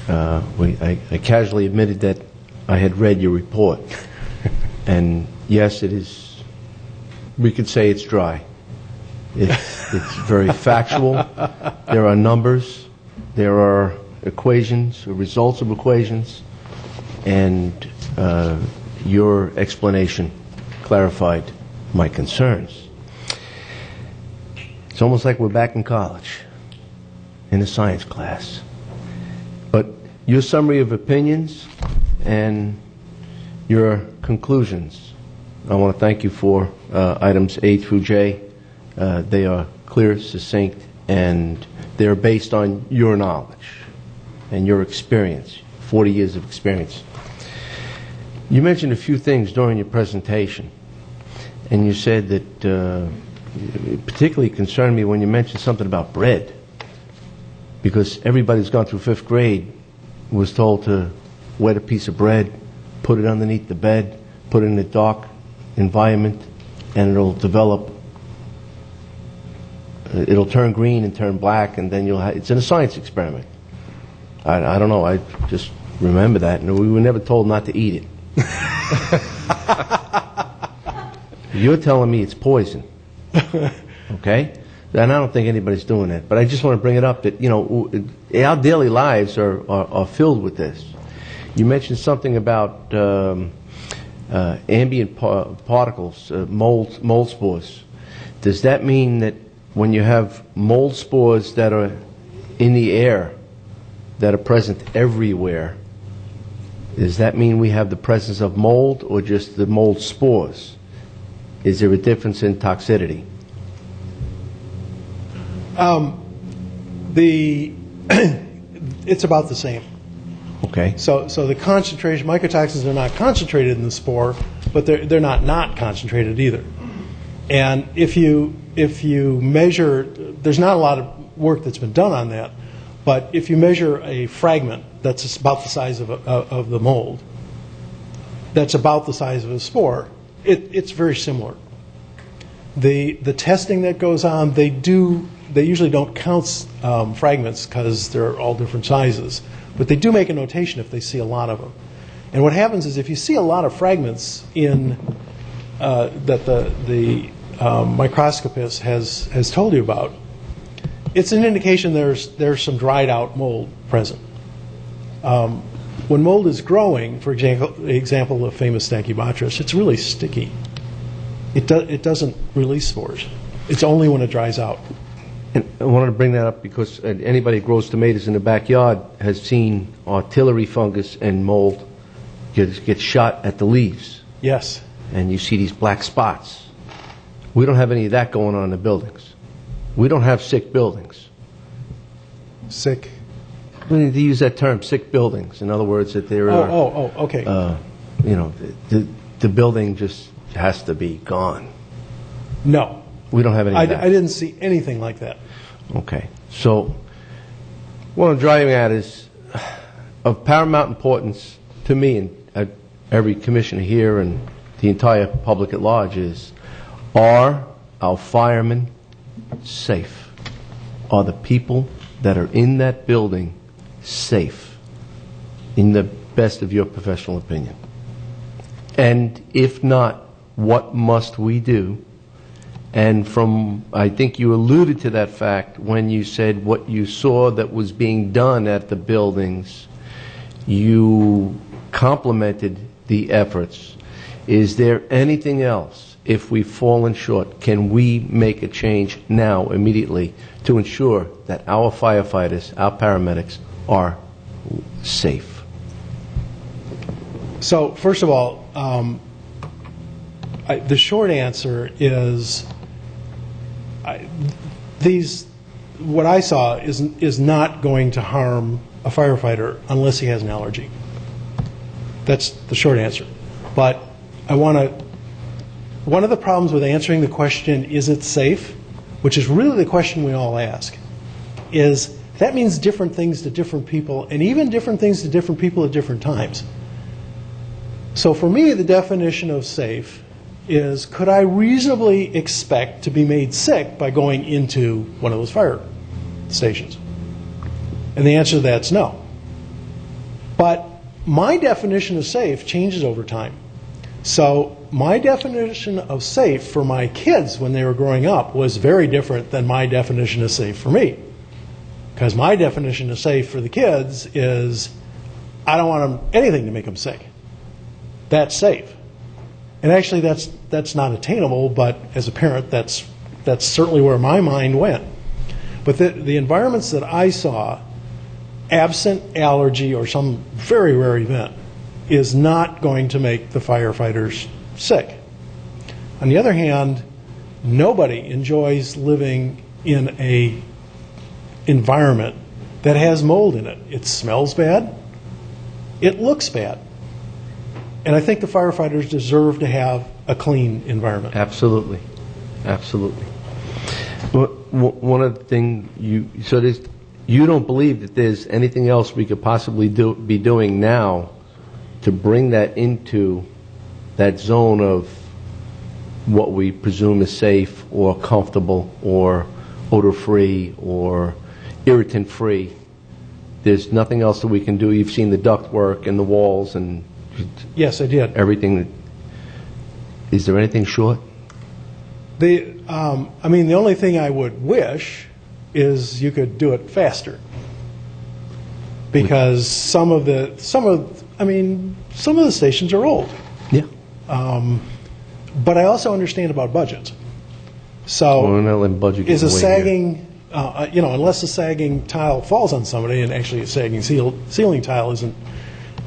I casually admitted that I had read your report. And yes, it is, we could say it's dry. It's very factual. There are numbers. There are equations, results of equations, and your explanation clarified my concerns. It's almost like we're back in college, in a science class. But your summary of opinions and your conclusions, I want to thank you for items A through J. They are clear, succinct, and they're based on your knowledge and your experience, 40 years of experience. You mentioned a few things during your presentation, and you said that it particularly concerned me when you mentioned something about bread, because everybody who's gone through 5th grade was told to wet a piece of bread, put it underneath the bed, put it in a dark environment, and it'll develop. It'll turn green and turn black, and then it's in a science experiment. I don't know, I just remember that, and we were never told not to eat it. You're telling me it's poison, okay? And I don't think anybody's doing that, but I just want to bring it up that, our daily lives are filled with this. You mentioned something about ambient particles, mold spores. Does that mean that when you have mold spores that are in the air, that are present everywhere, does that mean we have the presence of mold or just the mold spores? Is there a difference in toxicity? It's about the same. Okay. So the concentration, mycotoxins are not concentrated in the spore, but they're not concentrated either. And if you measure, there's not a lot of work that's been done on that, but if you measure a fragment that's about the size of the mold, that's about the size of a spore, it's very similar. The testing that goes on, they usually don't count fragments because they're all different sizes, but they do make a notation if they see a lot of them. And what happens is if you see a lot of fragments in that the microscopist has told you about, it's an indication there's some dried out mold present. When mold is growing, for example, the famous Stachybotrys, it's really sticky. It doesn't release spores. It's only when it dries out. And I wanted to bring that up because anybody who grows tomatoes in the backyard has seen artillery fungus and mold get shot at the leaves. Yes. And you see these black spots. We don't have any of that going on in the buildings. We don't have sick buildings. Sick. We need to use that term, sick buildings. In other words, that there are, Okay. you know, the building just has to be gone. No. We don't have any I of that. didn't see anything like that. Okay. So what I'm driving at is of paramount importance to me and every commissioner here and the entire public at large is, are our firemen safe? Are the people that are in that building safe, in the best of your professional opinion? And if not, what must we do? And from, I think you alluded to that fact when you said what you saw that was being done at the buildings, you complimented the efforts. Is there anything else? If we've fallen short, can we make a change now, immediately, to ensure that our firefighters, our paramedics, are safe? So, first of all, the short answer is what I saw is not going to harm a firefighter unless he has an allergy. That's the short answer. But one of the problems with answering the question, is it safe, which is really the question we all ask, is that means different things to different people, and even different things to different people at different times. So for me, the definition of safe is, could I reasonably expect to be made sick by going into one of those fire stations? And the answer to that's no. But my definition of safe changes over time. So my definition of safe for my kids when they were growing up was very different than my definition of safe for me. Because my definition of safe for the kids is, I don't want anything to make them sick. That's safe. And actually that's not attainable, but as a parent, that's certainly where my mind went. But the environments that I saw, absent allergy or some very rare event, is not going to make the firefighters sick. On the other hand, nobody enjoys living in a environment that has mold in it. It smells bad. It looks bad. And I think the firefighters deserve to have a clean environment. Absolutely. Absolutely. One of the things you don't believe that there's anything else we could possibly be doing now to bring that into that zone of what we presume is safe or comfortable or odor-free or irritant-free. There's nothing else that we can do. You've seen the ductwork and the walls and yes, I did. Everything. Is there anything short? The only thing I would wish is you could do it faster. Because some of the stations are old. Yeah. But I also understand about budgets. So is a sagging, unless a sagging tile falls on somebody, and actually a sagging ceiling tile isn't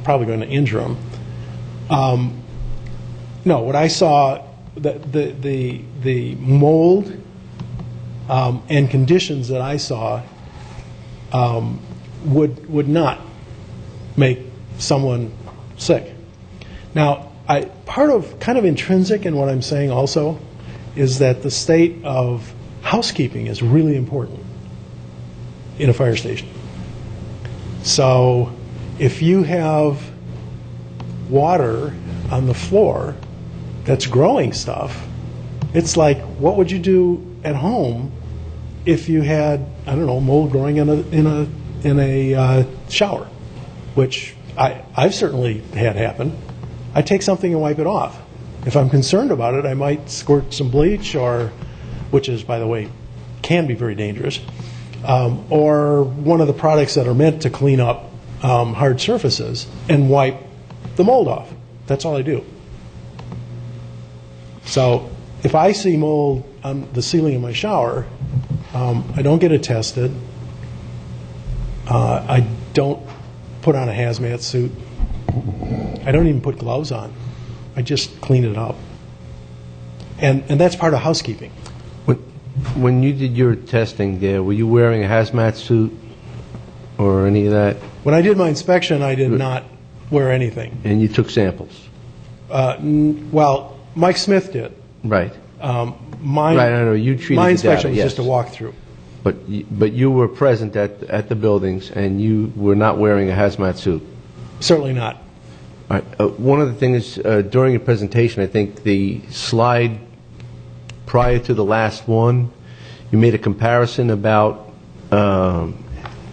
probably going to injure them. No, what I saw, the mold and conditions that I saw would not make someone sick. Now, part of kind of intrinsic in what I'm saying also is that the state of housekeeping is really important in a fire station. So if you have water on the floor that's growing stuff, it's like, what would you do at home if you had, I don't know, mold growing in a shower, which I've certainly had happen. I take something and wipe it off. If I'm concerned about it, I might squirt some bleach, which is, by the way, can be very dangerous, or one of the products that are meant to clean up hard surfaces, and wipe the mold off. That's all I do. So if I see mold on the ceiling of my shower, I don't get it tested. I don't put on a hazmat suit. I don't even put gloves on. I just clean it up. And that's part of housekeeping. When you did your testing there, were you wearing a hazmat suit or any of that? When I did my inspection, I did not wear anything. And you took samples? Well, Mike Smith did. Right. My, right, I know. You treated my the inspection data, was yes. just a walkthrough. But you were present at the buildings, and you were not wearing a hazmat suit? Certainly not. All right. One of the things during your presentation, I think the slide prior to the last one, you made a comparison about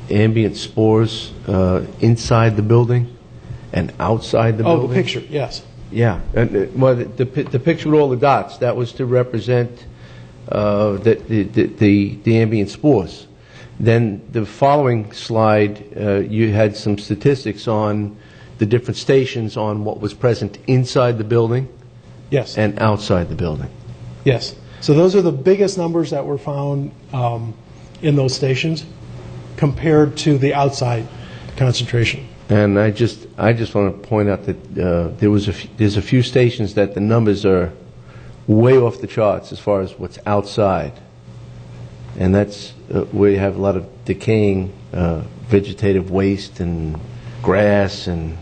ambient spores inside the building and outside the building. Oh, the picture, yes. Yeah. And, well, the picture with all the dots, that was to represent the ambient spores. Then the following slide, you had some statistics on the different stations on what was present inside the building. Yes. And outside the building. Yes. So those are the biggest numbers that were found in those stations compared to the outside concentration. And I just want to point out that there's a few stations that the numbers are way off the charts as far as what's outside, and that's where you have a lot of decaying vegetative waste and grass. And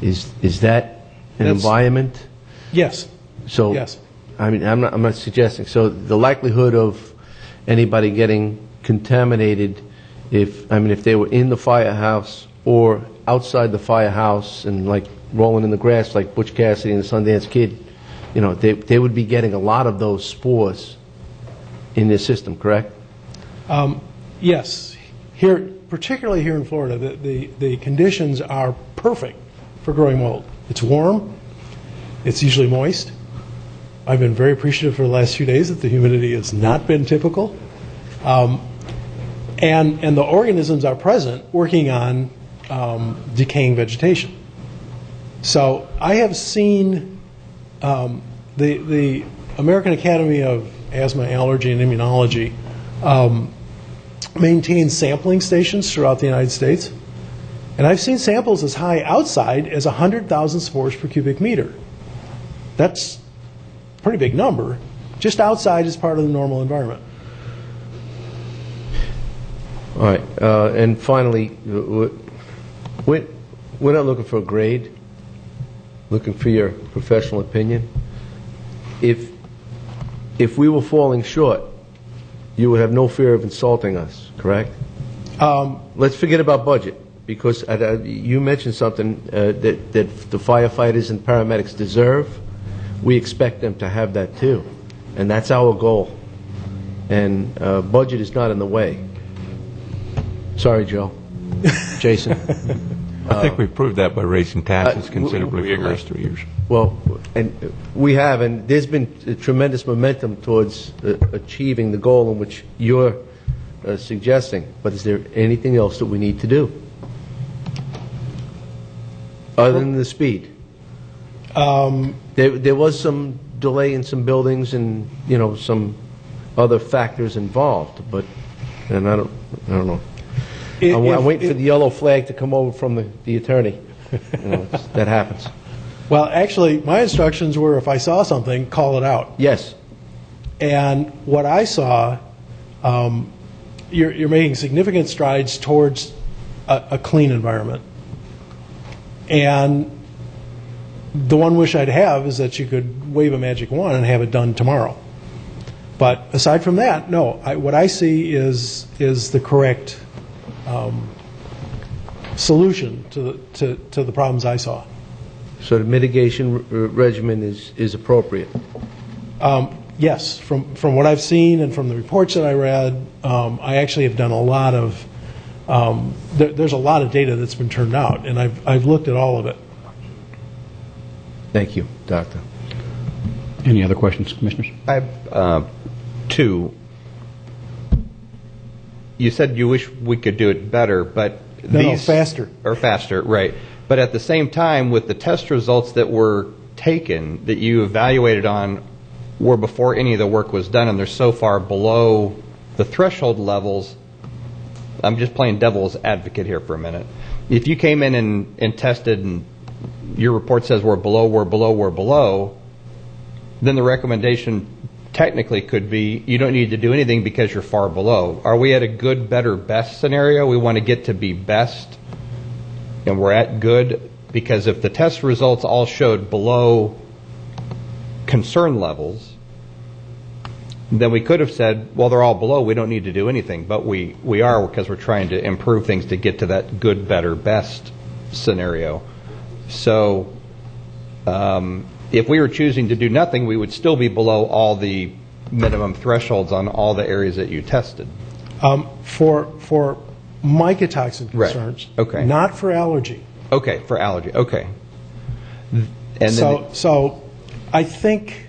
is that an environment? Yes. So yes. I mean, I'm not suggesting. So the likelihood of anybody getting contaminated, if they were in the firehouse or outside the firehouse and like rolling in the grass like Butch Cassidy and the Sundance Kid, they would be getting a lot of those spores in their system, correct? Yes. Here, particularly here in Florida, the conditions are perfect for growing mold. It's warm. It's usually moist. I've been very appreciative for the last few days that the humidity has not been typical. And the organisms are present working on decaying vegetation. So I have seen the American Academy of Asthma, Allergy, and Immunology maintain sampling stations throughout the United States. And I've seen samples as high outside as 100,000 spores per cubic meter. That's a pretty big number. Just outside is part of the normal environment. All right. And finally, we're not looking for a grade, looking for your professional opinion. If we were falling short, you would have no fear of insulting us, correct? Let's forget about budget, because you mentioned something that the firefighters and paramedics deserve. We expect them to have that too, and that's our goal. And budget is not in the way. Sorry, Joe. Jason. I think we've proved that by raising taxes considerably for the last 3 years. Well, and we have, and there's been a tremendous momentum towards achieving the goal in which you're suggesting. But is there anything else that we need to do other than the speed? There was some delay in some buildings and some other factors involved, and I don't know. I'm waiting for the yellow flag to come over from the attorney. That happens. Well, actually, my instructions were if I saw something, call it out. Yes. And what I saw, you're making significant strides towards a clean environment. And the one wish I'd have is that you could wave a magic wand and have it done tomorrow. But aside from that, no. What I see is the correct solution to the problems I saw. So the mitigation regimen is appropriate? Yes. From what I've seen and from the reports that I read, I actually have done a lot of, there's a lot of data that's been turned out, and I've looked at all of it. Thank you, Doctor. Any other questions, Commissioners? I have two. You said you wish we could do it better, but faster. Or faster, right. But at the same time, with the test results that were taken, that you evaluated on, were before any of the work was done, and they're so far below the threshold levels, I'm just playing devil's advocate here for a minute. If you came in and tested and your report says we're below, then the recommendation technically could be, you don't need to do anything because you're far below. Are we at a good, better, best scenario? We want to get to be best, and we're at good, because if the test results all showed below concern levels, then we could have said, well, they're all below, we don't need to do anything. But we are, because we're trying to improve things to get to that good, better, best scenario. So if we were choosing to do nothing, we would still be below all the minimum thresholds on all the areas that you tested. For mycotoxin concerns, Right. Okay. not for allergy. Okay, for allergy. Okay. And So I think,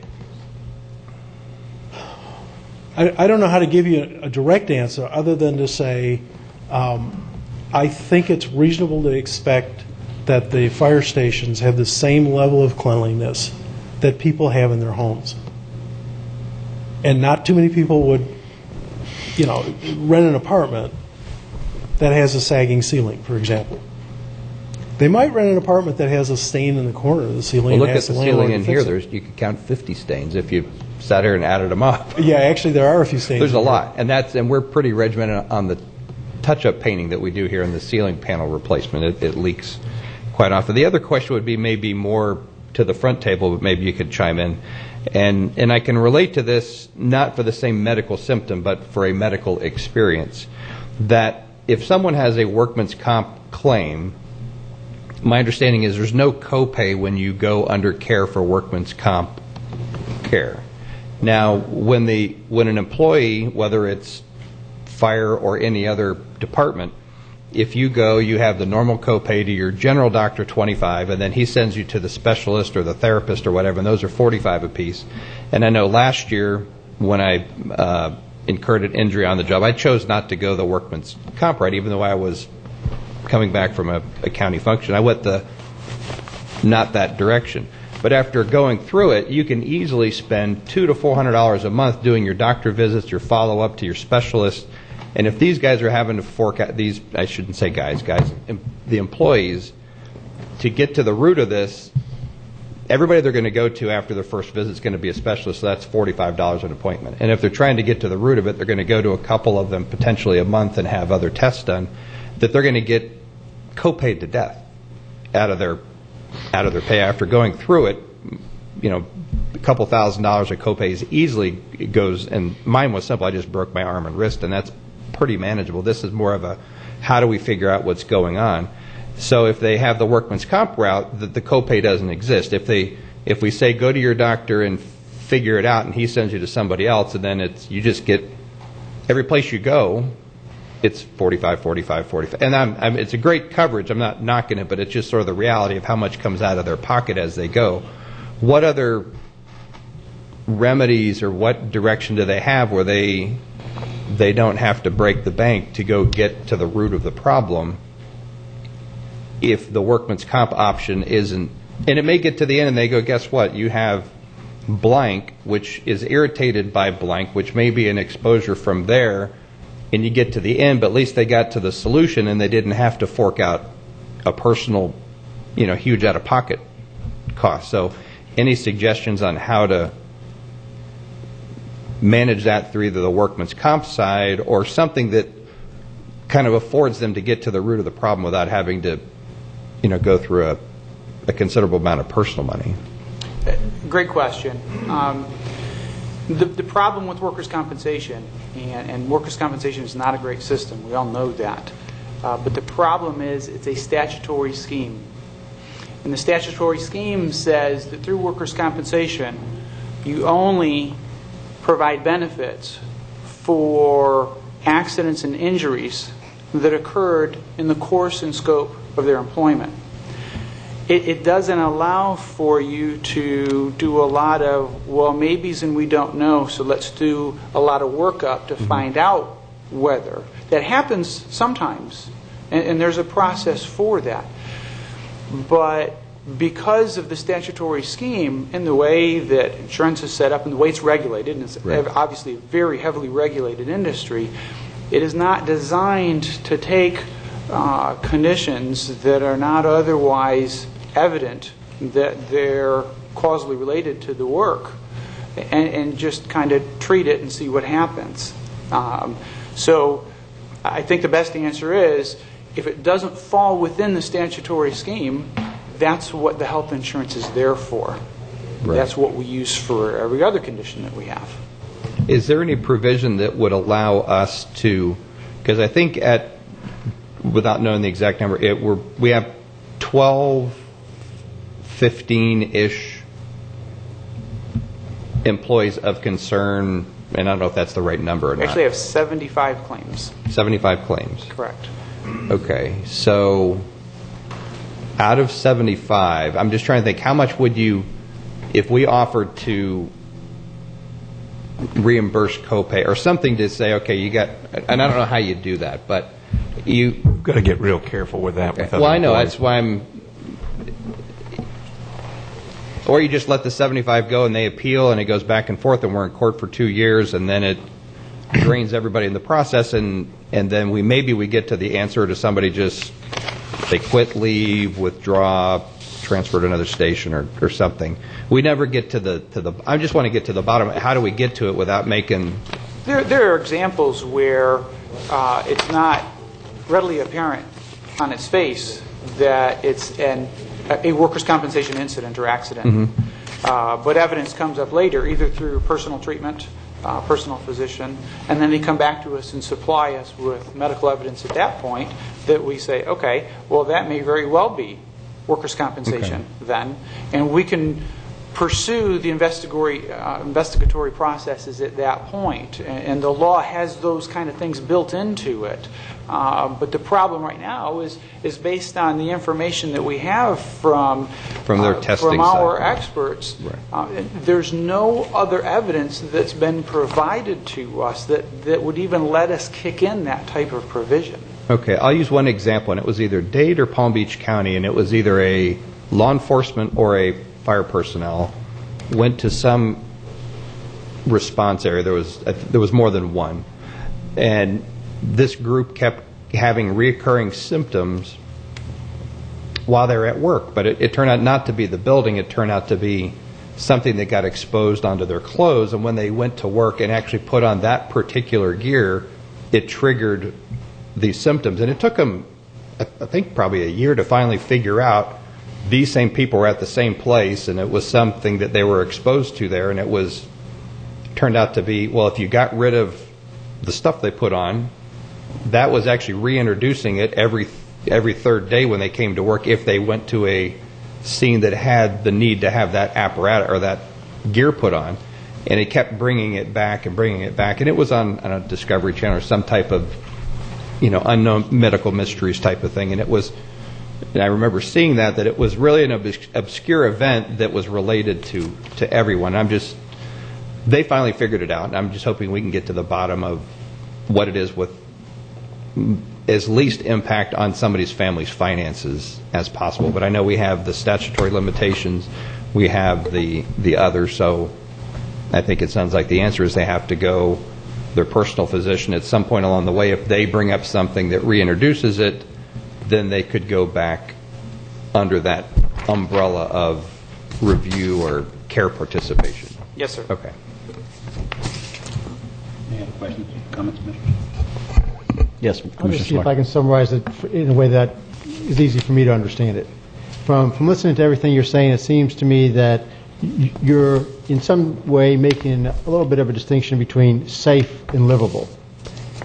I don't know how to give you a direct answer other than to say, I think it's reasonable to expect that the fire stations have the same level of cleanliness that people have in their homes. And not too many people would, rent an apartment that has a sagging ceiling, for example. They might rent an apartment that has a stain in the corner of the ceiling. well, look and at ask the landlord ceiling to in fix here. it. You could count 50 stains if you sat here and added them up. Yeah, actually, there are a few stains. There's a in here. lot, and we're pretty regimented on the touch-up painting that we do here in the ceiling panel replacement. It leaks quite often. The other question would be maybe more to the front table, but maybe you could chime in. And I can relate to this not for the same medical symptom, but for a medical experience. That if someone has a workman's comp claim, my understanding is there's no copay when you go under care for workman's comp care. Now, when an employee, whether it's fire or any other department, if you go, you have the normal copay to your general doctor, $25, and then he sends you to the specialist or the therapist or whatever, and those are $45 apiece. And I know last year when I incurred an injury on the job, I chose not to go the workman's comp route, even though I was coming back from a county function. I went not that direction. But after going through it, you can easily spend $200 to $400 a month doing your doctor visits, your follow-up to your specialist. And if these guys are having to fork out these, I shouldn't say guys, the employees, to get to the root of this, everybody they're going to go to after their first visit is going to be a specialist, so that's $45 an appointment. And if they're trying to get to the root of it, they're going to go to a couple of them potentially a month and have other tests done, that they're going to get co-paid to death out of their pay. After going through it, a couple $1,000 of co-pays easily goes, and mine was simple. I just broke my arm and wrist, and that's pretty manageable. This is more of a, how do we figure out what's going on? So if they have the workman's comp route, the copay doesn't exist. If we say go to your doctor and figure it out, and he sends you to somebody else, and then you just get, every place you go, it's 45, 45, 45. And it's a great coverage. I'm not knocking it, but it's just sort of the reality of how much comes out of their pocket as they go. What other remedies or what direction do they have where they don't have to break the bank to go get to the root of the problem if the workman's comp option isn't? And it may get to the end and they go, guess what? You have blank, which is irritated by blank, which may be an exposure from there, and you get to the end, but at least they got to the solution and they didn't have to fork out a personal, huge out-of-pocket cost. So any suggestions on how to manage that through either the workman's comp side or something that kind of affords them to get to the root of the problem without having to, go through a considerable amount of personal money? Great question. The problem with workers' compensation, and workers' compensation is not a great system, we all know that, but the problem is it's a statutory scheme. And the statutory scheme says that through workers' compensation, you only provide benefits for accidents and injuries that occurred in the course and scope of their employment. It doesn't allow for you to do a lot of, well, maybes and we don't know, so let's do a lot of workup to find out whether. That happens sometimes, and there's a process for that. But because of the statutory scheme and the way that insurance is set up and the way it's regulated, and it's obviously a very heavily regulated industry, it is not designed to take conditions that are not otherwise evident that they're causally related to the work and just kind of treat it and see what happens. So I think the best answer is, if it doesn't fall within the statutory scheme, that's what the health insurance is there for. Right. That's what we use for every other condition that we have. Is there any provision that would allow us to, because I think without knowing the exact number, we have 12, 15-ish employees of concern, and I don't know if that's the right number or We not. actually have 75 claims. 75 claims. Correct. Okay, so out of 75, I'm just trying to think, how much would you, if we offered to reimburse copay or something to say, okay, you got, and I don't know how you do that, but You've got to get real careful with that. Okay. Well, I know, that's why I'm, or you just let the 75 go and they appeal and it goes back and forth and we're in court for 2 years and then it drains everybody in the process, and then we get to the answer to somebody just, they quit, leave, withdraw, transfer to another station or something. We never get to the I just want to get to the bottom. How do we get to it without making... There are examples where it's not readily apparent on its face that it's a workers' compensation incident or accident. But evidence comes up later, either through personal treatment, personal physician, and then they come back to us and supply us with medical evidence at that point that we say, okay, well, that may very well be workers' compensation then, and we can pursue the investigatory processes at that point, and the law has those kind of things built into it. But the problem right now is based on the information that we have from their testing from our side. experts. Right. There's no other evidence that's been provided to us that would even let us kick in that type of provision. Okay, I'll use one example, and it was either Dade or Palm Beach County, and it was either a law enforcement or a fire personnel went to some response area. There was more than one, and this group kept having reoccurring symptoms while they were at work. But it turned out not to be the building. It turned out to be something that got exposed onto their clothes. And when they went to work and actually put on that particular gear, it triggered these symptoms. And it took them, I think, probably a year to finally figure out these same people were at the same place, and it was something that they were exposed to there. And it turned out to be, well, if you got rid of the stuff they put on, that was actually reintroducing it every third day when they came to work, if they went to a scene that had the need to have that apparatus or that gear put on. And it kept bringing it back and bringing it back. And it was on a Discovery Channel or some type of, unknown medical mysteries type of thing. And I remember seeing that it was really an obscure event that was related to everyone. They finally figured it out, and I'm just hoping we can get to the bottom of what it is with as least impact on somebody's family's finances as possible. But I know we have the statutory limitations, we have the others, so I think it sounds like the answer is they have to go their personal physician at some point along the way. If they bring up something that reintroduces it, then they could go back under that umbrella of review or care participation. Yes, sir. Okay. Any other questions, comments, Commissioners? Yes, I'll just Commissioner see if Smart. I can summarize it in a way that is easy for me to understand it. From listening to everything you're saying, it seems to me that you're in some way making a little bit of a distinction between safe and livable,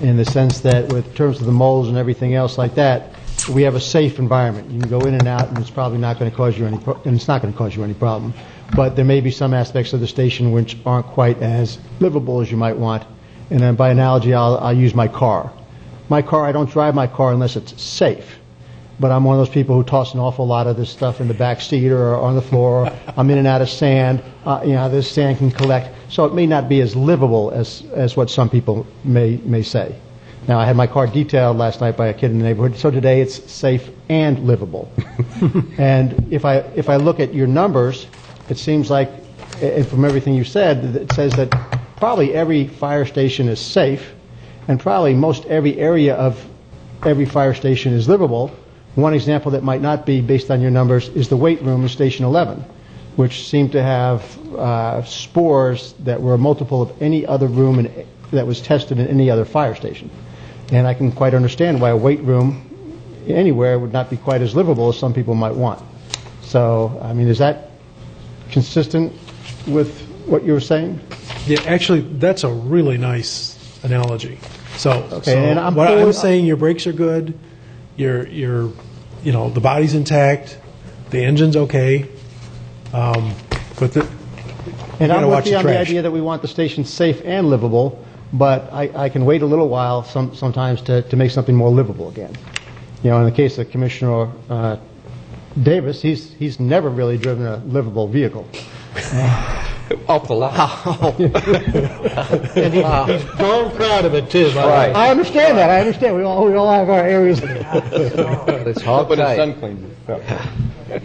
in the sense that with terms of the molds and everything else like that, we have a safe environment. You can go in and out, and it's probably not going to cause you any problem. But there may be some aspects of the station which aren't quite as livable as you might want. And then by analogy, I'll use my car. I don't drive my car unless it's safe. But I'm one of those people who toss an awful lot of this stuff in the back seat or on the floor. I'm in and out of sand. This sand can collect. So it may not be as livable as what some people may say. Now, I had my car detailed last night by a kid in the neighborhood, so today it's safe and livable. And if I look at your numbers, it seems like, and from everything you said, it says that probably every fire station is safe, and probably most every area of every fire station is livable. One example that might not be based on your numbers is the weight room in Station 11. which seemed to have spores that were a multiple of any other room that was tested in any other fire station. And I can quite understand why a weight room anywhere would not be quite as livable as some people might want. So, I mean, is that consistent with what you were saying? Yeah, actually, that's a really nice analogy. So, Okay, so and I'm what I'm forward- saying, your brakes are good, your the body's intact, the engine's okay, but And I'm with watch you your on the trash. idea that we want the station safe and livable, but I can wait a little while sometimes to make something more livable again. You know, in the case of Commissioner Davis, he's never really driven a livable vehicle. Off the lot. And he's darn proud of it, too. Right. I understand that. I understand. We all have our areas. It's hot, but his son cleans it.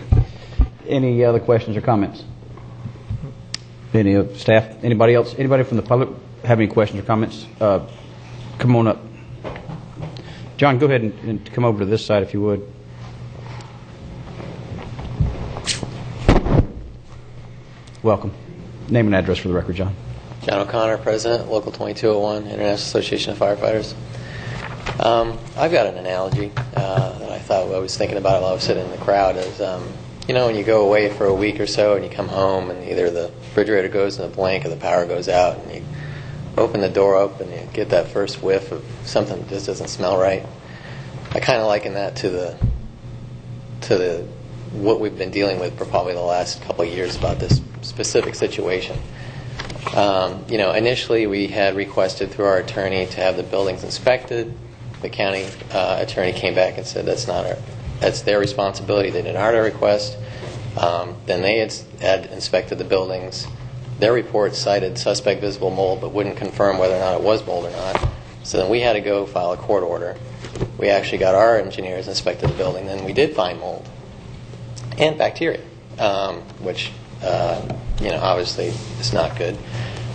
Any other questions or comments? Any of staff? Anybody else? Anybody from the public have any questions or comments? Come on up. John, go ahead and come over to this side if you would. Welcome. Name and address for the record, John. John O'Connor, President, Local 2201, International Association of Firefighters. I've got an analogy that I was thinking about while I was sitting in the crowd is, when you go away for a week or so and you come home and either the refrigerator goes in a blank or the power goes out and you open the door up and you get that first whiff of something that just doesn't smell right. I kind of liken that to the what we've been dealing with for probably the last couple of years about this specific situation. Initially we had requested through our attorney to have the buildings inspected. The county attorney came back and said that's their responsibility. They did not our request. Then they had inspected the buildings. Their report cited suspect visible mold but wouldn't confirm whether or not it was mold or not. So then we had to go file a court order. We actually got our engineers inspected the building. Then we did find mold and bacteria, which obviously is not good.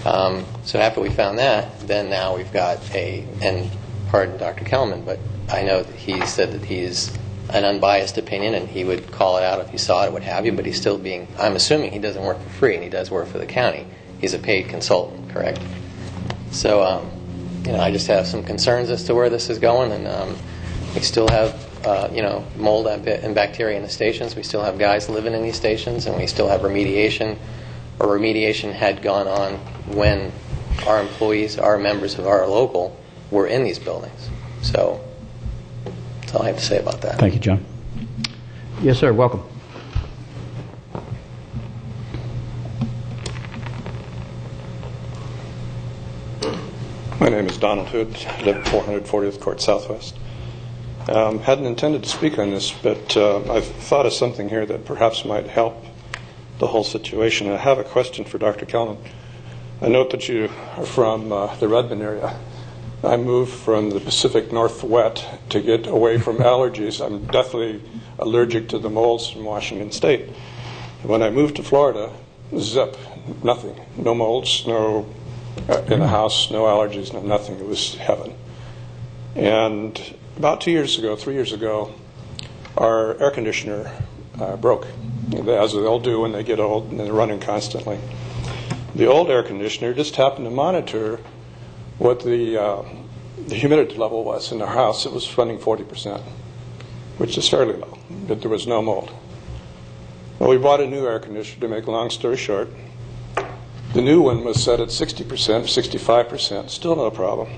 So after we found that, then now we've got and pardon Dr. Kelman, but I know that he said that he's an unbiased opinion and he would call it out if he saw it, what have you, but he's still I'm assuming he doesn't work for free and he does work for the county. He's a paid consultant, correct? So, I just have some concerns as to where this is going, and we still have, mold and bacteria in the stations. We still have guys living in these stations, and we still have remediation, or remediation had gone on when our employees, our members of our local, were in these buildings. So that's all I have to say about that. Thank you, John. Yes, sir. Welcome. My name is Donald Hood. I live at 440th Court Southwest. Hadn't intended to speak on this, but I've thought of something here that perhaps might help the whole situation. I have a question for Dr. Kelman. I note that you are from the Redmond area. I moved from the Pacific Northwest to get away from allergies. I'm deathly allergic to the molds from Washington State. When I moved to Florida, zip, nothing. No molds, no in the house, no allergies, no nothing. It was heaven. And about 3 years ago, our air conditioner broke, as they'll do when they get old and they're running constantly. The old air conditioner just happened to monitor what the humidity level was in our house. It was running 40%, which is fairly low, but there was no mold. Well, we bought a new air conditioner, to make a long story short. The new one was set at 60%, 65%, still no problem.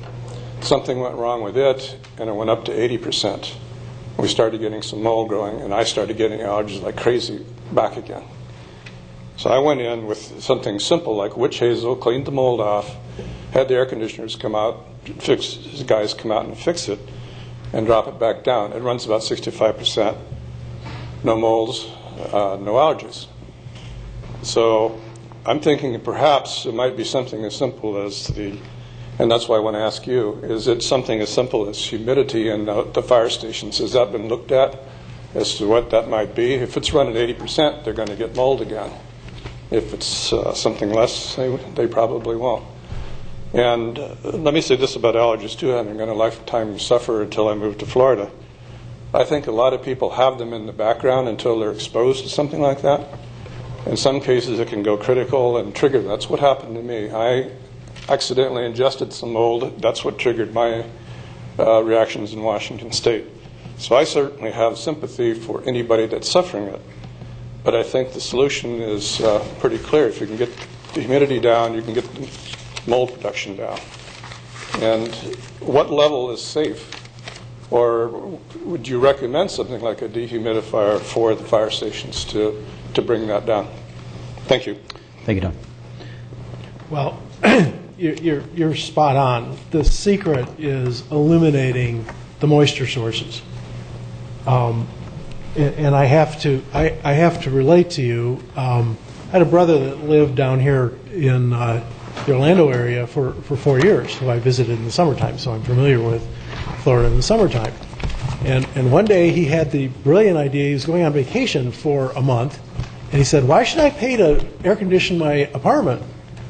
Something went wrong with it, and it went up to 80%. We started getting some mold growing, and I started getting allergies like crazy back again. So I went in with something simple like witch hazel, cleaned the mold off, had the air conditioners come out, guys come out and fix it, and drop it back down. It runs about 65%. No molds, no allergies. So I'm thinking perhaps it might be something as simple as and that's why I want to ask you, is it something as simple as humidity in the fire stations? Has that been looked at as to what that might be? If it's running 80%, they're going to get mold again. If it's something less, they probably won't. And let me say this about allergies too. I'm going to lifetime suffer until I move to Florida. I think a lot of people have them in the background until they're exposed to something like that. In some cases, it can go critical and trigger. That's what happened to me. I accidentally ingested some mold. That's what triggered my reactions in Washington State. So I certainly have sympathy for anybody that's suffering it. But I think the solution is pretty clear. If you can get the humidity down, you can get the mold production down. And what level is safe? Or would you recommend something like a dehumidifier for the fire stations to bring that down? Thank you. Thank you, Don. Well, you're spot on. The secret is eliminating the moisture sources. And I have to relate to you. I had a brother that lived down here in the Orlando area for 4 years, who I visited in the summertime, so I'm familiar with Florida in the summertime. And one day he had the brilliant idea. He was going on vacation for a month, and he said, "Why should I pay to air condition my apartment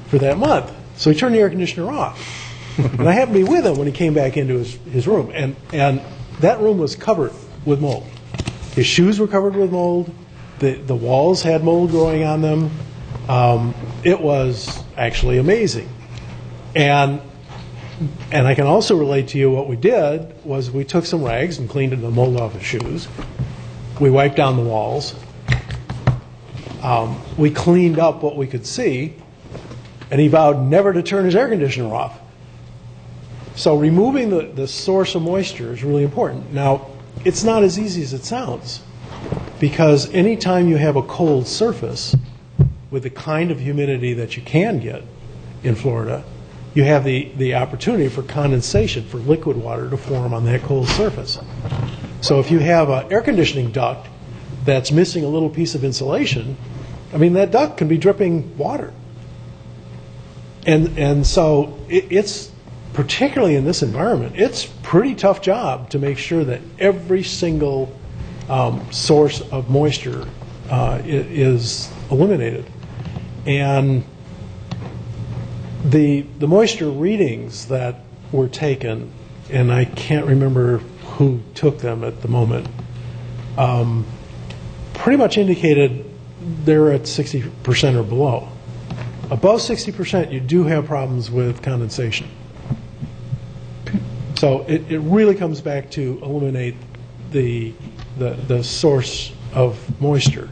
for that month?" So he turned the air conditioner off. And I happened to be with him when he came back into his room, and that room was covered with mold. His shoes were covered with mold. The walls had mold growing on them. It was actually amazing. And I can also relate to you, what we did was we took some rags and cleaned the mold off his shoes. We wiped down the walls. We cleaned up what we could see, and he vowed never to turn his air conditioner off. So removing the source of moisture is really important. Now, it's not as easy as it sounds, because anytime you have a cold surface with the kind of humidity that you can get in Florida, you have the opportunity for condensation, for liquid water to form on that cold surface. So if you have an air conditioning duct that's missing a little piece of insulation, I mean, that duct can be dripping water. And so it's, particularly in this environment, it's a pretty tough job to make sure that every single source of moisture is eliminated. And the moisture readings that were taken, and I can't remember who took them at the moment, pretty much indicated they're at 60% or below. Above 60%, you do have problems with condensation. So it really comes back to eliminate the source of moisture.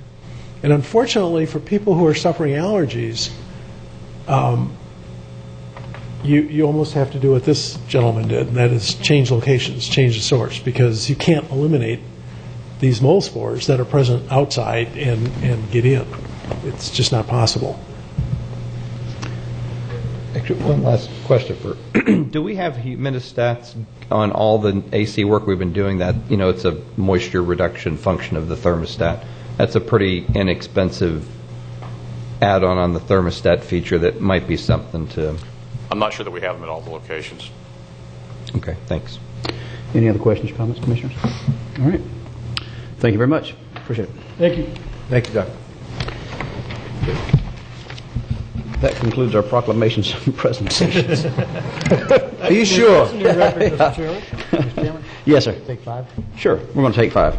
And unfortunately, for people who are suffering allergies, you almost have to do what this gentleman did, and that is change locations, change the source, because you can't eliminate these mold spores that are present outside and get in. It's just not possible. Actually, one last question for, do we have humidistats on all the AC work we've been doing? That, you know, it's a moisture reduction function of the thermostat. That's a pretty inexpensive add-on on the thermostat feature that might be something to... I'm not sure that we have them at all the locations. Okay, thanks. Any other questions or comments, Commissioners? All right. Thank you very much. Appreciate it. Thank you. Thank you, Doc. That concludes our proclamations and presentations. Are you sure? Mr. Chairman? Mr. Chairman? Yes, sir. Take 5. Sure. We're going to take 5.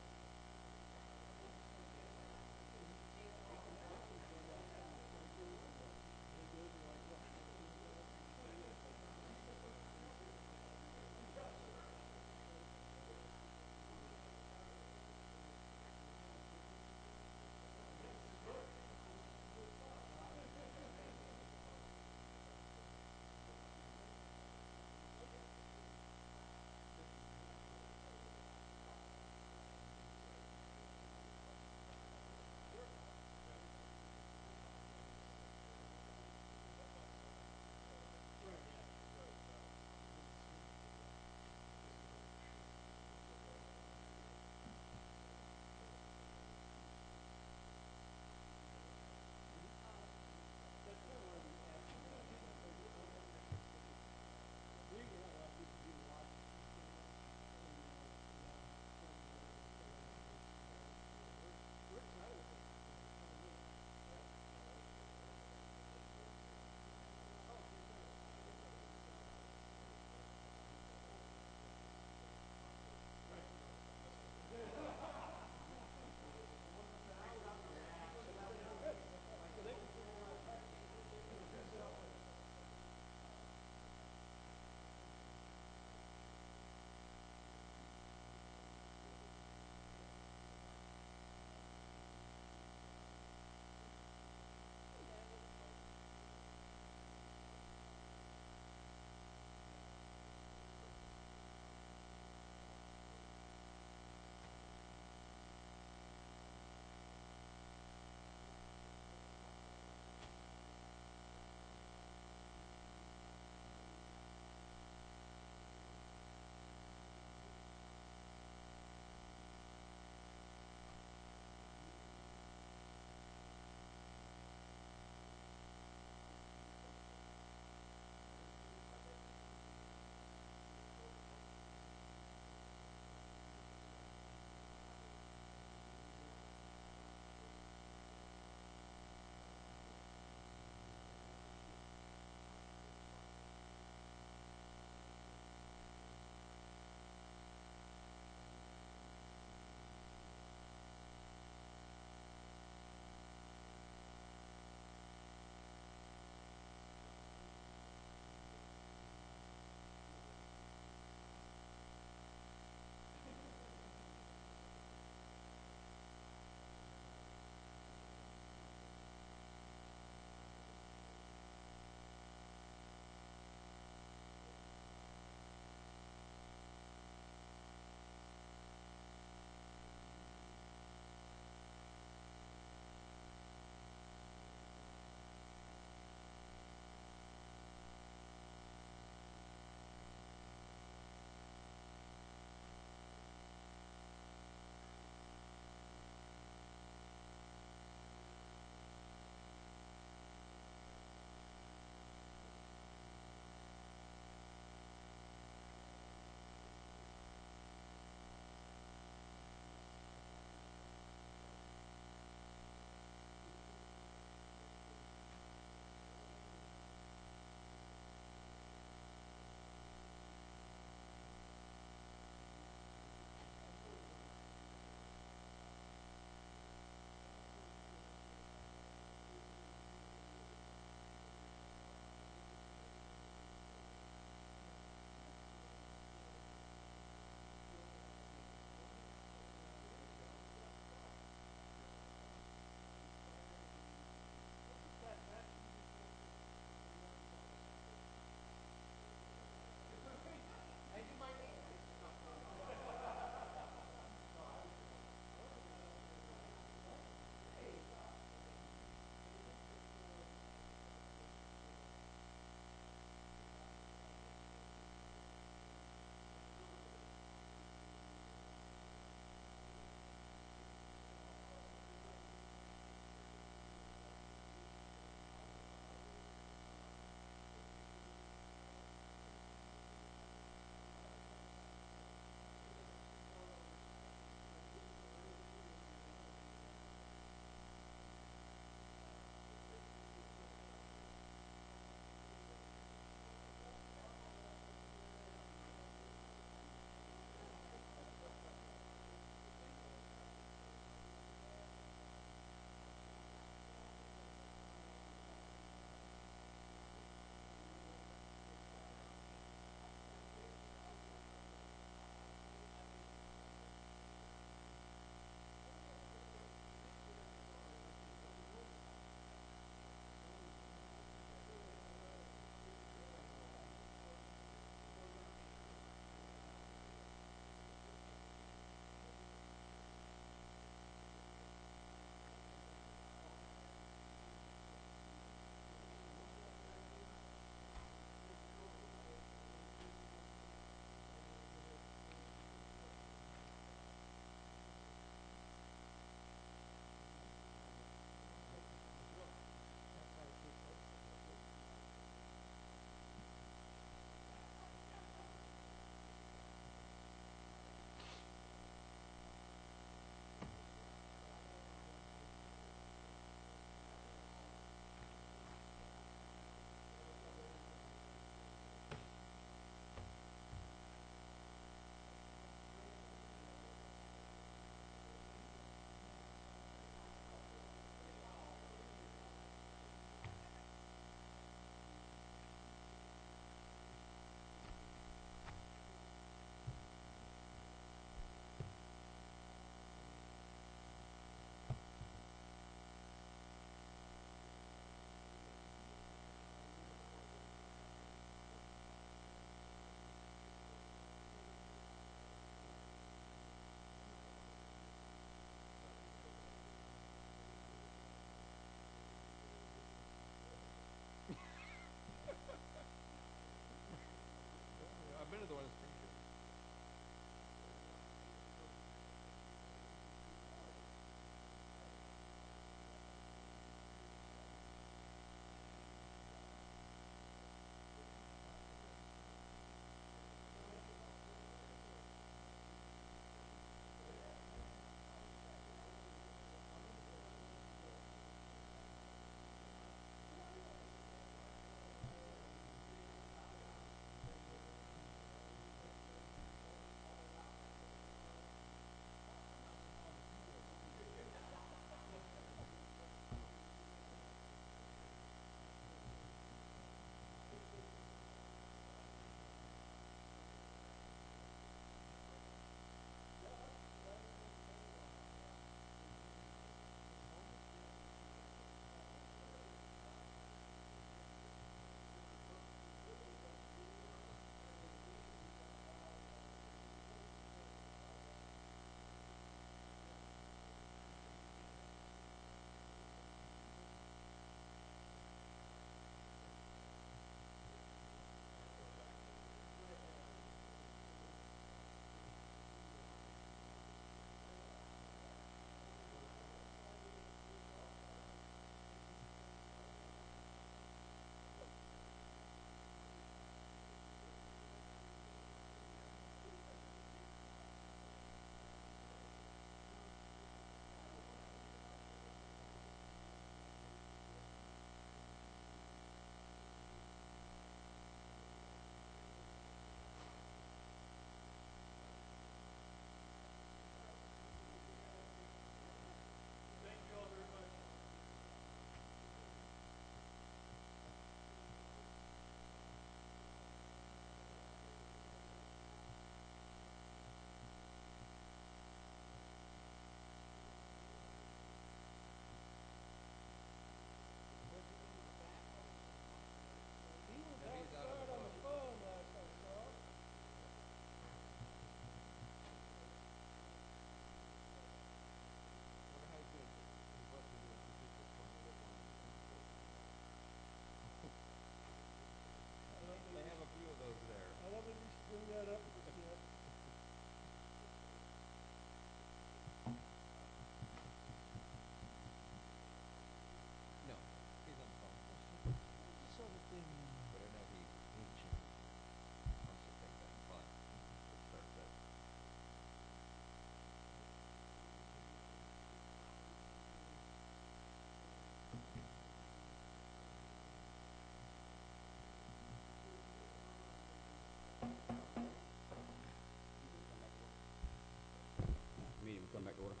back to order.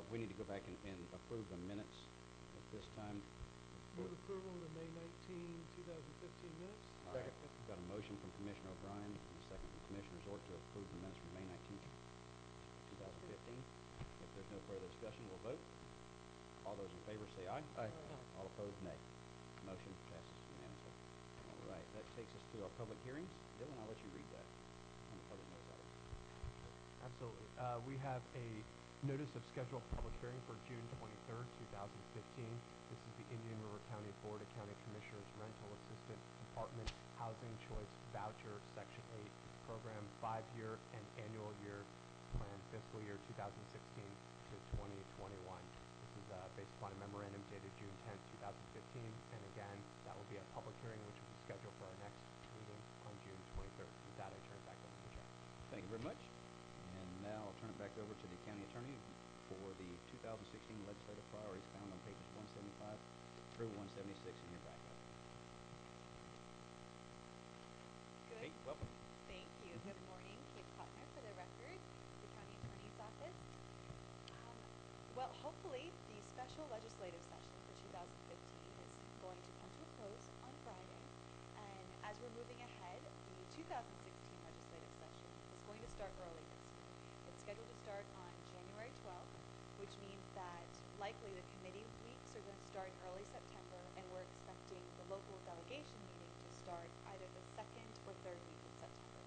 We need to go back and approve the minutes at this time. Move approval of the May 19, 2015 minutes. All right. We've got a motion from Commissioner O'Brien and a second from Commissioner Zort to approve the minutes from May 19, 2015. If there's no further discussion, we'll vote. All those in favor say aye. Aye. All opposed, nay. Motion passes unanimously. All right, that takes us to our public hearings. Dylan, I'll let you read that on the public notice item. Absolutely. We have a notice of scheduled public hearing for June 23rd, 2015. This is the Indian River County Board of County Commissioners Rental Assistant Department Housing Choice Voucher Section 8 Program 5-year and annual year plan fiscal year 2016 to 2021. This is based upon a memorandum dated June 10th, 2015, and again, that will be a public hearing which will be scheduled for our next meeting on June 23rd. With that, I turn it back over to the chair. Thank you very much. And now I'll turn it back over to the county attorney for the 2016 legislative priorities found on pages 175 through 176 in your backup. Good. Kate, welcome. Thank you. Good morning. Kate Kotner for the record, the county attorney's office. Well, hopefully the special legislative session for 2015 is going to come to a close on Friday. And as we're moving ahead, the 2016 legislative session is going to start early this year. It's scheduled to start on January 12th, which means that likely the committee weeks are going to start in early September, and we're expecting the local delegation meeting to start either the second or third week of September.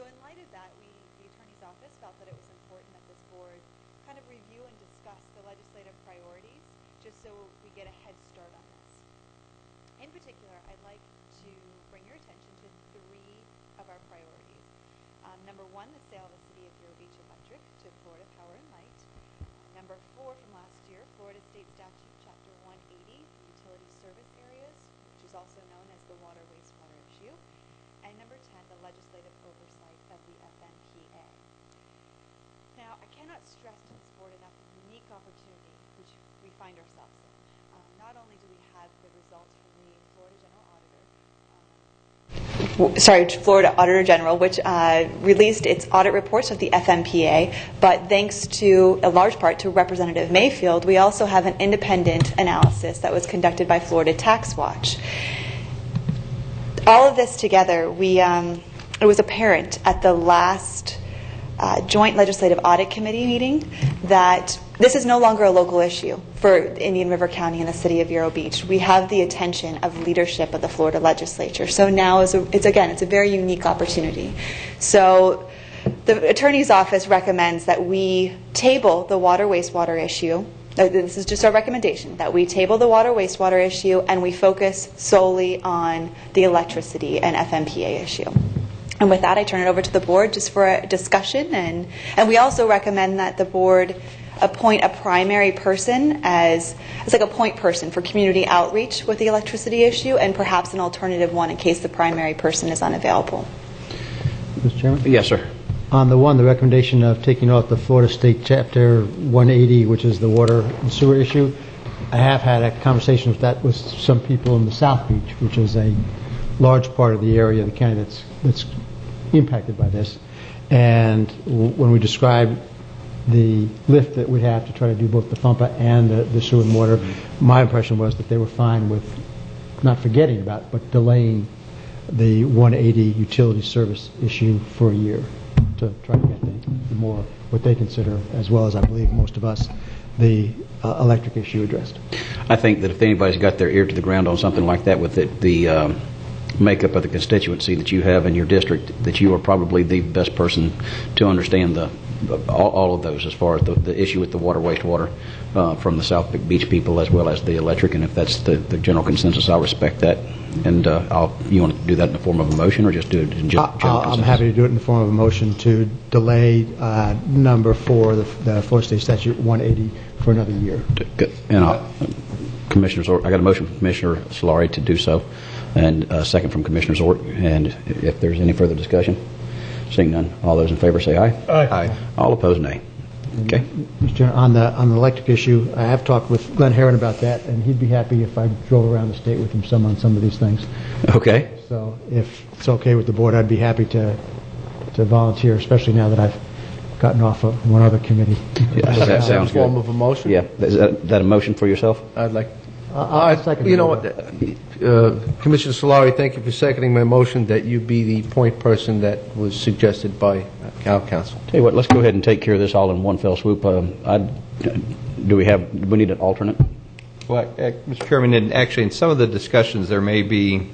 So in light of that, the attorney's office felt that it was important that this board kind of review and discuss the legislative priorities just so we get a head start on this. In particular, I'd like to bring your attention to 3 of our priorities. Number 1, the sale of the City of Vero Beach Electric to Florida Power and Light. Number 4 from last year, Florida State Statute Chapter 180, the utility service areas, which is also known as the water wastewater issue. And number 10, the legislative oversight of the FMPA. Now, I cannot stress to this board enough the unique opportunity which we find ourselves in. Not only do we have the results from the Florida General Auditor, Florida Auditor General, which released its audit reports of the FMPA, but thanks to, a large part, to Representative Mayfield, we also have an independent analysis that was conducted by Florida Tax Watch. All of this together, it was apparent at the last Joint Legislative Audit Committee meeting that this is no longer a local issue for Indian River County and the City of Vero Beach. We have the attention of leadership of the Florida legislature. So now it's a very unique opportunity. So the attorney's office recommends that we table the water wastewater issue. This is just our recommendation, that we table the water wastewater issue and we focus solely on the electricity and FMPA issue. And with that, I turn it over to the board just for a discussion. And we also recommend that the board appoint a primary person as like a point person for community outreach with the electricity issue, and perhaps an alternative one in case the primary person is unavailable. Mr. Chairman? Yes, sir. On the recommendation of taking off the Florida State Chapter 180, which is the water and sewer issue, I have had a conversation with some people in the South Beach, which is a large part of the area of the county that's impacted by this. And when we described the lift that we'd have to try to do both the FUMPA and the sewer and water, my impression was that they were fine with not forgetting about, but delaying the 180 utility service issue for a year to try to get the more, what they consider, as well as I believe most of us, the electric issue addressed. I think that if anybody's got their ear to the ground on something like that with the makeup of the constituency that you have in your district, that you are probably the best person to understand all of those, as far as the issue with the water wastewater from the South Beach people, as well as the electric. And if that's the general consensus, I'll respect that. And you want to do that in the form of a motion, or just do it in general consensus? I'm happy to do it in the form of a motion to delay number 4, the Florida State Statute 180, for another year. And Commissioner Zort, I got a motion from Commissioner Solari to do so, and a second from Commissioner Zort. And if there's any further discussion, seeing none, all those in favor say aye. Aye. All opposed, nay. Okay. Mr. Chairman, on the electric issue, I have talked with Glenn Herron about that, and he'd be happy if I drove around the state with him on some of these things. Okay. So if it's okay with the board, I'd be happy to volunteer, especially now that I've gotten off of one other committee. Yes, that sounds good. Form of a motion? Yeah, is that a motion for yourself? I'd like, second you know that. what, Commissioner Solari, thank you for seconding my motion that you be the point person that was suggested by our council. Tell you what, let's go ahead and take care of this all in one fell swoop. Do we need an alternate? Well, Mr. Chairman, and actually, in some of the discussions, there may be,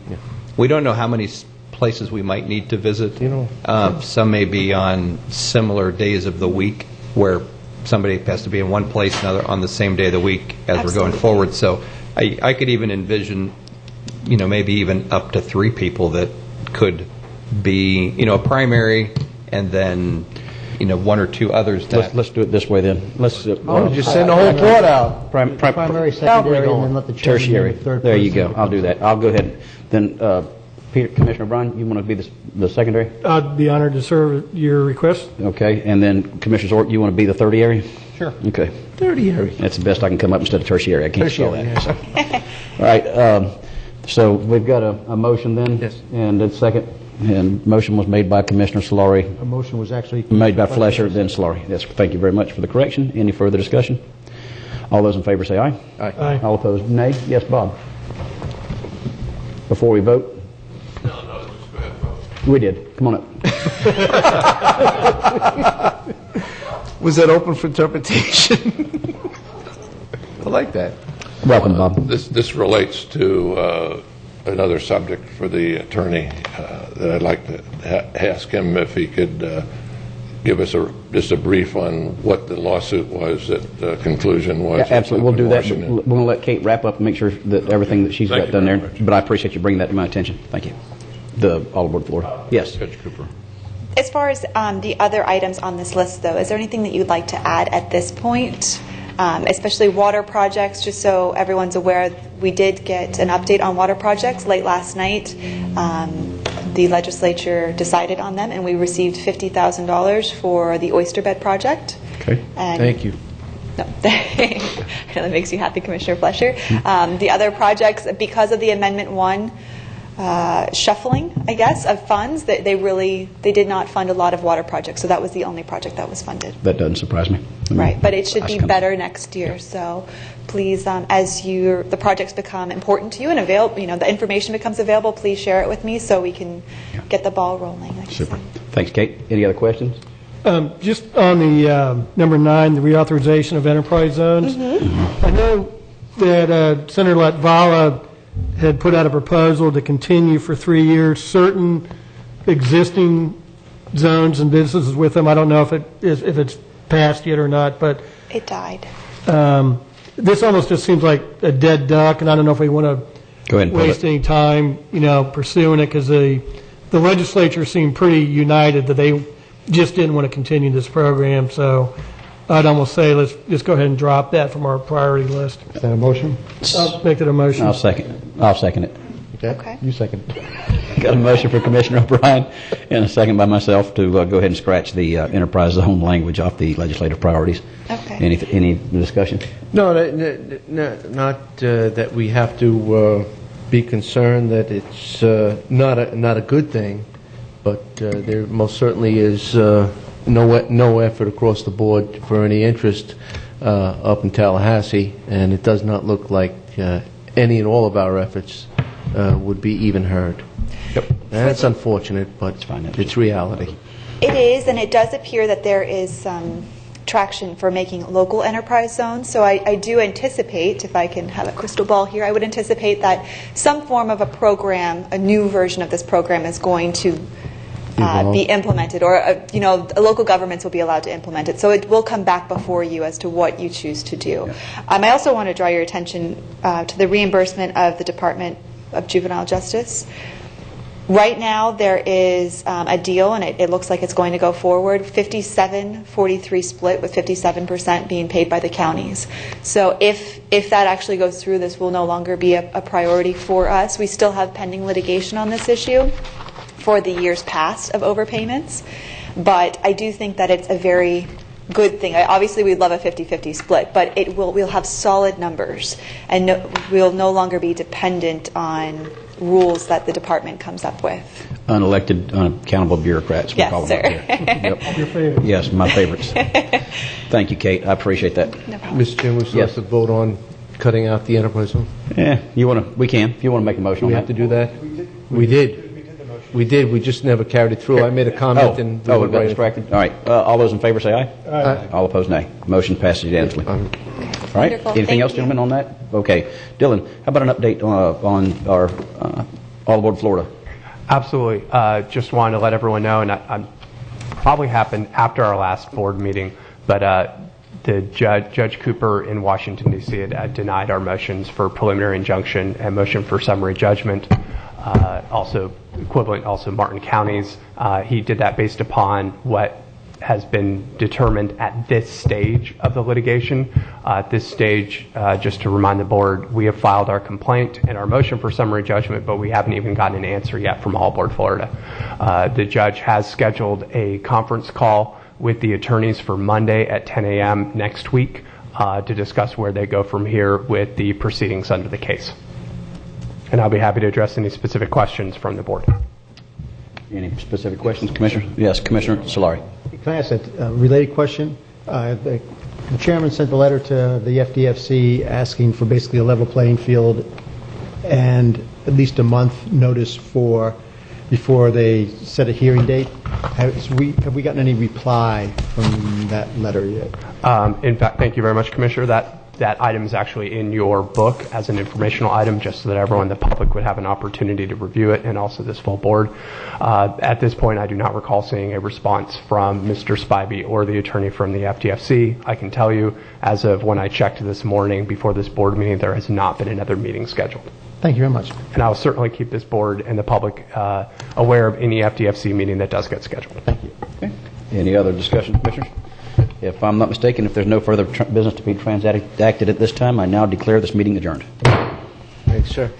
we don't know how many places we might need to visit. Some may be on similar days of the week where somebody has to be in one place another on the same day of the week as we're going forward. So I could even envision, maybe even up to 3 people that could be, a primary and then, 1 or 2 others. Let's do it this way then. Let's just send the whole board out. Primary, secondary, and then let the chairman tertiary. be the third There you person. go. I'll do that. I'll go ahead. Then, Commissioner O'Brien, you want to be the secondary? I'd be honored to serve your request. Okay. And then Commissioner Zort, you want to be the tertiary? Sure. Okay. Tertiary. That's the best I can come up instead of tertiary. I can't spell Tertiary, that. So. All right. So we've got a motion then? Yes. And a second? And motion was made by Commissioner Solari. A motion was actually... Made by Flesher, then Solari. Yes, thank you very much for the correction. Any further discussion? All those in favor say aye. Aye. Aye. All opposed, nay. Yes, Bob. Before we vote? We did. Come on up. Was that open for interpretation? I like that. Welcome, Bob. This relates to another subject for the attorney that I'd like to ask him if he could give us just a brief on what the lawsuit was, that the conclusion was. Yeah, absolutely. We'll do that. Washington. We're going to let Kate wrap up and make sure that everything that she's got done there. But I appreciate you bringing that to my attention. Thank you. All aboard the floor. Yes. Judge Cooper. As far as the other items on this list, though, is there anything that you'd like to add at this point? Especially water projects, just so everyone's aware, we did get an update on water projects late last night. The legislature decided on them, and we received $50,000 for the oyster bed project. Okay. Thank you. No, I know that makes you happy, Commissioner Flesher. The other projects, because of the Amendment 1 shuffling, I guess, of funds, they did not fund a lot of water projects, so that was the only project that was funded. That doesn't surprise me. Right, but it should be better next year. So please, as the projects become important to you and available, the information becomes available, please share it with me so we can get the ball rolling. Like Super. Thanks, Kate. Any other questions? Just on the number 9, the reauthorization of enterprise zones. I know that Senator Latvala had put out a proposal to continue for 3 years certain existing zones and businesses with them. I don't know if it's passed yet or not, but it died. This almost just seems like a dead duck, and I don't know if we want to waste any time, pursuing it, because the legislature seemed pretty united that they just didn't want to continue this program. So I'd almost say let's just go ahead and drop that from our priority list. Is that a motion? I'll make that a motion. I'll second it. Okay. You second. Got a motion for Commissioner O'Brien and a second by myself to go ahead and scratch the enterprise zone language off the legislative priorities. Okay. Any discussion? No, not that we have to be concerned that it's not a good thing, but there most certainly is no effort across the board for any interest up in Tallahassee, and it does not look like any and all of our efforts would be even heard. Yep. That's unfortunate, but it's reality. It is, and it does appear that there is some traction for making local enterprise zones. So I do anticipate, if I can have a crystal ball here, I would anticipate that some form of a program, a new version of this program is going to be implemented, or local governments will be allowed to implement it. So it will come back before you as to what you choose to do. Yeah. I also want to draw your attention to the reimbursement of the Department of Juvenile Justice. Right now, there is a deal, and it looks like it's going to go forward, 57-43 split, with 57% being paid by the counties. So if that actually goes through, this will no longer be a priority for us. We still have pending litigation on this issue for the years past of overpayments, but I do think that it's a very good thing. Obviously, we'd love a 50-50 split, but we'll have solid numbers, and we'll no longer be dependent on rules that the department comes up with. unelected, unaccountable bureaucrats. We Yes, call them sir. up here. Yep. Your favorite. Yes, my favorites. Thank you, Kate. I appreciate that. No problem. Mr. Chairman, we still Yes. have to vote on cutting out the enterprise zone? Yeah, we can, if you want to make a motion Do we on have to that. do that? We did. We did, we just never carried it through. I made a comment and... we got distracted? All right. All those in favor say aye. Aye. All opposed, nay. Motion passes unanimously. All right. Wonderful. Anything Thank else, you. gentlemen, on that? Okay. Dylan, how about an update on our All Aboard Florida? Absolutely. Just wanted to let everyone know, and I probably happened after our last board meeting, but the Judge Cooper in Washington, D.C. had denied our motions for preliminary injunction and motion for summary judgment. Also equivalent, also Martin County's. He did that based upon what has been determined at this stage of the litigation. At this stage, just to remind the board, we have filed our complaint and our motion for summary judgment, but we haven't even gotten an answer yet from All Aboard Florida. The judge has scheduled a conference call with the attorneys for Monday at 10 a.m. next week to discuss where they go from here with the proceedings under the case. And I'll be happy to address any specific questions from the board. Any specific questions, Commissioner? Yes, Commissioner Solari. Can I ask a related question? The chairman sent a letter to the FDFC asking for basically a level playing field and at least a month notice before they set a hearing date. Have we gotten any reply from that letter yet? In fact, thank you very much, Commissioner. That item is actually in your book as an informational item, just so that everyone, the public, would have an opportunity to review it, and also this full board. At this point, I do not recall seeing a response from Mr. Spivey or the attorney from the FDFC. I can tell you, as of when I checked this morning before this board meeting, there has not been another meeting scheduled. Thank you very much. And I will certainly keep this board and the public aware of any FDFC meeting that does get scheduled. Thank you. Okay. Any other discussion, Commissioners? If I'm not mistaken, if there's no further business to be transacted at this time, I now declare this meeting adjourned. Thanks, sir.